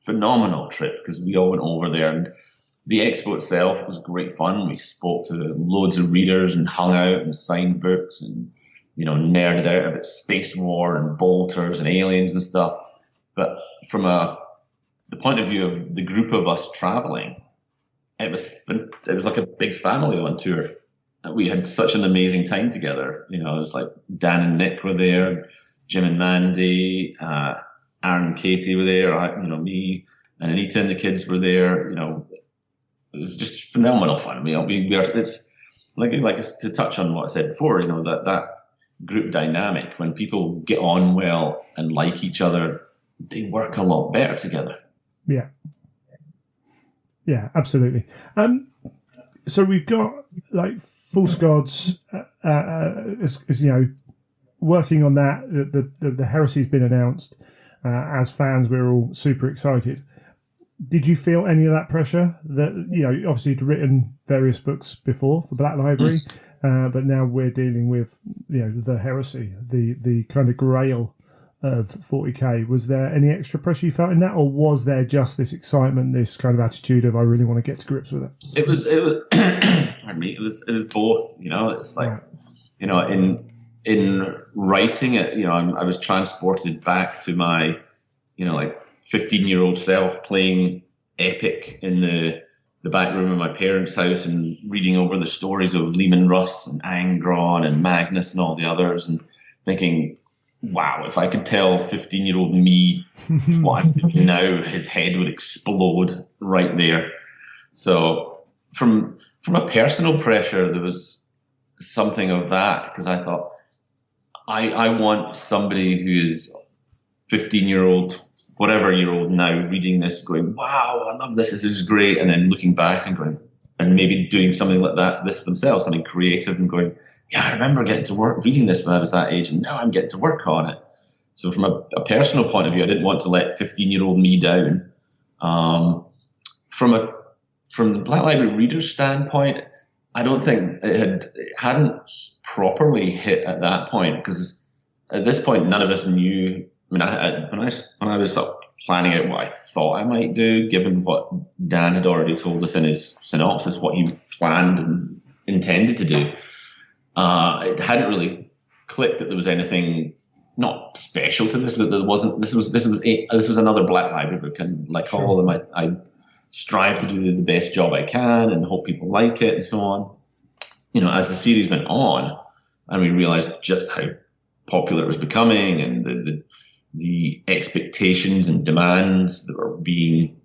phenomenal trip, because we all went over there, and the expo itself was great fun. We spoke to loads of readers and hung out and signed books and, nerded out about space war and bolters and aliens and stuff. But from the point of view of the group of us traveling, it was like a big family on tour. We had such an amazing time together. It was like Dan and Nick were there, Jim and Mandy, Aaron and Katie were there, me and Anita and the kids were there. It was just phenomenal fun. We are, it's like to touch on what I said before, that group dynamic, when people get on well and like each other, they work a lot better together. Yeah. Yeah, absolutely. So we've got like False Gods, as working on that. The Heresy's been announced. As fans, we're all super excited. Did you feel any of that pressure? That obviously you'd written various books before for Black Library, but now we're dealing with the Heresy, the kind of grail of 40k. Was there any extra pressure you felt in that, or was there just this excitement, this kind of attitude of I really want to get to grips with it? It was pardon me, it was both. It's like in writing it, I was transported back to my 15-year-old self playing Epic in the back room of my parents' house and reading over the stories of Leman Russ and Angron and Magnus and all the others, and thinking, wow, if I could tell 15-year-old me what I'm doing now, his head would explode right there. So from a personal pressure, there was something of that, because I thought, I want somebody who is 15-year-old, whatever year old now, reading this, going, wow, I love this is great, and then looking back and going, and maybe doing something like that, this themselves, something creative, and going, yeah, I remember getting to work reading this when I was that age, and now I'm getting to work on it. So from a personal point of view, I didn't want to let 15-year-old me down. From the Black Library reader's standpoint, I don't think it hadn't properly hit at that point, because at this point none of us knew. I mean, when I was sort of planning out what I thought I might do, given what Dan had already told us in his synopsis, what he planned and intended to do, it hadn't really clicked that there was anything not special to this. That there wasn't. This was another Black Library book, and like all of them, I strive to do the best job I can and hope people like it and so on. As the series went on, and we realized just how popular it was becoming, and the expectations and demands that were being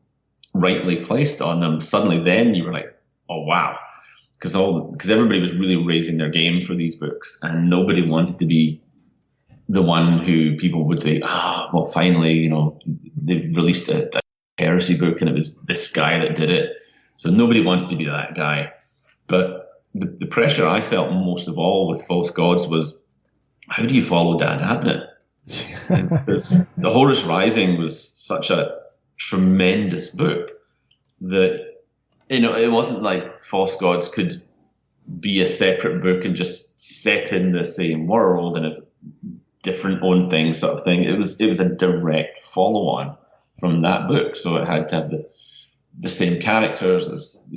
rightly placed on them, suddenly then you were like, oh wow, because everybody was really raising their game for these books, and nobody wanted to be the one who people would say, well, finally, they released a Heresy book and it was this guy that did it. So nobody wanted to be that guy. But the pressure I felt most of all with False Gods was, how do you follow Dan Abnett? Because The Horus Rising was such a tremendous book that, it wasn't like False Gods could be a separate book and just set in the same world and a different own thing sort of thing. It was a direct follow-on from that book. So it had to have the same characters as,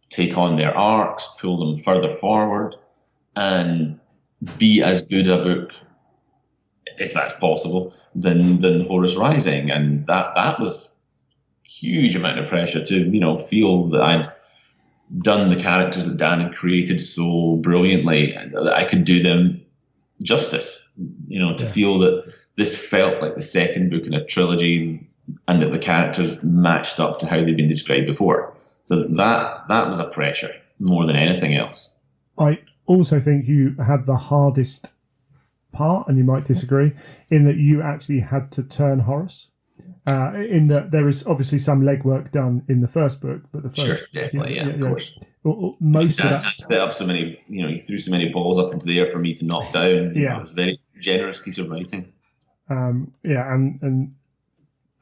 take on their arcs, pull them further forward, and be as good a book, if that's possible, than Horus Rising. And that was a huge amount of pressure to, feel that I'd done the characters that Dan had created so brilliantly, and that I could do them justice, to feel that this felt like the second book in a trilogy and that the characters matched up to how they'd been described before. So that was a pressure more than anything else. I also think you had the hardest part, and you might disagree, in that you actually had to turn Horus. In that there is obviously some legwork done in the first book, but the first, sure, definitely, of course. Most of that set up so many, he threw so many balls up into the air for me to knock down. It was a very generous piece of writing. And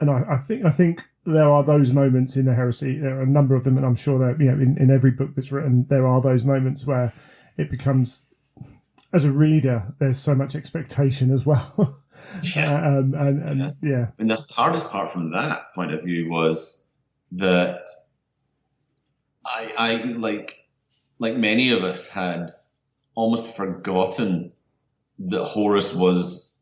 I think there are those moments in the Heresy. There are a number of them, and I'm sure that in every book that's written, there are those moments where it becomes, as a reader, there's so much expectation as well. And the hardest part from that point of view was that I like many of us had almost forgotten that Horus was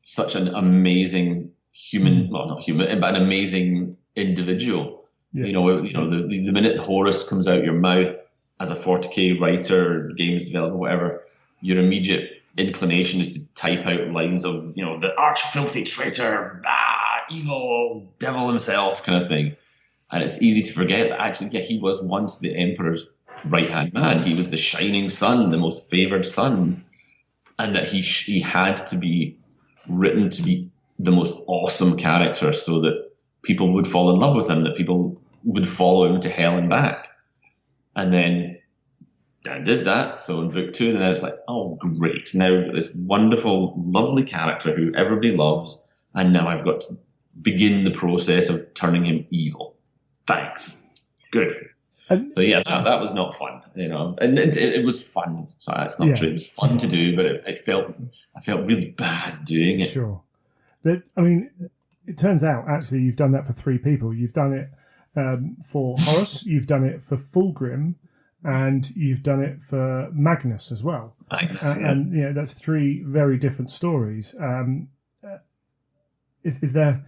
such an amazing human, well, not human, but an amazing individual. The minute Horus comes out your mouth as a 40k writer, games developer, whatever, your immediate inclination is to type out lines of, the arch filthy traitor, evil devil himself kind of thing. And it's easy to forget that actually, he was once the Emperor's right-hand man. He was the shining sun, the most favored son. And that he had to be written to be the most awesome character so that people would fall in love with him, that people would follow him to hell and back. And then Dan did that. So in book 2, then it's like, oh, great. Now we've got this wonderful, lovely character who everybody loves. And now I've got to begin the process of turning him evil. Thanks. Good. So that was not fun, and it was fun. So that's not true. It was fun to do, but I felt really bad doing it. Sure. It turns out actually you've done that for 3 people. You've done it for Horus, you've done it for Fulgrim, and you've done it for Magnus as well. And that's 3 very different stories. Is there?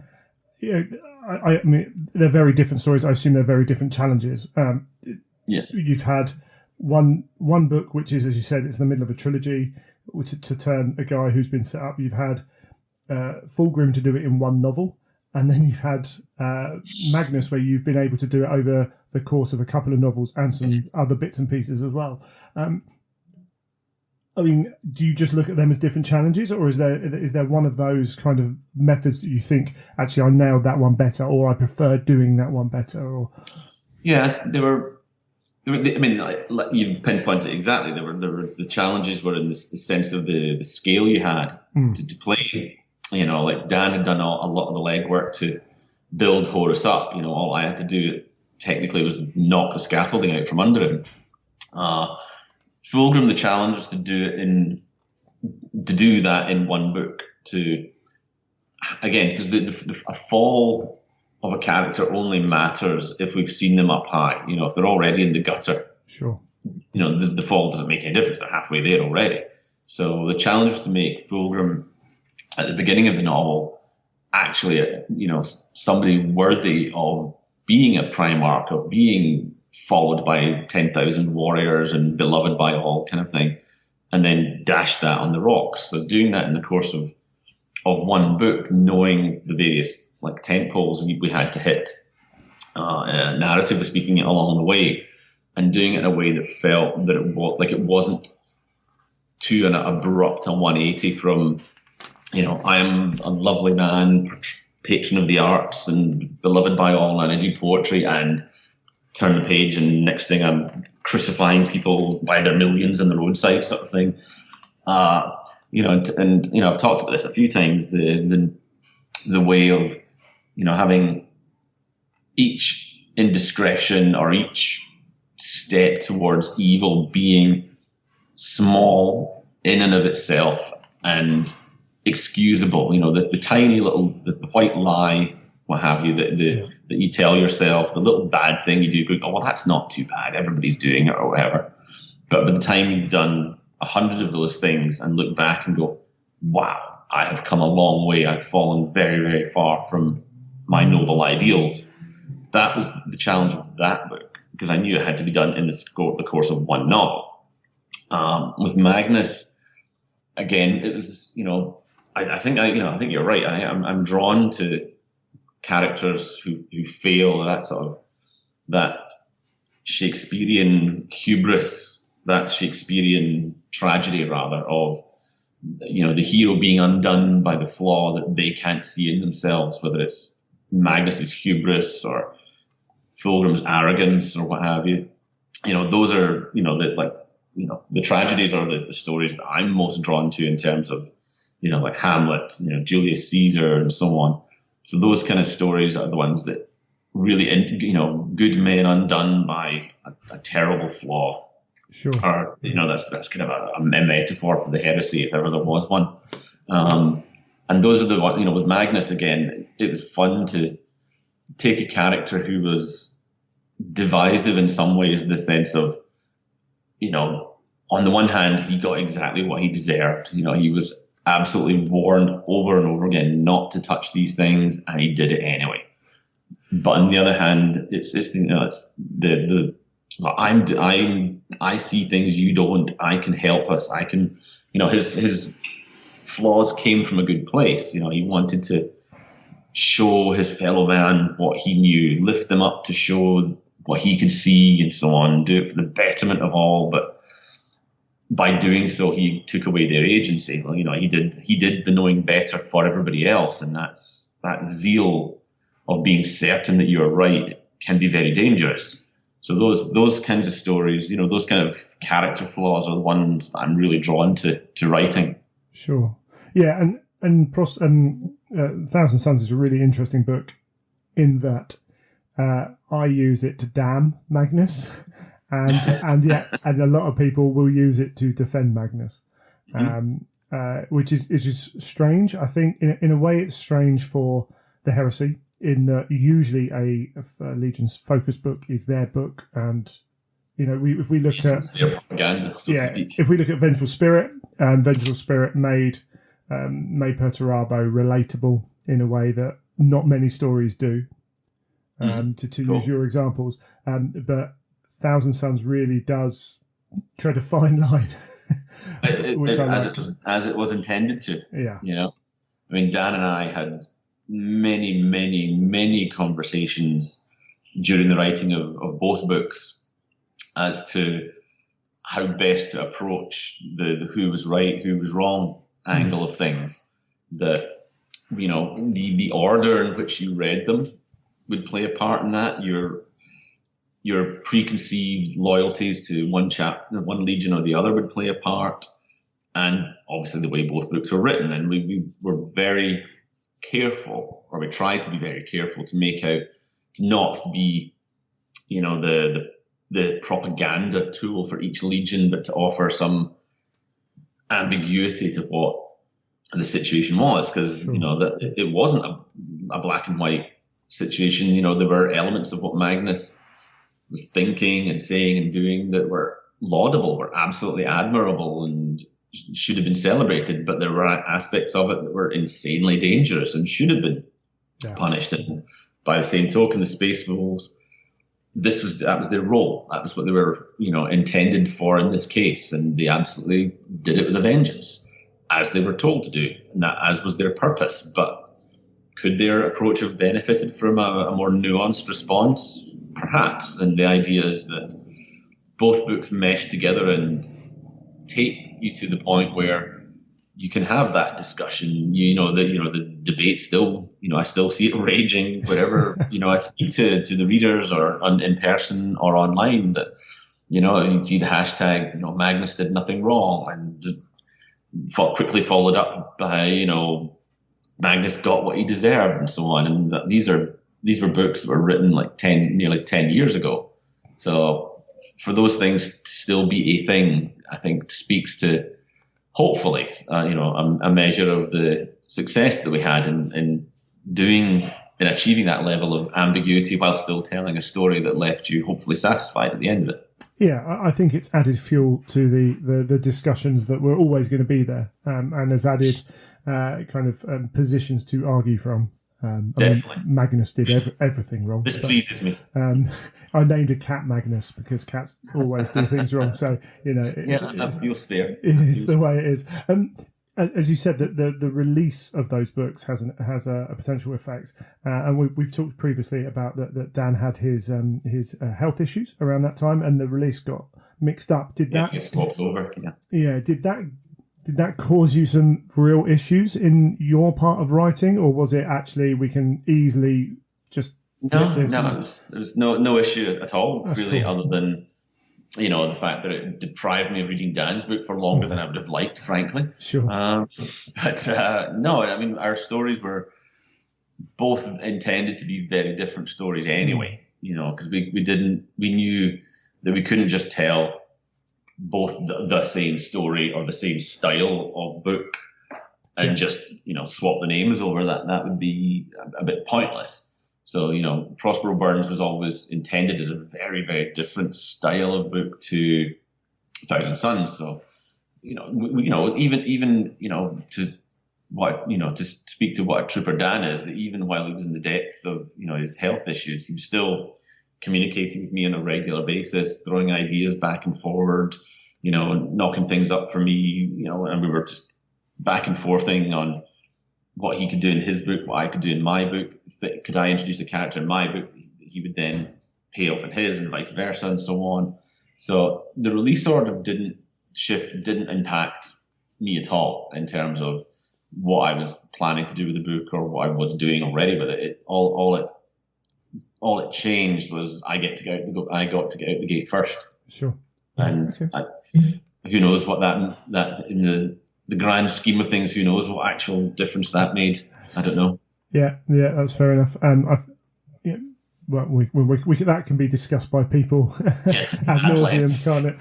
I mean, they're very different stories. I assume they're very different challenges. Yes. You've had one book, which is, as you said, it's in the middle of a trilogy, to turn a guy who's been set up. You've had Fulgrim to do it in 1 novel, and then you've had Magnus, where you've been able to do it over the course of a couple of novels and some other bits and pieces as well. Do you just look at them as different challenges, or is there one of those kind of methods that you think, actually, I nailed that one better, or I prefer doing that one better? Or there were. I mean, like you pinpointed it exactly. There were the challenges were in the sense of the scale you had to play. Like Dan had done a lot of the legwork to build Horus up. All I had to do technically was knock the scaffolding out from under him. Fulgrim, the challenge was to do that in one book. Because a fall of a character only matters if we've seen them up high. If they're already in the gutter, sure. The fall doesn't make any difference. They're halfway there already. So the challenge was to make Fulgrim at the beginning of the novel actually, somebody worthy of being a Primarch, of being followed by 10,000 warriors and beloved by all, kind of thing, and then dash that on the rocks. So doing that in the course of one book, knowing the various tent poles we had to hit, narratively speaking, along the way, and doing it in a way that felt that it wasn't too an abrupt 180 from, I am a lovely man, patron of the arts and beloved by all, and I do poetry, and turn the page and next thing I'm crucifying people by their millions in the roadside, sort of thing. I've talked about this a few times, the way of, having each indiscretion or each step towards evil being small in and of itself and excusable. The tiny little, the white lie, what have you, that you tell yourself, the little bad thing you do, oh, well, that's not too bad, everybody's doing it or whatever. But by the time you've done 100 of those things and look back and go, wow, I have come a long way, I've fallen very, very far from my noble ideals. That was the challenge of that book, because I knew it had to be done in the course of one novel. With Magnus, again, it was, I think you're right. I'm drawn to characters who fail, that Shakespearean hubris, that Shakespearean tragedy, rather, of, the hero being undone by the flaw that they can't see in themselves, whether it's Magnus's hubris or Fulgrim's arrogance or what have you. Those are, the tragedies are the stories that I'm most drawn to in terms of, like Hamlet, Julius Caesar and so on. So those kind of stories are the ones that really, good men undone by a terrible flaw. Sure. Or, that's kind of a metaphor for the heresy, if ever there was one. And those are the ones, with Magnus, again, it was fun to take a character who was divisive in some ways, in the sense of, on the one hand, he got exactly what he deserved. He was absolutely warned over and over again not to touch these things, and he did it anyway. But on the other hand, I see things you don't. I can help us. I can, his flaws came from a good place. He wanted to show his fellow man what he knew, lift them up to show what he could see, and so on. Do it for the betterment of all, but by doing so, he took away their agency. Well, he did the knowing better for everybody else, and that zeal of being certain that you're right can be very dangerous. So those kinds of stories, those kind of character flaws are the ones that I'm really drawn to writing. Sure, yeah, and Thousand Suns is a really interesting book in that I use it to damn Magnus. And a lot of people will use it to defend Magnus, which is strange. I think in a way it's strange for the Heresy, in that usually a Legion's focus book is their book, and if we look at their propaganda, if we look at Vengeful Spirit, Vengeful Spirit made Perturabo relatable in a way that not many stories do. To use your examples, but Thousand Suns really does tread a fine line, as it was intended to. Yeah. Dan and I had many, many, many conversations during the writing of both books as to how best to approach the who was right, who was wrong angle of things. That the order in which you read them would play a part in that. Your preconceived loyalties to one legion or the other would play a part, and obviously the way both books were written. And we were very careful, or we tried to be very careful, to make out to not be, the the propaganda tool for each legion, but to offer some ambiguity to what the situation was, because that it wasn't a black and white situation. There were elements of what Magnus was thinking and saying and doing that were laudable, were absolutely admirable, and should have been celebrated. But there were aspects of it that were insanely dangerous and should have been punished. And by the same token, the Space Wolves, that was their role. That was what they were, intended for in this case, and they absolutely did it with a vengeance, as they were told to do, and that as was their purpose. But could their approach have benefited from a more nuanced response? Perhaps. And the idea is that both books mesh together and take you to the point where you can have that discussion. The debate still, I still see it raging wherever, I speak to the readers or in person or online, that, you see the hashtag, Magnus did nothing wrong, and quickly followed up by, Magnus got what he deserved, and so on. And these were books that were written nearly 10 years ago. So for those things to still be a thing, I think speaks to, hopefully, a measure of the success that we had in achieving that level of ambiguity while still telling a story that left you hopefully satisfied at the end of it. Yeah, I think it's added fuel to the discussions that were always going to be there, and has added positions to argue from. Definitely. Magnus did everything wrong. This pleases me. I named a cat Magnus because cats always do things wrong. So, that feels fair. It's the way it is. As you said, that the release of those books has a potential effect, and we've talked previously about that Dan had his health issues around that time, and the release got mixed up. Did that? It swapped over. Yeah. Yeah. Did that cause you some real issues in your part of writing, or was it actually we can easily just flip this? No, there was no issue at all. That's really, cool. Other than the fact that it deprived me of reading Dan's book for longer than I would have liked, frankly. Sure. But no, I mean, our stories were both intended to be very different stories anyway. Because we knew that we couldn't just tell both the same story or the same style of book and just swap the names over. That would be a bit pointless. So Prospero Burns was always intended as a very, very different style of book to Thousand Suns. So even to what to speak to what a trooper Dan is, that even while he was in the depths of his health issues, he was still communicating with me on a regular basis, throwing ideas back and forward, knocking things up for me, and we were just back and forthing on what he could do in his book, what I could do in my book. Could I introduce a character in my book? He would then pay off in his, and vice versa, and so on. So the release order didn't impact me at all in terms of what I was planning to do with the book or what I was doing already with it. All it changed was I got to get out the gate first. Sure. And okay. Who knows what that in the grand scheme of things, who knows what actual difference that made? I don't know. Yeah, that's fair enough. Well, we that can be discussed by people ad nauseum, can't it?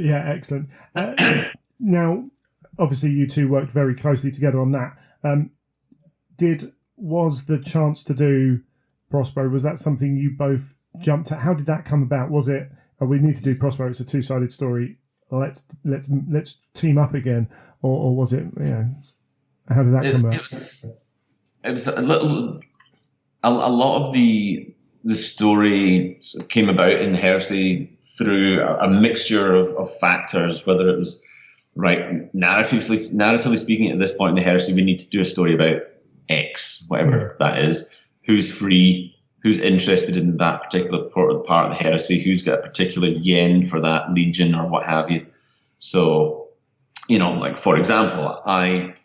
Yeah, excellent. Now, obviously, you two worked very closely together on that. Was the chance to do Prospero, was that something you both jumped at? How did that come about? Was it, we need to do Prospero, it's a two-sided story, let's team up again, or was it, how did that come about? It was a lot of the story came about in Heresy through a mixture of factors, whether it was, narratively speaking, at this point in the Heresy, we need to do a story about X, whatever that is, who's free, who's interested in that particular part of the Heresy, who's got a particular yen for that legion or what have you. So, for example, I'd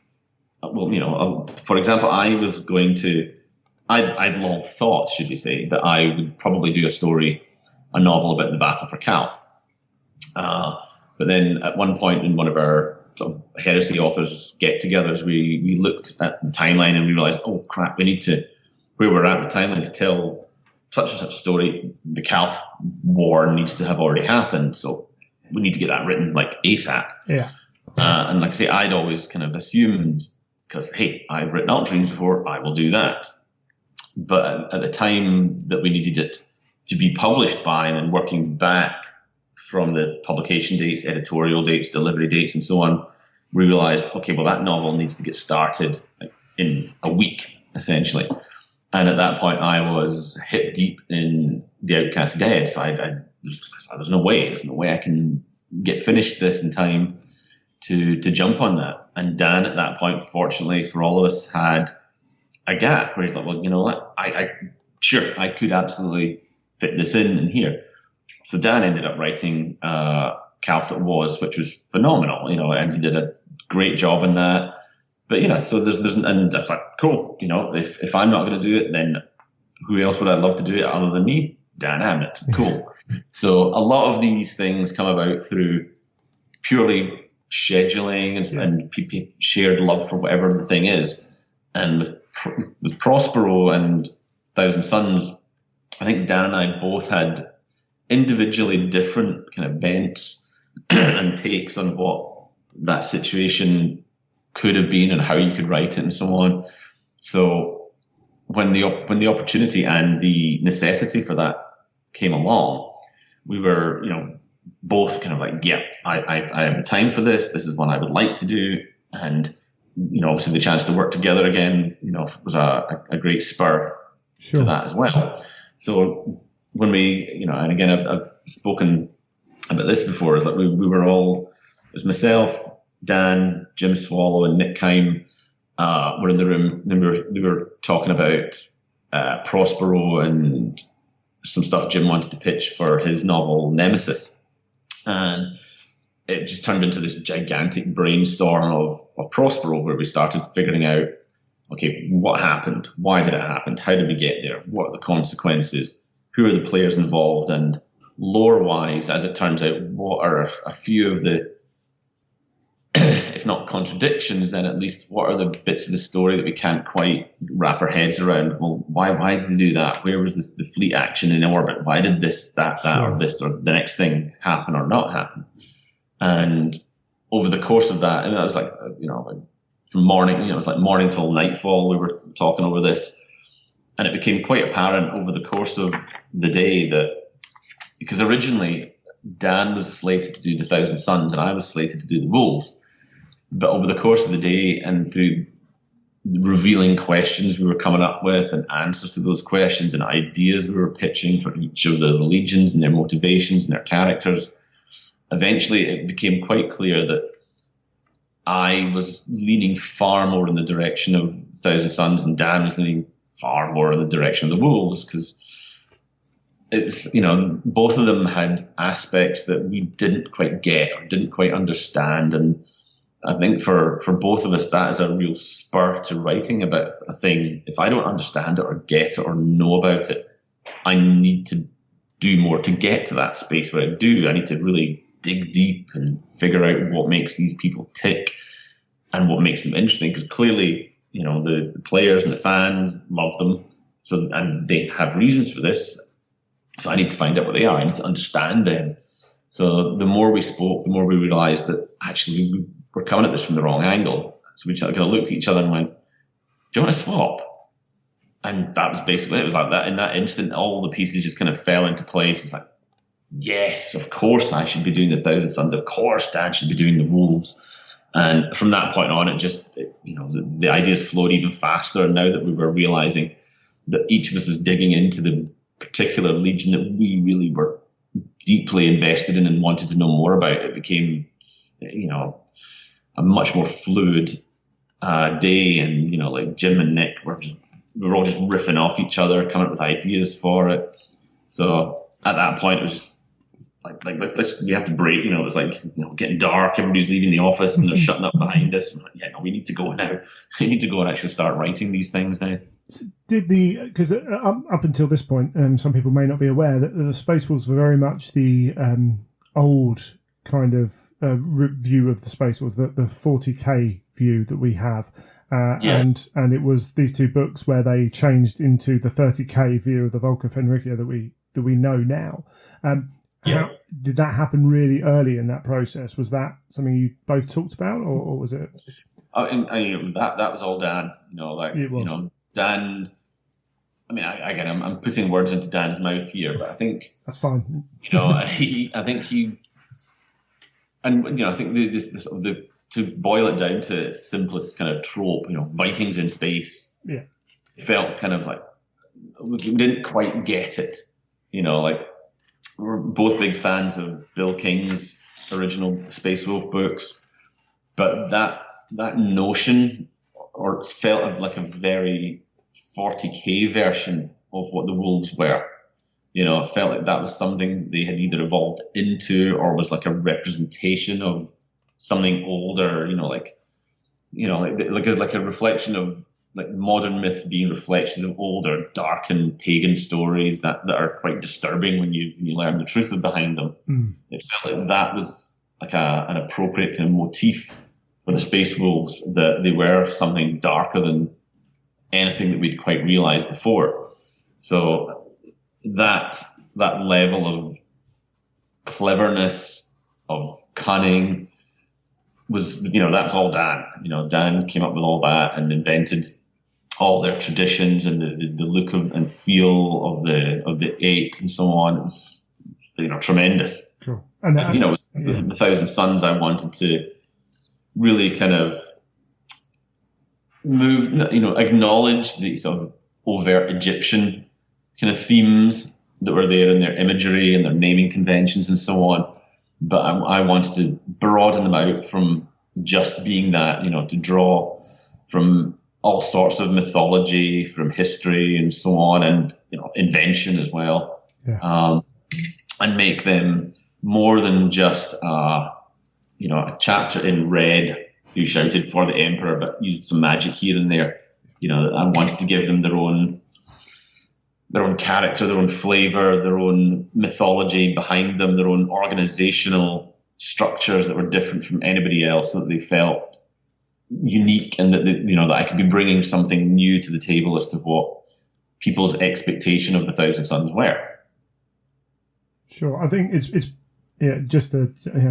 long thought, should we say, that I would probably do a novel about the Battle for Calth. But then at one point in one of our sort of Heresy authors get-togethers, we looked at the timeline and we realized, oh crap, we need to, where we're at the timeline, to tell such and such story, the Calf War needs to have already happened, so we need to get that written like ASAP. Yeah. And like I say, I'd always kind of assumed, because, hey, I've written Ultramarines before, I will do that. But at the time that we needed it to be published by, and then working back from the publication dates, editorial dates, delivery dates, and so on, we realized, okay, well, that novel needs to get started in a week, essentially. And at that point, I was hip deep in The Outcast Dead, so there's no way I can get finished this in time to jump on that. And Dan, at that point, fortunately for all of us, had a gap where he's like, well, you know what, I could absolutely fit this in here. So Dan ended up writing Calf That Was, which was phenomenal, and he did a great job in that. But, so there's, and that's like, cool, if I'm not going to do it, then who else would I love to do it other than me? Dan Abbott. Cool. So a lot of these things come about through purely scheduling and shared love for whatever the thing is. And with Prospero and Thousand Suns, I think Dan and I both had individually different kind of bents and takes on what that situation could have been and how you could write it and so on. So when the opportunity and the necessity for that came along, we were, both kind of like, yeah, I have the time for this. This is what I would like to do. And, obviously the chance to work together again, was a great spur to that as well. So when we, and again, I've spoken about this before, is that we were all, it was myself, Dan, Jim Swallow, and Nick Kime were in the room. Then we were talking about Prospero and some stuff Jim wanted to pitch for his novel Nemesis, and it just turned into this gigantic brainstorm of Prospero, where we started figuring out, okay, what happened? Why did it happen? How did we get there? What are the consequences? Who are the players involved? And lore-wise, as it turns out, what are a few of the, if not contradictions, then at least what are the bits of the story that we can't quite wrap our heads around? Well, why did they do that? Where was the fleet action in orbit? Why did this, that, or this, or the next thing happen or not happen? And over the course of that, and that was like, from morning, it was like morning till nightfall, we were talking over this. And it became quite apparent over the course of the day that, because originally Dan was slated to do the Thousand Suns and I was slated to do the Wolves. But over the course of the day and through the revealing questions we were coming up with and answers to those questions and ideas we were pitching for each of the legions and their motivations and their characters, eventually it became quite clear that I was leaning far more in the direction of Thousand Suns and Dan was leaning far more in the direction of the Wolves, because it's, both of them had aspects that we didn't quite get or didn't quite understand. And I think for both of us, that is a real spur to writing about a thing. If I don't understand it or get it or know about it, I need to do more to get to that space where I do. I need to really dig deep and figure out what makes these people tick and what makes them interesting. Because clearly, the players and the fans love them. So, and they have reasons for this. So I need to find out what they are. I need to understand them. So the more we spoke, the more we realized that actually we're coming at this from the wrong angle. So we kind of looked at each other and went, do you want to swap? And that was basically it. It was like that. In that instant, all the pieces just kind of fell into place. It's like, yes, of course I should be doing the Thousand Suns. Of course Dan should be doing the Wolves. And from that point on, it just, the ideas flowed even faster. And now that we were realizing that each of us was digging into the particular legion that we really were deeply invested in and wanted to know more about, it became, a much more fluid day. And, like Jim and Nick we were all just riffing off each other, coming up with ideas for it. So at that point, it was just, we have to break, it's like, getting dark, everybody's leaving the office and they're shutting up behind us. And we need to go now. We need to go and actually start writing these things now. Because up until this point, some people may not be aware that the Space Wolves were very much the old kind of view of the Space Wars, the 40k view that we have, and it was these two books where they changed into the 30k view of the Volca Fenricia that we know now. How did that happen really early in that process? Was that something you both talked about, or was it? That was all Dan. Dan. I mean, I'm putting words into Dan's mouth here, but I think that's fine. I think to boil it down to its simplest kind of trope, Vikings in space. Yeah, it felt kind of like we didn't quite get it. We're both big fans of Bill King's original Space Wolf books, but that notion, or it felt like a very 40k version of what the wolves were. It felt like that was something they had either evolved into or was like a representation of something older. Like a reflection of like modern myths being reflections of older, darkened pagan stories that are quite disturbing when you learn the truth behind them. It felt like that was like an appropriate kind of motif for the Space Wolves, that they were something darker than anything that we'd quite realized before. So that level of cleverness, of cunning was, that was all Dan. Dan came up with all that and invented all their traditions and the look of and feel of the eight and so on. It was, tremendous. Cool. And with the Thousand Suns, I wanted to really kind of acknowledge the sort of overt Egyptian kind of themes that were there in their imagery and their naming conventions and so on. But I wanted to broaden them out from just being that, to draw from all sorts of mythology, from history and so on, and invention as well, and make them more than just a chapter in red who shouted for the emperor but used some magic here and there. I wanted to give them their own character, their own flavor, their own mythology behind them, their own organizational structures that were different from anybody else, so that they felt unique, and that that I could be bringing something new to the table as to what people's expectation of the Thousand Suns were. Sure, I think it's just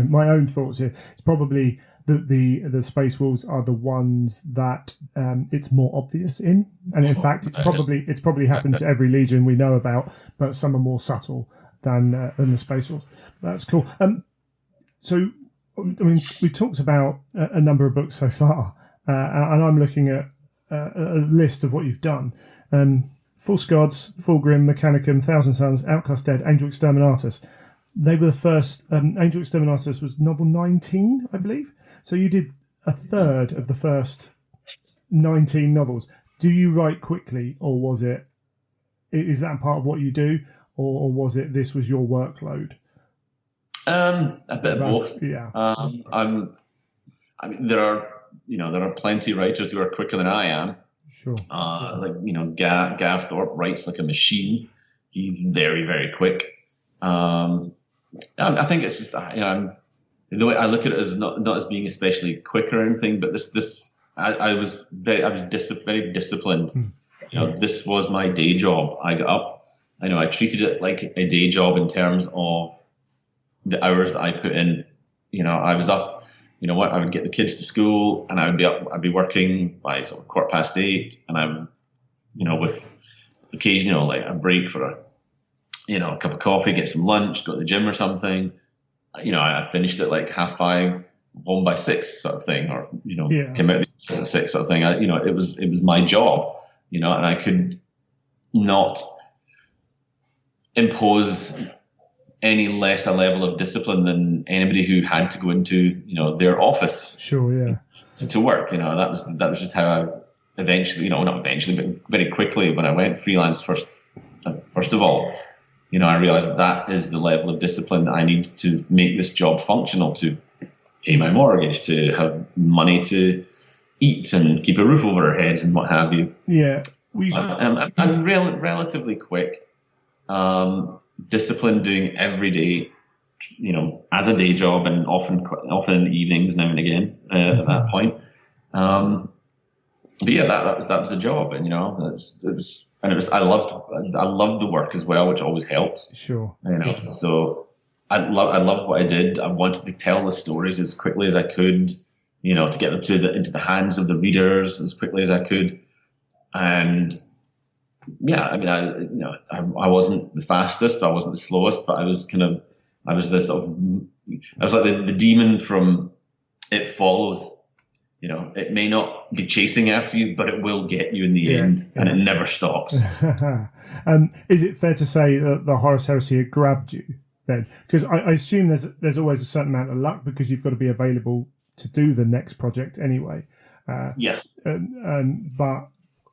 my own thoughts here. It's probably that the Space Wolves are the ones that it's more obvious in, and in fact, it's probably happened to every Legion we know about, but some are more subtle than the Space Wolves. That's cool. So, I mean, we talked about a number of books so far, and I'm looking at a list of what you've done. False Gods, Fulgrim, Mechanicum, Thousand Suns, Outcast Dead, Angel Exterminatus. They were the first. Angel Exterminatus was novel 19, I believe. So you did a third of the first 19 novels. Do you write quickly, or is that part of what you do, or was it this was your workload? A bit of both. Yeah. There are plenty of writers who are quicker than I am. Sure. Gav Thorpe writes like a machine. He's very, very quick. I think it's just the way I look at it is not as being especially quick or anything, but I was very disciplined. This was my day job. I got up. I treated it like a day job in terms of the hours that I put in. I was up. I would get the kids to school, and I would be up. I'd be working by sort of 8:15, and I'm, with occasional like a break for a cup of coffee, get some lunch, go to the gym or something. I finished at like 5:30, home by 6 sort of thing, or came out of the office at 6 sort of thing. It was my job, and I could not impose any less a level of discipline than anybody who had to go into their office. Sure, yeah. To work. That was just how I eventually, not eventually, but very quickly when I went freelance first of all. I realized that is the level of discipline that I need to make this job functional, to pay my mortgage, to have money to eat and keep a roof over our heads and what have you. Yeah. I'm relatively quick. Discipline doing every day as a day job, and often in the evenings now and again at that point. But yeah, that was the job, and I loved the work as well, which always helps. Sure. So I loved what I did. I wanted to tell the stories as quickly as I could, to get them into the hands of the readers as quickly as I could. And yeah, I mean, I wasn't the fastest, I wasn't the slowest, but I was this I was like the demon from It Follows. It may not be chasing after you, but it will get you in the end, and it never stops. Is it fair to say that the Horus Heresy had grabbed you then? Because I assume there's always a certain amount of luck, because you've got to be available to do the next project anyway. But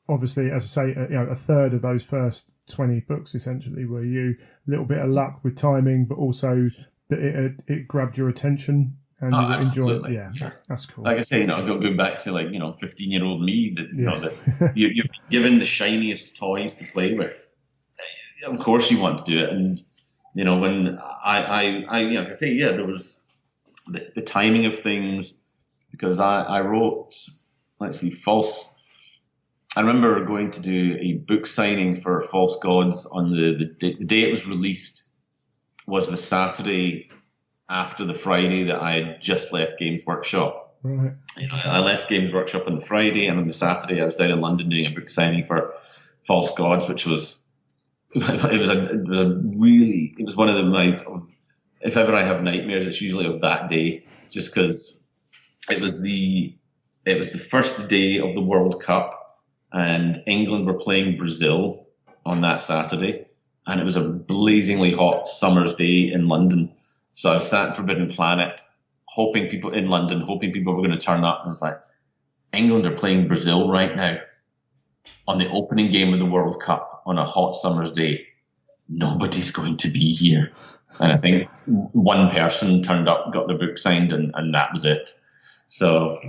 obviously, as I say, a third of those first 20 books essentially were you. A little bit of luck with timing, but also that it grabbed your attention. And you enjoyed it. Yeah, that's cool. Like I say, going back to 15-year-old me, that you're given the shiniest toys to play with. Of course, you want to do it, and when I say there was the timing of things, because I wrote, False. I remember going to do a book signing for False Gods on the day it was released. Was the Saturday after the Friday that I had just left Games Workshop. Right. I left Games Workshop on the Friday, and on the Saturday I was down in London doing a book signing for False Gods, which was it was one of the if ever I have nightmares, it's usually of that day, just because it was the first day of the World Cup, and England were playing Brazil on that Saturday, and it was a blazingly hot summer's day in London. So I sat in Forbidden Planet, hoping people were going to turn up. And I was like, England are playing Brazil right now on the opening game of the World Cup on a hot summer's day. Nobody's going to be here. And I think one person turned up, got their book signed, and that was it. So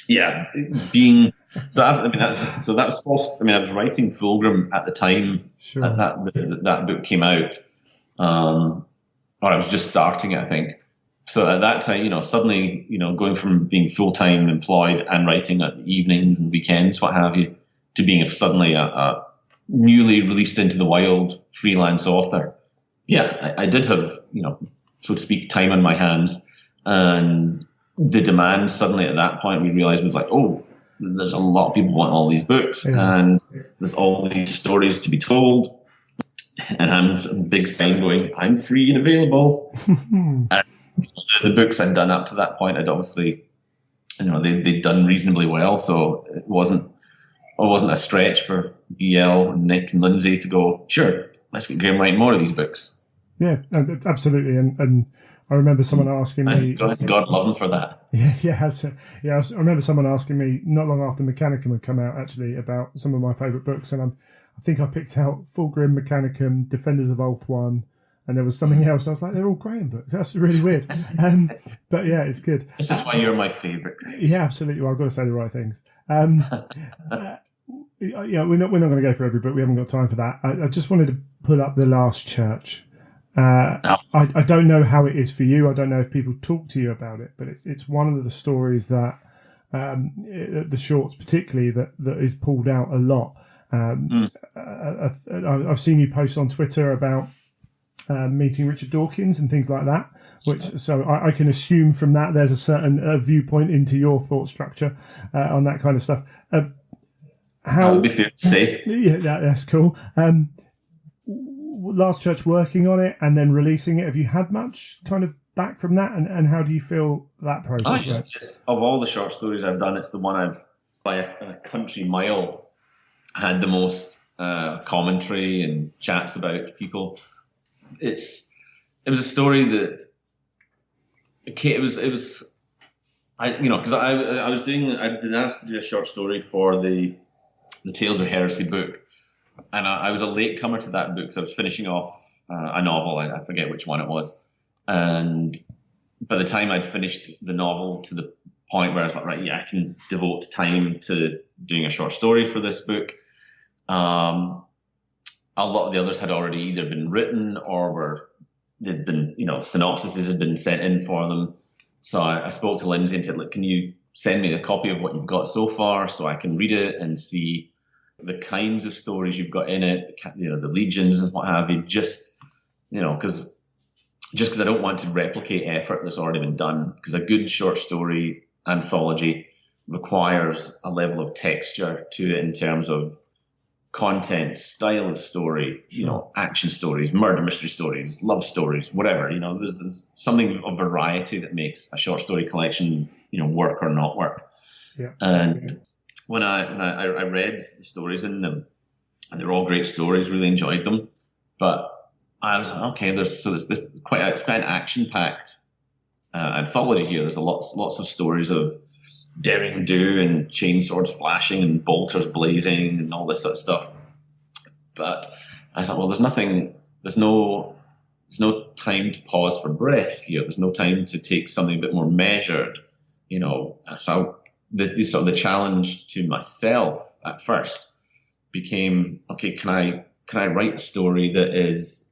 yeah, that was false. I mean, I was writing Fulgrim at the time that book came out. Or I was just starting it, I think. So at that time, suddenly, going from being full-time employed and writing at the evenings and weekends, what have you, to being suddenly a newly released into the wild freelance author. Yeah, I did have, so to speak, time on my hands. And the demand suddenly at that point we realized was like, oh, there's a lot of people want all these books, and there's all these stories to be told. And I'm big style going, I'm free and available. And the books I'd done up to that point, I'd obviously, they'd done reasonably well. So it wasn't a stretch for BL, Nick and Lindsay to go, sure, let's get Graham writing more of these books. Yeah, absolutely. And I remember someone asking me... God love him for that. I remember someone asking me not long after Mechanicum had come out, actually, about some of my favourite books. And I think I picked out Fulgrim, Mechanicum, Defenders of Ulth 1, and there was something else. I was like, they're all Graham books. That's really weird. But yeah, it's good. This is why you're my favourite. Yeah, absolutely. Well, I've got to say the right things. We're not going to go for every book. We haven't got time for that. I just wanted to put up The Last Church. I don't know how it is for you. I don't know if people talk to you about it, but it's one of the stories that the shorts particularly that is pulled out a lot. I've seen you post on Twitter about meeting Richard Dawkins and things like that, so I can assume from that there's a certain viewpoint into your thought structure on that kind of stuff. That would be fair to say. Yeah, that's cool. Last Church working on it and then releasing it. Have you had much kind of back from that, and how do you feel that process went? Yes. Of all the short stories I've done, it's the one I've by a country mile had the most commentary and chats about people. It was a story that I'd been asked to do a short story for the Tales of Heresy book, and I was a late comer to that book because I was finishing off a novel. I forget which one it was, and by the time I'd finished the novel to the point where I was like, right, yeah, I can devote time to doing a short story for this book. A lot of the others had already either been written or were they'd been, synopsises had been sent in for them. So I spoke to Lindsay and said, look, can you send me a copy of what you've got so far so I can read it and see the kinds of stories you've got in it, the legions and what have you, just because I don't want to replicate effort that's already been done, because a good short story anthology requires a level of texture to it in terms of content, style of story, action stories, murder mystery stories, love stories, whatever. There's something of variety that makes a short story collection, work or not work. Yeah. And when I read the stories in them, and they're all great stories, really enjoyed them, but I was like, okay, it's quite an action-packed anthology here. There's lots of stories of daring do and chainswords flashing and bolters blazing and all this sort of stuff. But I thought, well, there's no time to pause for breath here. There's no time to take something a bit more measured, So the challenge to myself at first became, okay, can I write a story that is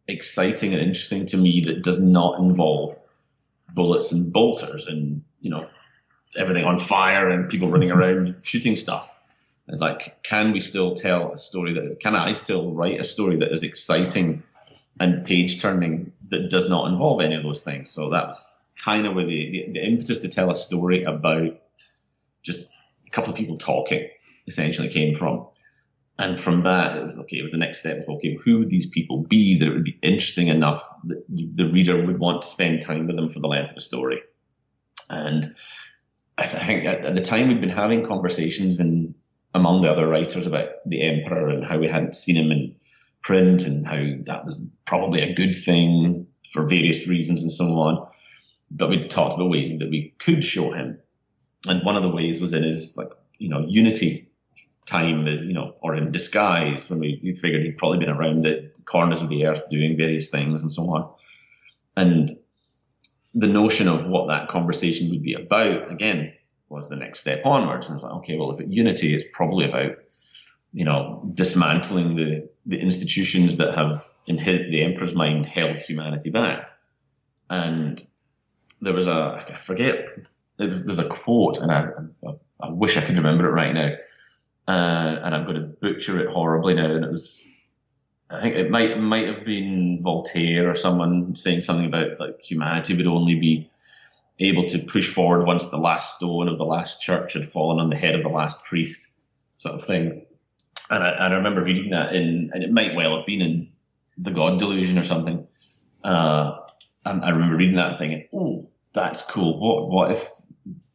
exciting and interesting to me, that does not involve bullets and bolters and everything on fire and people running around shooting stuff? It's like, can we still tell a story can I still write a story that is exciting and page turning that does not involve any of those things? So that was kind of where the impetus to tell a story about just a couple of people talking essentially came from. And from that, it was the next step was, who would these people be that would be interesting enough that the reader would want to spend time with them for the length of the story? And I think at the time we'd been having conversations among the other writers about the Emperor and how we hadn't seen him in print and how that was probably a good thing for various reasons and so on. But we talked about ways that we could show him. And one of the ways was in his Unity time, or in disguise, when we figured he'd probably been around the corners of the earth doing various things and so on. And the notion of what that conversation would be about, again, was the next step onwards. And it's like, okay, well, if at Unity, it's probably about, dismantling the institutions that have, in the Emperor's mind, held humanity back. And there was there's a quote, and I wish I could remember it right now. And I'm going to butcher it horribly now. And I think it might have been Voltaire or someone saying something about like humanity would only be able to push forward once the last stone of the last church had fallen on the head of the last priest, sort of thing. And I remember reading that and it might well have been in The God Delusion or something. And I remember reading that and thinking, oh, that's cool. What if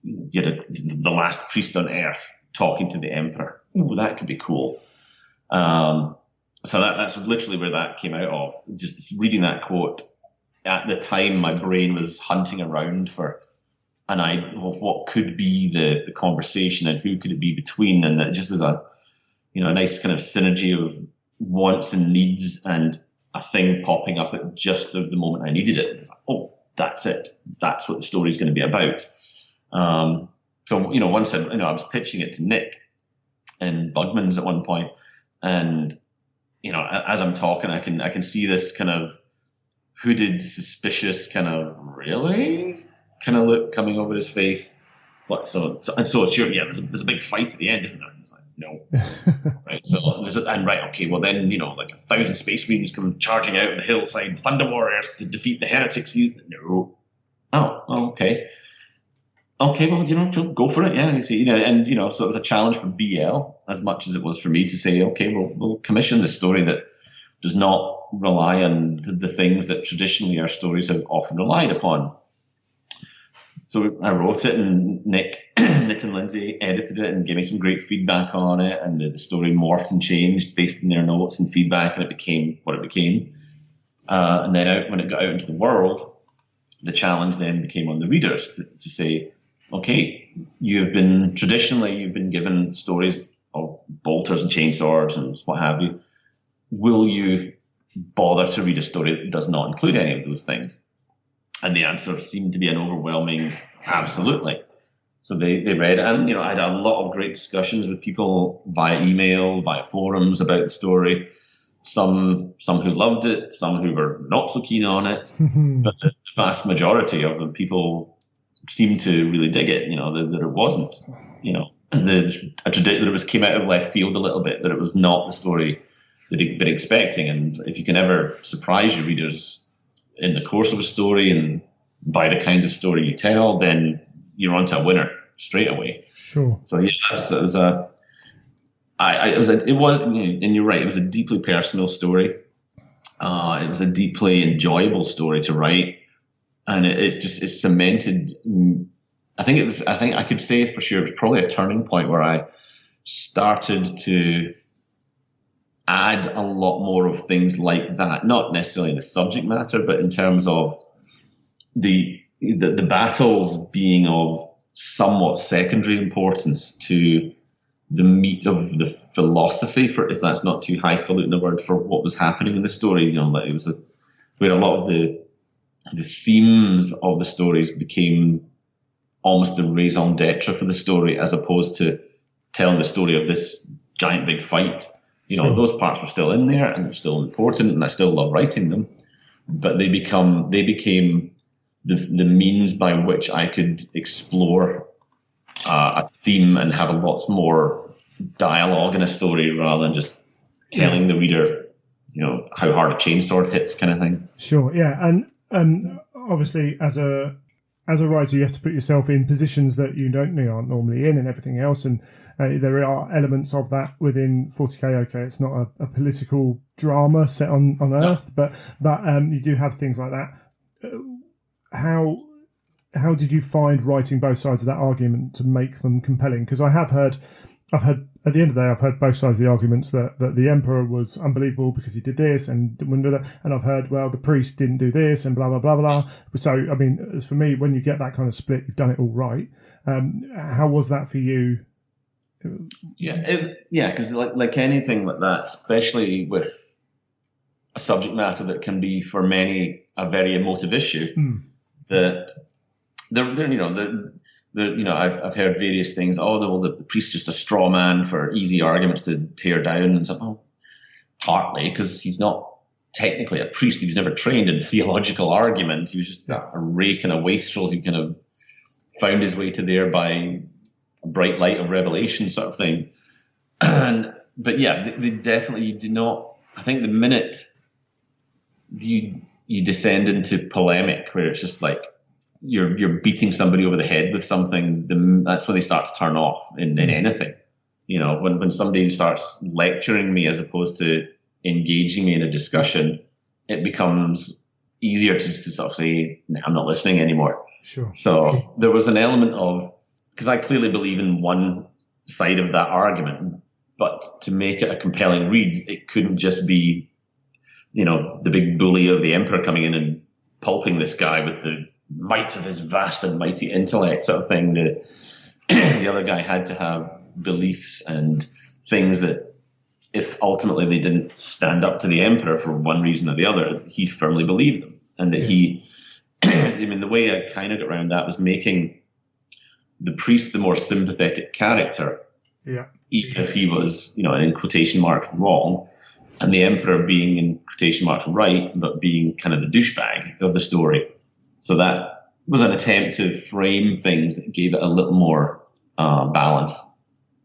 you had the last priest on earth talking to the Emperor? Ooh, that could be cool. So that's literally where that came out of. Just reading that quote. At the time, my brain was hunting around for an idea of what could be the conversation and who could it be between. And it just was a nice kind of synergy of wants and needs and a thing popping up at just the moment I needed it. It's like, oh, that's it. That's what the story's going to be about. So, once I was pitching it to Nick in Bugman's at one point, and, as I'm talking, I can see this kind of hooded, suspicious kind of really kind of look coming over his face. But so sure, yeah, there's a big fight at the end, isn't there? It's like, no. Right. So okay, well then, like 1,000 space marines come charging out of the hillside, thunder warriors to defeat the heretics. No. Oh, okay. Okay, well, go for it, yeah. And so it was a challenge for BL as much as it was for me to say, okay, we'll commission this story that does not rely on the things that traditionally our stories have often relied upon. So I wrote it, and Nick and Lindsay edited it and gave me some great feedback on it, and the story morphed and changed based on their notes and feedback, and it became what it became. And then when it got out into the world, the challenge then became on the readers to say, okay, you've been given stories of bolters and chainswords and what have you. Will you bother to read a story that does not include any of those things? And the answer seemed to be an overwhelming absolutely. So they read, and I had a lot of great discussions with people via email, via forums about the story, some who loved it, some who were not so keen on it, but the vast majority of the people seemed to really dig it. That it wasn't, that it came out of left field a little bit, that it was not the story that he'd been expecting. And if you can ever surprise your readers in the course of a story and by the kind of story you tell, then you're onto a winner straight away. Sure. So yeah, it was, and you're right, it was a deeply personal story. It was a deeply enjoyable story to write, and it cemented. I think I could say for sure it was probably a turning point where I started to add a lot more of things like that, not necessarily in the subject matter, but in terms of the battles being of somewhat secondary importance to the meat of the philosophy, for if that's not too highfalutin a word, for what was happening in the story. Like it was where a lot of the themes of the stories became almost the raison d'etre for the story, as opposed to telling the story of this giant big fight. Sure. Those parts were still in there and they're still important, and I still love writing them, but they became the means by which I could explore a theme and have a lot more dialogue in a story rather than just telling the reader, how hard a chainsaw hits, kind of thing. Sure, yeah, and obviously as a writer, you have to put yourself in positions that you aren't normally in, and everything else. And there are elements of that within 40k. Okay, it's not a political drama set on Earth, but you do have things like that. How did you find writing both sides of that argument to make them compelling? Because I've heard at the end of the day, I've heard both sides of the arguments that the emperor was unbelievable because he did this, and I've heard, well, the priest didn't do this, and blah blah blah blah. So I mean, as for me, when you get that kind of split, you've done it all right. How was that for you? Because like anything like that, especially with a subject matter that can be for many a very emotive issue, that I've heard various things. The priest's just a straw man for easy arguments to tear down, and so, well, partly because he's not technically a priest. He was never trained in theological argument. He was just a rake and a wastrel who kind of found his way to there by a bright light of revelation, sort of thing. But they definitely do not. I think the minute you descend into polemic, where it's just like you're beating somebody over the head with something, that's when they start to turn off in anything. When somebody starts lecturing me as opposed to engaging me in a discussion, it becomes easier to sort of say, nah, I'm not listening anymore. Sure. So there was an element of, because I clearly believe in one side of that argument, but to make it a compelling read, it couldn't just be, the big bully of the emperor coming in and pulping this guy with the might of his vast and mighty intellect, sort of thing. The other guy had to have beliefs and things that, if ultimately they didn't stand up to the emperor for one reason or the other, he firmly believed them. And that the way I kind of got around that was making the priest the more sympathetic character, even if he was, in quotation marks, wrong, and the emperor being in quotation marks right, but being kind of the douchebag of the story. So that was an attempt to frame things that gave it a little more balance.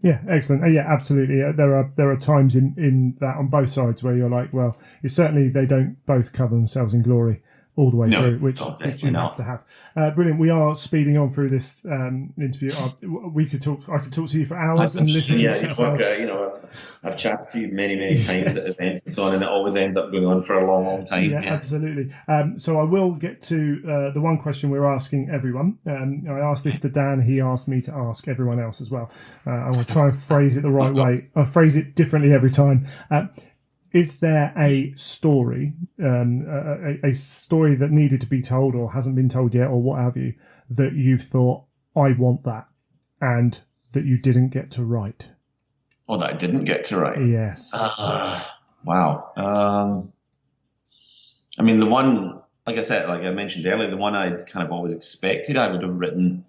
Yeah, excellent. Yeah, absolutely. There are times in that on both sides where you're like, well, certainly they don't both cover themselves in glory all the way through, which you have to have. Brilliant. We are speeding on through this interview. I could talk to you for hours and listen to you. I've chatted to you many times at events and so on, and it always ends up going on for a long time. Yeah, absolutely. So I will get to the one question we're asking everyone. I asked this to Dan. He asked me to ask everyone else as well. I will try and phrase it the right way. I phrase it differently every time. Is there a story, a story that needed to be told or hasn't been told yet or what have you, that you've thought, I want that, and that you didn't get to write? Oh, that I didn't get to write? Yes. Wow. The one, like I said, like I mentioned earlier, the one I'd kind of always expected I would have written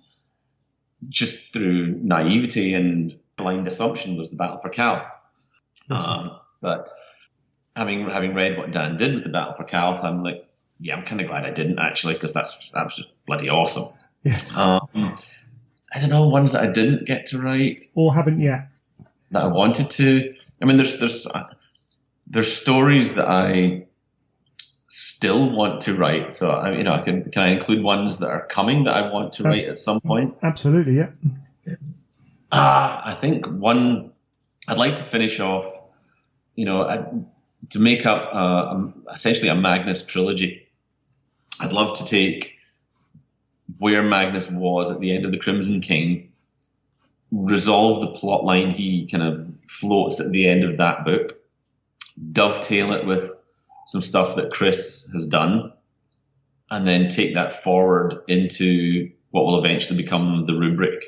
just through naivety and blind assumption was The Battle for Calth. But having read what Dan did with the Battle for Calth, I'm like, yeah, I'm kind of glad I didn't actually, because that was just bloody awesome. Yeah. I don't know, ones that I didn't get to write or haven't yet that I wanted to. I mean, there's stories that I still want to write. So can I include ones that are coming that I want to write at some point? Absolutely, yeah. I think one I'd like to finish off, to make up essentially a Magnus trilogy. I'd love to take where Magnus was at the end of the Crimson King, resolve the plot line he kind of floats at the end of that book, dovetail it with some stuff that Chris has done, and then take that forward into what will eventually become the rubric.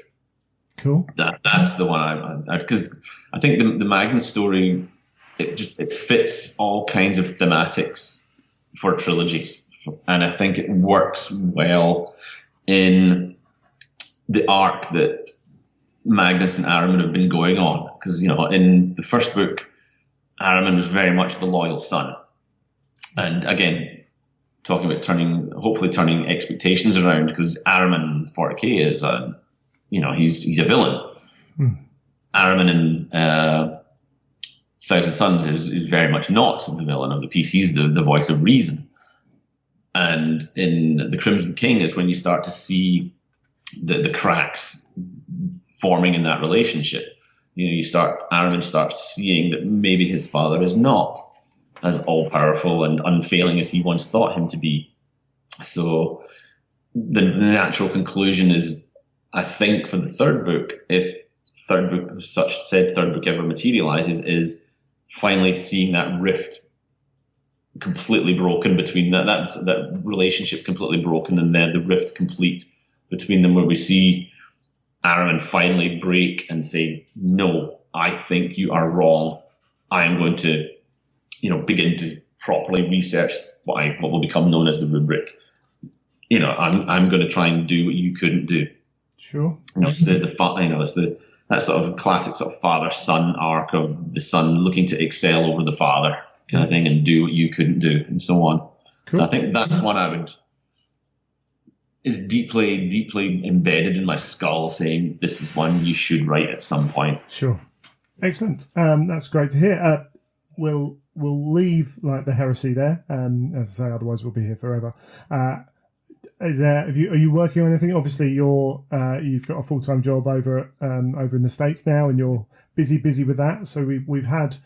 Cool. That's the one because I think the Magnus story, it fits all kinds of thematics for trilogies, and I think it works well in the arc that Magnus and Ahriman have been going on. Because in the first book, Ahriman was very much the loyal son, and again, talking about hopefully turning expectations around, because Ahriman 40k is he's a villain. Ahriman in Thousand Sons is very much not the villain of the piece. He's the voice of reason. And in The Crimson King is when you start to see the cracks forming in that relationship. Ahriman starts seeing that maybe his father is not as all-powerful and unfailing as he once thought him to be. So the natural conclusion is, I think, for the third book, if third book ever materializes, is finally seeing that rift completely broken between that relationship completely broken, and then the rift complete between them, where we see Ahriman finally break and say, no, I think you are wrong. I am going to, begin to properly research what will become known as the rubric. I'm going to try and do what you couldn't do. Sure. It's that sort of classic sort of father-son arc of the son looking to excel over the father kind of thing and do what you couldn't do, and so on. Cool. So I think that's one is deeply, deeply embedded in my skull, saying this is one you should write at some point. Sure. Excellent. That's great to hear. We'll leave the Heresy there. As I say, otherwise we'll be here forever. Are you working on anything? Obviously, you've got a full-time job over in the States now, and you're busy with that. So we've had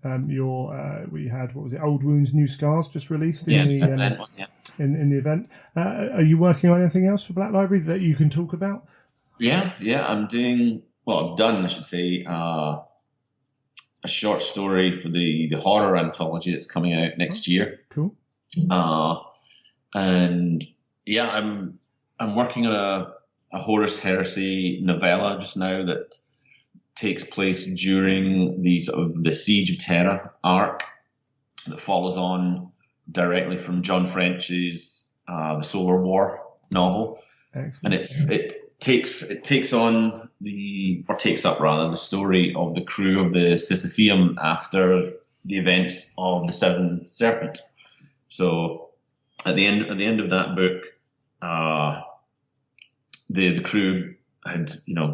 what was it? Old Wounds, New Scars just released in the event. In the event. Are you working on anything else for Black Library that you can talk about? Yeah. I'm doing. Well, I've done, I should say, a short story for the horror anthology that's coming out next year. Cool. And yeah, I'm working on a Horus Heresy novella just now that takes place during the Siege of Terra arc that follows on directly from John French's The Solar War novel. Excellent. And it takes up the story of the crew of the Sisypheum after the events of the Seventh Serpent. So at the end of that book, the crew had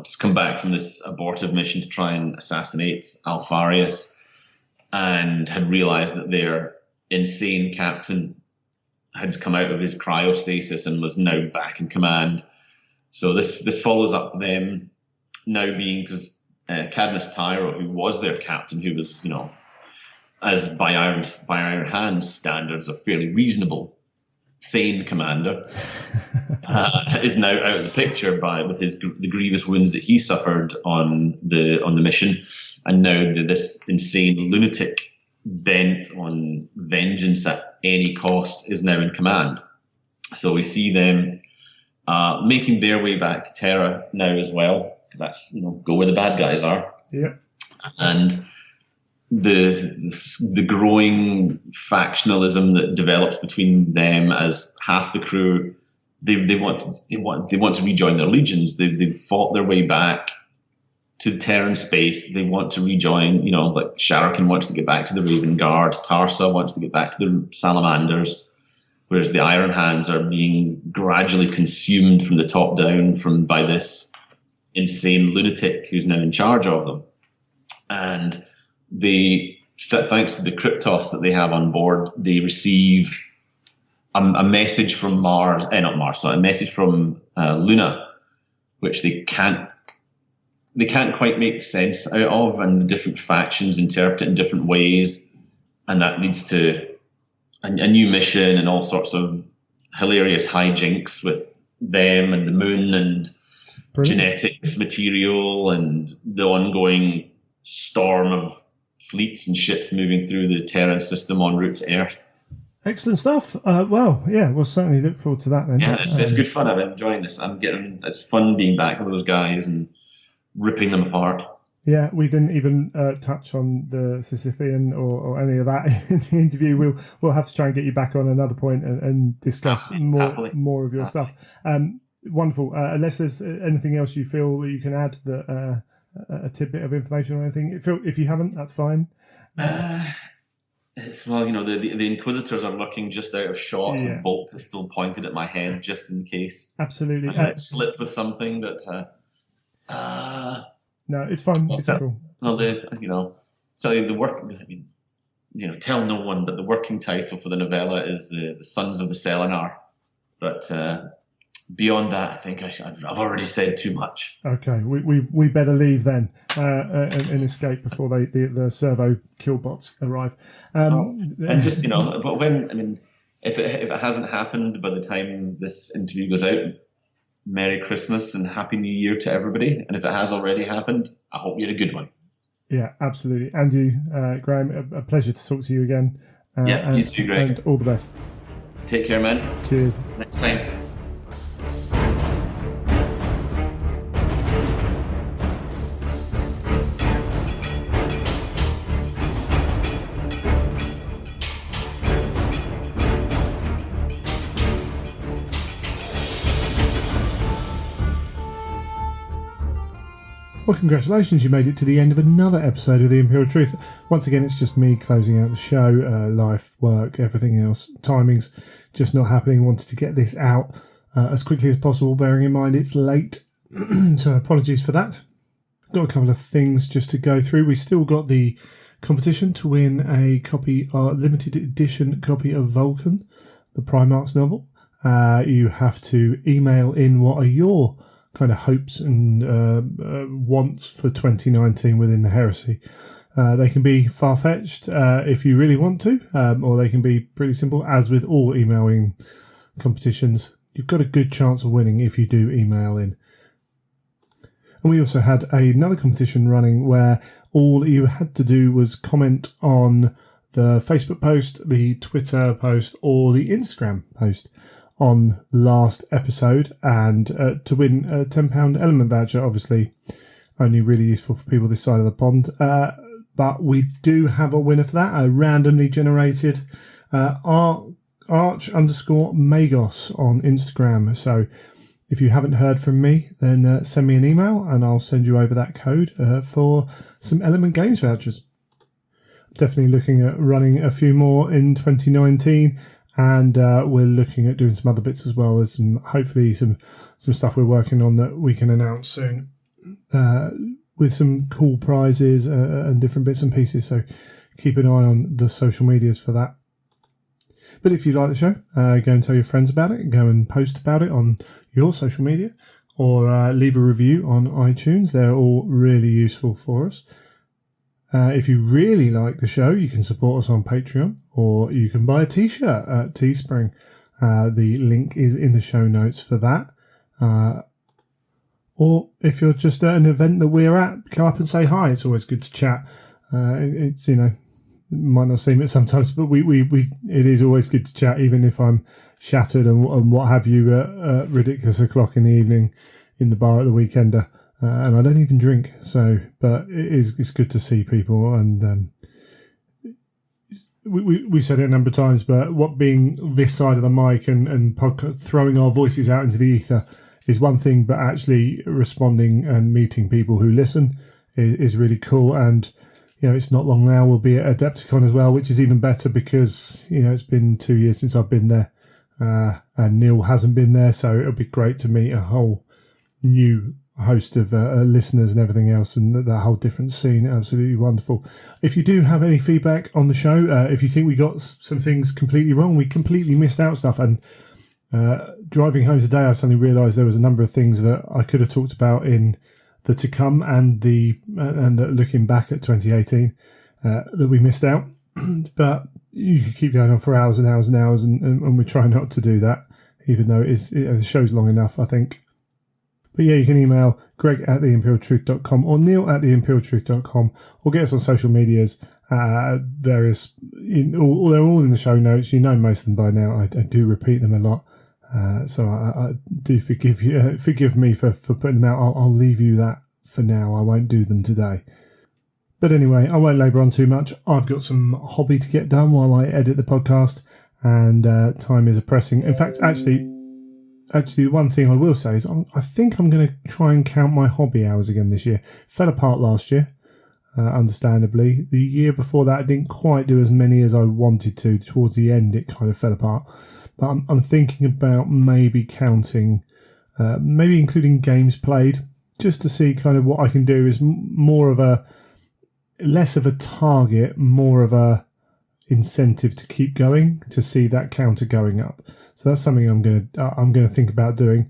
just come back from this abortive mission to try and assassinate Alfarius, and had realized that their insane captain had come out of his cryostasis and was now back in command. So this follows up them now being, because Cadmus Tyro, who was their captain, who was as by Iron Hand's standards a fairly reasonable, sane commander, is now out of the picture with the grievous wounds that he suffered on the mission, and now this insane lunatic bent on vengeance at any cost is now in command. So we see them making their way back to Terra now as well, because that's go where the bad guys are. Yeah, and the growing factionalism that develops between them, as half the crew they want to rejoin their legions. They've fought their way back to Terran space. They want to rejoin, like Sharrokin wants to get back to the Raven Guard, Tarsa wants to get back to the Salamanders, whereas the Iron Hands are being gradually consumed from the top down by this insane lunatic who's now in charge of them. And thanks to the Kryptos that they have on board, they receive a message from a message from Luna, which they can't quite make sense out of, and the different factions interpret it in different ways, and that leads to a new mission and all sorts of hilarious hijinks with them and the moon and genetics material and the ongoing storm of fleets and ships moving through the Terran system en route to Earth. Excellent stuff. We'll certainly look forward to that then. Yeah, it's good fun. I'm enjoying this. It's fun being back with those guys and ripping them apart. Yeah, we didn't even touch on the Sisyphean or any of that in the interview. We'll have to try and get you back on another point and discuss more of your stuff. Wonderful. Unless there's anything else you feel that you can add, that a tidbit of information or anything. If you haven't, that's fine. The Inquisitors are looking just out of shot, with a bolt pistol pointed at my head just in case. Absolutely. I slip with something that. No, it's fine. It's cool. Well, the work. Tell no one, but the working title for the novella is the Sons of the Selenar. But beyond that, I think I've already said too much. Okay, we better leave then and escape before the servo killbots arrive. But if it hasn't happened by the time this interview goes out, Merry Christmas and Happy New Year to everybody. And if it has already happened, I hope you had a good one. Yeah, absolutely. And you, Graham, a pleasure to talk to you again. You too, Greg. And all the best. Take care, man. Cheers. Next time. Well, congratulations, you made it to the end of another episode of The Imperial Truth. Once again, it's just me closing out the show, life, work, everything else. Timing's just not happening. Wanted to get this out as quickly as possible, bearing in mind it's late. So apologies for that. Got a couple of things just to go through. We still got the competition to win a copy, limited edition copy of Vulcan, the Primarch's novel. You have to email in what are your kind of hopes and wants for 2019 within the Heresy. They can be far-fetched if you really want to, or they can be pretty simple. As with all emailing competitions, you've got a good chance of winning if you do email in. And we also had another competition running where all you had to do was comment on the Facebook post, the Twitter post, or the Instagram post on last episode, and to win a £10 element voucher. Obviously only really useful for people this side of the pond, but we do have a winner for that, a randomly generated arch_magos on Instagram. So if you haven't heard from me, then send me an email and I'll send you over that code for some Element Games vouchers. Definitely looking at running a few more in 2019. And we're looking at doing some other bits as well. There's hopefully some stuff we're working on that we can announce soon with some cool prizes and different bits and pieces. So keep an eye on the social medias for that. But if you like the show, go and tell your friends about it. Go and post about it on your social media or leave a review on iTunes. They're all really useful for us. If you really like the show, you can support us on Patreon, or you can buy a t-shirt at Teespring. The link is in the show notes for that. Or if you're just at an event that we're at, come up and say hi. It's always good to chat. It's, it might not seem it sometimes, but it is always good to chat, even if I'm shattered and what have you at ridiculous o'clock in the evening in the bar at the Weekender. And I don't even drink, but it's good to see people. And we've said it a number of times, but what being this side of the mic and podcast, throwing our voices out into the ether is one thing, but actually responding and meeting people who listen is really cool. And it's not long now. We'll be at Adepticon as well, which is even better because it's been 2 years since I've been there, and Neil hasn't been there, so it'll be great to meet a whole new host of listeners and everything else, and that whole different scene. Absolutely wonderful. If you do have any feedback on the show, if you think we got some things completely wrong, we completely missed out stuff, and driving home today, I suddenly realised there was a number of things that I could have talked about in the to come and the looking back at 2018 that we missed out. But you could keep going on for hours and hours and hours, and we try not to do that, even though the show's long enough, I think. But yeah, you can email greg@theimperialtruth.com or neil@theimperialtruth.com, or get us on social medias, various, they're all in the show notes. You know most of them by now. I do repeat them a lot. So I do forgive me for putting them out. I'll leave you that for now. I won't do them today. But anyway, I won't labour on too much. I've got some hobby to get done while I edit the podcast, and time is pressing. In fact, actually, one thing I will say is I think I'm going to try and count my hobby hours again this year. Fell apart last year, understandably. The year before that, I didn't quite do as many as I wanted to. Towards the end, it kind of fell apart. But I'm thinking about maybe counting, maybe including games played, just to see kind of what I can do. Is less of a target, more of a incentive to keep going, to see that counter going up. So that's something I'm gonna think about doing.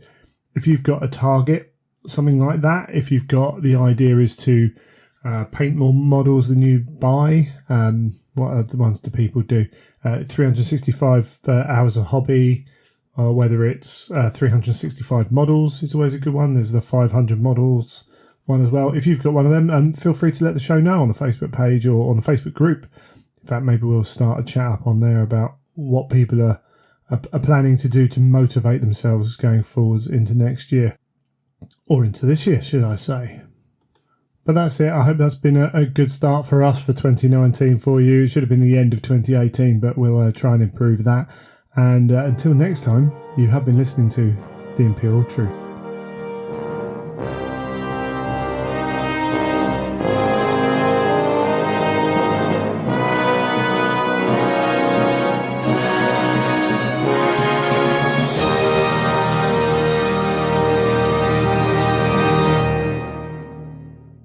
If you've got a target, something like that, if you've got the idea is to paint more models than you buy, what other ones do people do? 365 hours of hobby, or whether it's 365 models is always a good one. There's the 500 models one as well. If you've got one of them, feel free to let the show know on the Facebook page or on the Facebook group. In fact, maybe we'll start a chat up on there about what people are planning to do to motivate themselves going forwards into next year. Or into this year, should I say. But that's it. I hope that's been a good start for us for 2019 for you. It should have been the end of 2018, but we'll try and improve that. And until next time, you have been listening to The Imperial Truth.